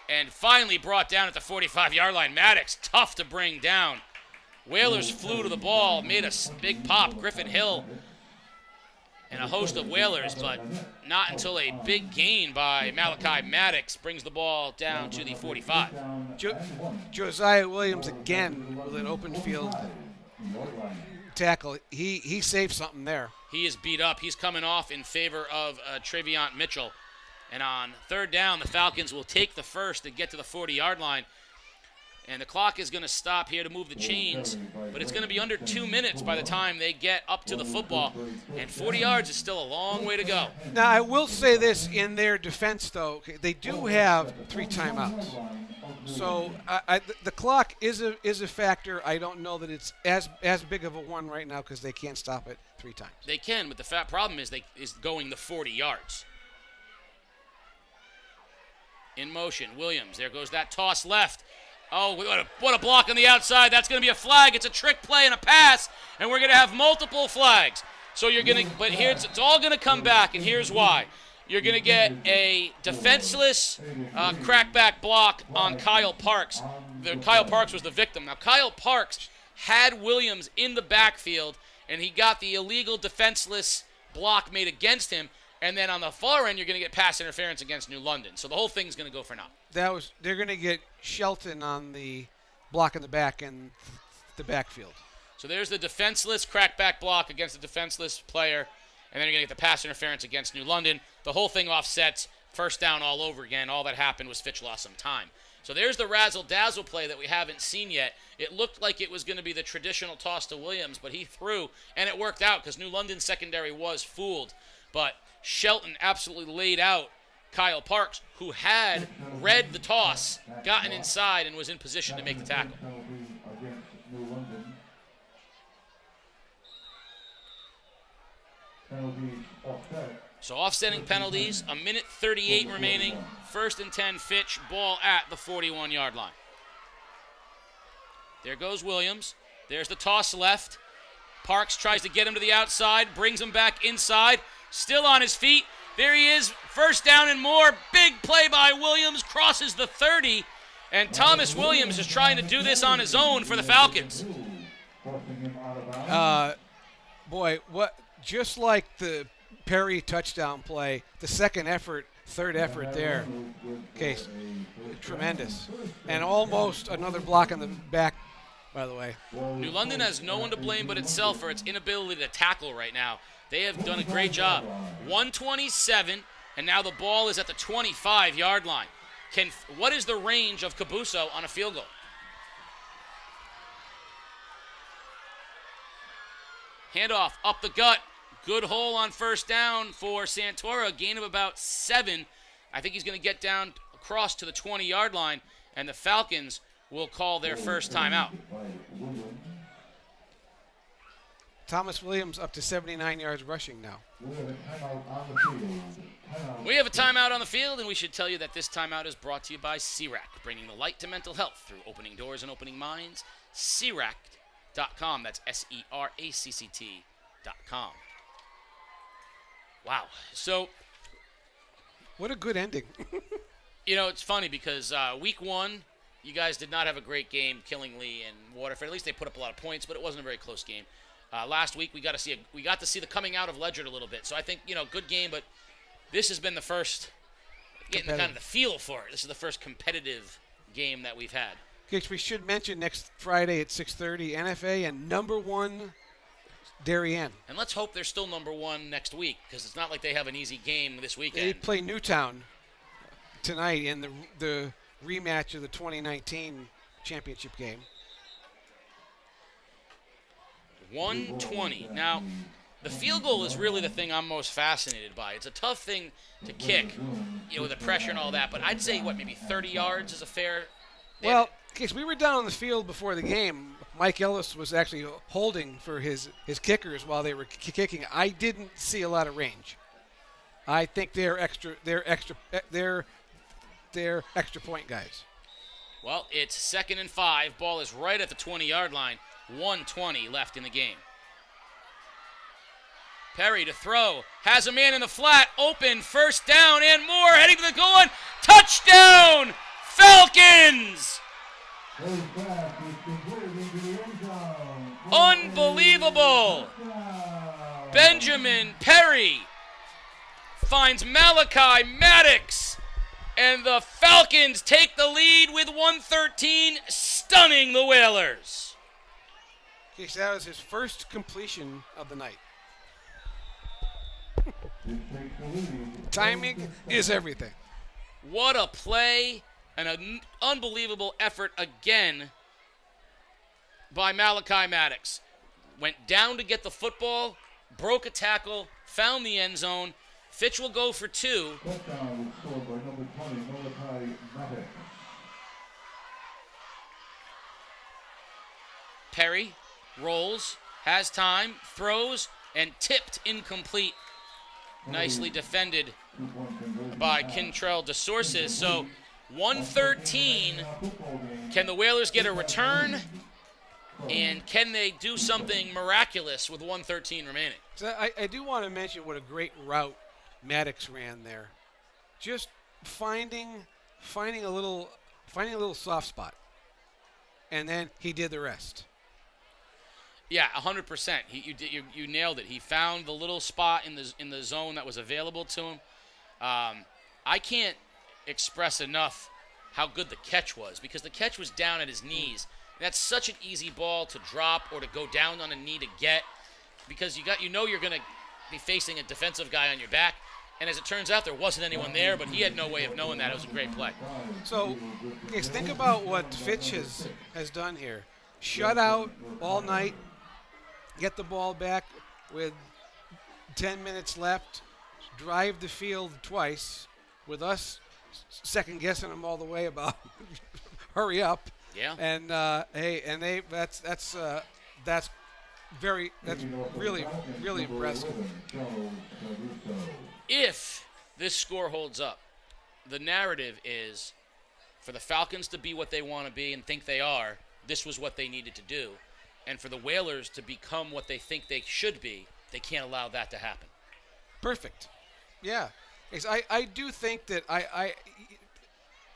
And finally brought down at the 45-yard line. Maddox, tough to bring down. Whalers flew to the ball, made a big pop. Griffin Hill and a host of Whalers, but not until a big gain by Malachi Maddox brings the ball down to the 45. Josiah Williams again with an open field tackle. He saved something there. He is beat up. He's coming off in favor of Treviant Mitchell. And on 3rd down, the Falcons will take the first and get to the 40-yard line. And the clock is going to stop here to move the chains. But it's going to be under 2 minutes by the time they get up to the football. And 40 yards is still a long way to go. Now, I will say this in their defense, though. They do have 3 timeouts. So the clock is a factor. I don't know that it's as big of a one right now because they can't stop it 3 times. They can, but the problem is going the 40 yards. In motion, Williams. There goes that toss left. Oh, what a block on the outside. That's going to be a flag. It's a trick play and a pass, and we're going to have multiple flags. So but here's it's all going to come back, and here's why. You're going to get a defenseless crackback block on Kyle Parks. Kyle Parks was the victim. Now, Kyle Parks had Williams in the backfield, and he got the illegal defenseless block made against him. And then on the far end, you're going to get pass interference against New London. So the whole thing's going to go for naught. They're going to get Shelton on the block in the back and the backfield. So there's the defenseless crackback block against the defenseless player, and then you're going to get the pass interference against New London. The whole thing offsets, 1st down all over again. All that happened was Fitch lost some time. So there's the razzle-dazzle play that we haven't seen yet. It looked like it was going to be the traditional toss to Williams, but he threw, and it worked out because New London's secondary was fooled. But Shelton absolutely laid out Kyle Parks, who had read the toss, gotten inside, and was in position to make the tackle. So offsetting penalties, 1:38 remaining. 1st and 10, Fitch, ball at the 41-yard line. There goes Williams. There's the toss left. Parks tries to get him to the outside, brings him back inside. Still on his feet. There he is. 1st down and more. Big play by Williams. Crosses the 30. And Thomas Williams is trying to do this on his own for the Falcons. Just like the Perry touchdown play, the third effort there. Okay, tremendous. And almost another block on the back, by the way. New London has no one to blame but itself for its inability to tackle right now. They have done a great job. 127, and now the ball is at the 25-yard line. What is the range of Cabuso on a field goal? Handoff up the gut. Good hole on 1st down for Santora. Gain of about 7. I think he's going to get down across to the 20-yard line, and the Falcons will call their first timeout. Thomas Williams up to 79 yards rushing now. We have a timeout on the field, and we should tell you that this timeout is brought to you by CRAC, bringing the light to mental health through opening doors and opening minds. CRAC.com. That's SERACCT.com. Wow. So, what a good ending. It's funny because week 1, you guys did not have a great game, Killingly and Waterford. At least they put up a lot of points, but it wasn't a very close game. Last week we got to see the coming out of Ledyard a little bit. So I think good game, but this has been the first getting kind of the feel for it. This is the first competitive game that we've had. Okay, we should mention next Friday at 6:30 NFA and number 1 Darien. And let's hope they're still number 1 next week because it's not like they have an easy game this weekend. They play Newtown tonight in the rematch of the 2019 championship game. 120. Now, The field goal is really the thing I'm most fascinated by. It's a tough thing to kick, with the pressure and all that, but I'd say, maybe 30 yards is a fair... Well, in case we were down on the field before the game, Mike Ellis was actually holding for his kickers while they were kicking. I didn't see a lot of range. I think they're extra point guys. Well, it's 2nd and 5. Ball is right at the 20-yard line. 1:20 left in the game. Perry to throw. Has a man in the flat. Open. First down and more. Heading to the goal line. Touchdown! Falcons! Unbelievable! Benjamin Perry finds Malachi Maddox, and the Falcons take the lead with 1:13, stunning the Whalers. Okay, so that was his first completion of the night. Timing is everything. What a play and an unbelievable effort again by Malachi Maddox. Went down to get the football, broke a tackle, found the end zone. Fitch will go for 2. Touchdown scored by number 20, Malachi Maddox. Perry rolls, has time, throws, and tipped incomplete. Nicely defended by Quintrell de Sources. So 1:13. Can the Whalers get a return? And can they do something miraculous with 1:13 remaining? So I do want to mention what a great route Maddox ran there. Just finding a little soft spot, and then he did the rest. Yeah, 100%. You nailed it. He found the little spot in the zone that was available to him. I can't express enough how good the catch was, because the catch was down at his knees. And that's such an easy ball to drop or to go down on a knee to get, because you're going to be facing a defensive guy on your back. And as it turns out, there wasn't anyone there, but he had no way of knowing that. It was a great play. So, think about what Fitch has done here. Shut out all night, get the ball back with 10 minutes left, drive the field twice, with us second-guessing them all the way about hurry up. Yeah. And that's really impressive. If this score holds up, the narrative is for the Falcons to be what they want to be and think they are, this was what they needed to do. And for the Whalers to become what they think they should be, they can't allow that to happen. Perfect. Yeah. I do think that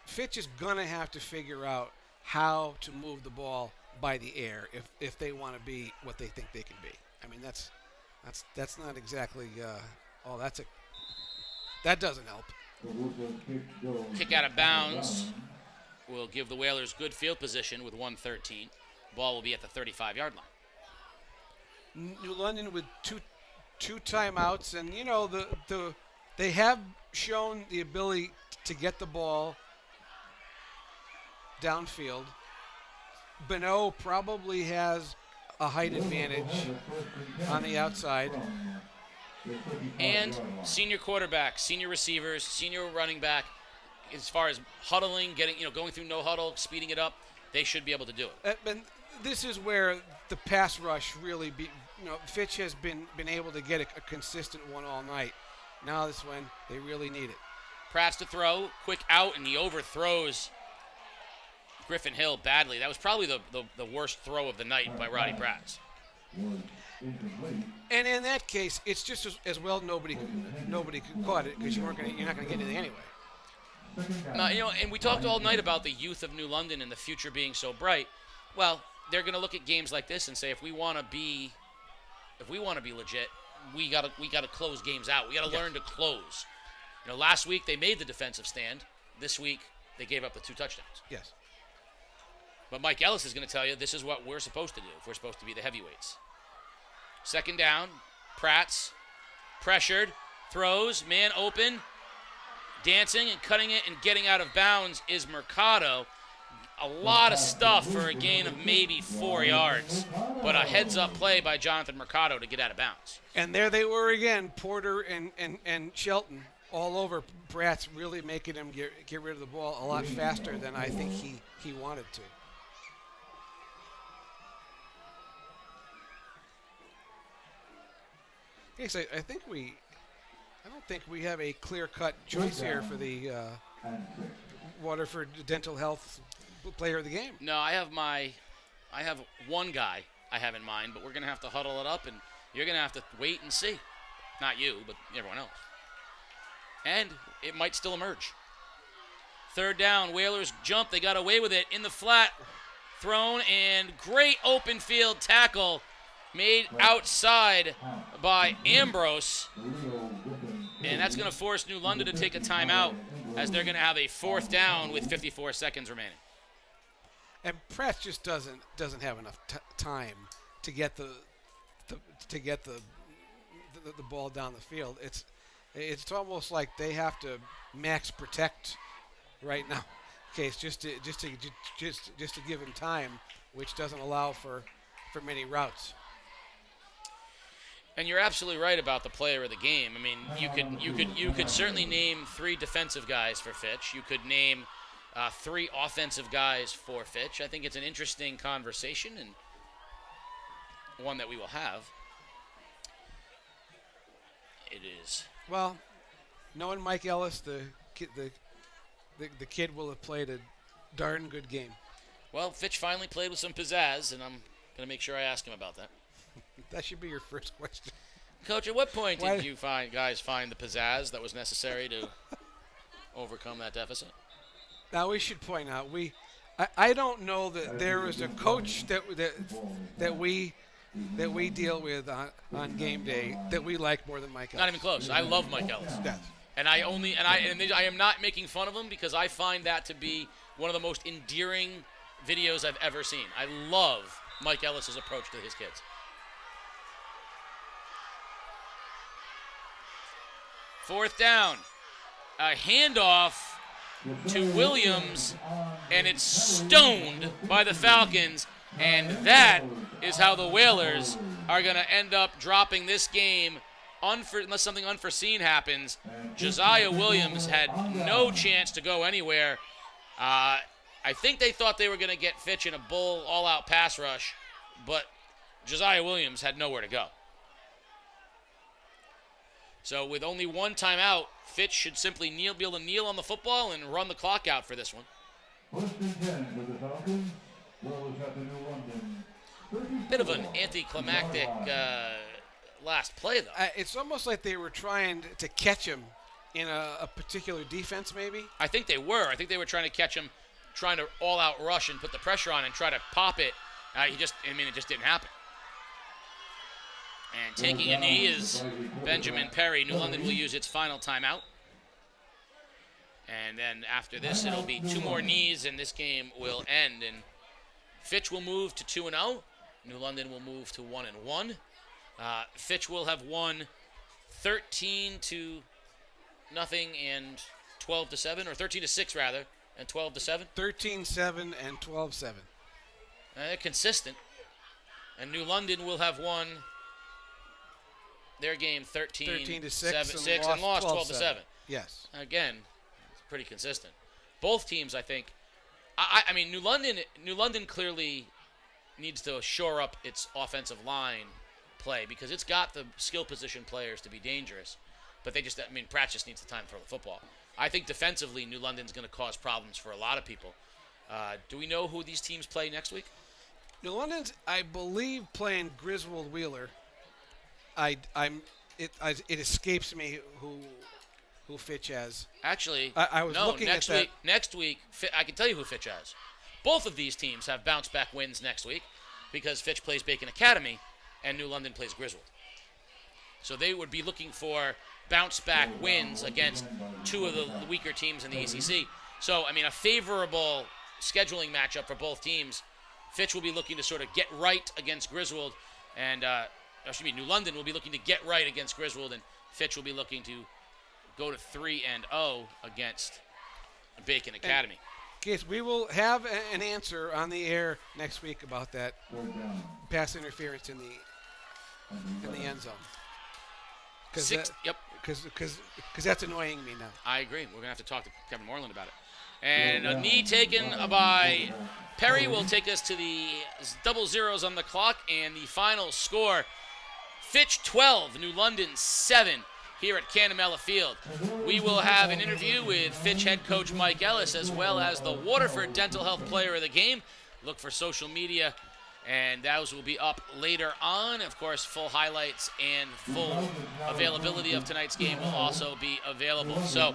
Fitch is going to have to figure out how to move the ball by the air if they want to be what they think they can be. I mean, that's not exactly that doesn't help. Kick out of bounds will give the Whalers good field position with 1:13. Ball will be at the 35-yard line. New London with two timeouts, and they have shown the ability to get the ball downfield. Bonneau probably has a height advantage on the outside. And senior quarterback, senior receivers, senior running back, as far as huddling, going through no huddle, speeding it up, they should be able to do it. And this is where the pass rush really Fitch has been able to get a consistent one all night. Now this one, they really need it. Pratt's to throw, quick out, and he overthrows Griffin Hill badly. That was probably the worst throw of the night by Roddy Pratt. And in that case, it's just as well nobody caught it, because you're not going to get anything anyway. And we talked all night about the youth of New London and the future being so bright. Well, they're going to look at games like this and say, if we want to be legit, we got to close games out. We got to learn to close. Last week they made the defensive stand. This week they gave up the 2 touchdowns. Yes. But Mike Ellis is going to tell you this is what we're supposed to do if we're supposed to be the heavyweights. Second down, Pratt's pressured, throws, man open, dancing and cutting it and getting out of bounds is Mercado. a lot of stuff for a gain of maybe 4 yards, but a heads-up play by Jonathan Mercado to get out of bounds. And there they were again, Porter and Shelton all over Bratz, really making him get rid of the ball a lot faster than I think he wanted to. Okay, so I don't think we have a clear-cut choice here for the Waterford Dental Health player of the game. No, I have one guy I have in mind, but we're going to have to huddle it up, and you're going to have to wait and see. Not you, but everyone else. And it might still emerge. Third down, Whalers jump. They got away with it in the flat. Thrown, and great open field tackle made outside by Ambrose. And that's going to force New London to take a timeout as they're going to have a fourth down with 54 seconds remaining. And Pratt just doesn't have enough time to get the ball down the field. It's almost like they have to max protect right now. Case just to give him time, which doesn't allow for many routes. And you're absolutely right about the player of the game. I mean, you could certainly name 3 defensive guys for Fitch. You could name 3 offensive guys for Fitch. I think it's an interesting conversation and one that we will have. It is. Well, knowing Mike Ellis, the kid will have played a darn good game. Well, Fitch finally played with some pizzazz, and I'm going to make sure I ask him about that. That should be your first question. Coach, at what point did you guys find the pizzazz that was necessary to overcome that deficit? Now, we should point out, I don't know that there is a coach that we deal with on game day that we like more than Mike Ellis. Not even close. I love Mike Ellis. Yes. And I am not making fun of him because I find that to be one of the most endearing videos I've ever seen. I love Mike Ellis's approach to his kids. Fourth down. A handoff to Williams, and it's stoned by the Falcons, and that is how the Whalers are going to end up dropping this game unless something unforeseen happens. Josiah Williams had no chance to go anywhere. I think they thought they were going to get Fitch in a bull all-out pass rush, but Josiah Williams had nowhere to go. So with only one timeout, Fitch should simply be able to kneel on the football and run the clock out for this one. Bit of an anticlimactic last play, though. It's almost like they were trying to catch him in a particular defense, maybe. I think they were. I think they were trying to catch him, trying to all-out rush and put the pressure on and try to pop it. It just didn't happen. And taking a knee is Benjamin Perry. New London will use its final timeout. And then after this, it'll be 2 more knees, and this game will end. And Fitch will move to 2-0. New London will move to 1-1. Fitch will have won 13-0 and 12-7, or 13-6 rather, and 12-7. 13-7 and 12-7. They're consistent. And New London will have won their game 13-6 and lost 12-7. Yes. Again, it's pretty consistent. Both teams, I think. I mean, New London clearly needs to shore up its offensive line play because it's got the skill position players to be dangerous. But Pratt just needs the time to throw the football. I think defensively, New London's going to cause problems for a lot of people. Do we know who these teams play next week? New London's, I believe, playing Griswold Wheeler. It escapes me who Fitch has. Actually, I was looking at that. Next week, I can tell you who Fitch has. Both of these teams have bounce-back wins next week because Fitch plays Bacon Academy and New London plays Griswold. So they would be looking for bounce-back wins against 2 of the weaker teams in the ACC. So, a favorable scheduling matchup for both teams. Fitch will be looking to sort of get right against Griswold, and New London will be looking to get right against Griswold, and Fitch will be looking to go to 3-0 against Bacon Academy. Case, we will have an answer on the air next week about that pass interference in the end zone. Because that's annoying me now. I agree. We're going to have to talk to Kevin Moreland about it. And a knee taken by Perry will take us to the double zeros on the clock. And the final score, Fitch 12, New London 7 here at Canamela Field. We will have an interview with Fitch head coach Mike Ellis, as well as the Waterford Dental Health Player of the Game. Look for social media, and those will be up later on. Of course, full highlights and full availability of tonight's game will also be available. So,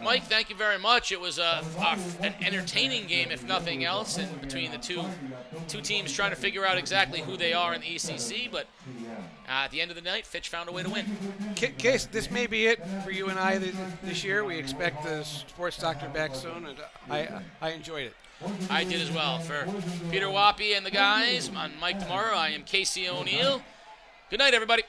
Mike, thank you very much. It was an entertaining game, if nothing else, and between the two teams trying to figure out exactly who they are in the ECC. But at the end of the night, Fitch found a way to win. Case, this may be it for you and I this year. We expect the sports doctor back soon, and I enjoyed it. I did as well. For Peter Wappy and the guys, I'm Mike DeMauro. I am Casey O'Neill. Good night, everybody.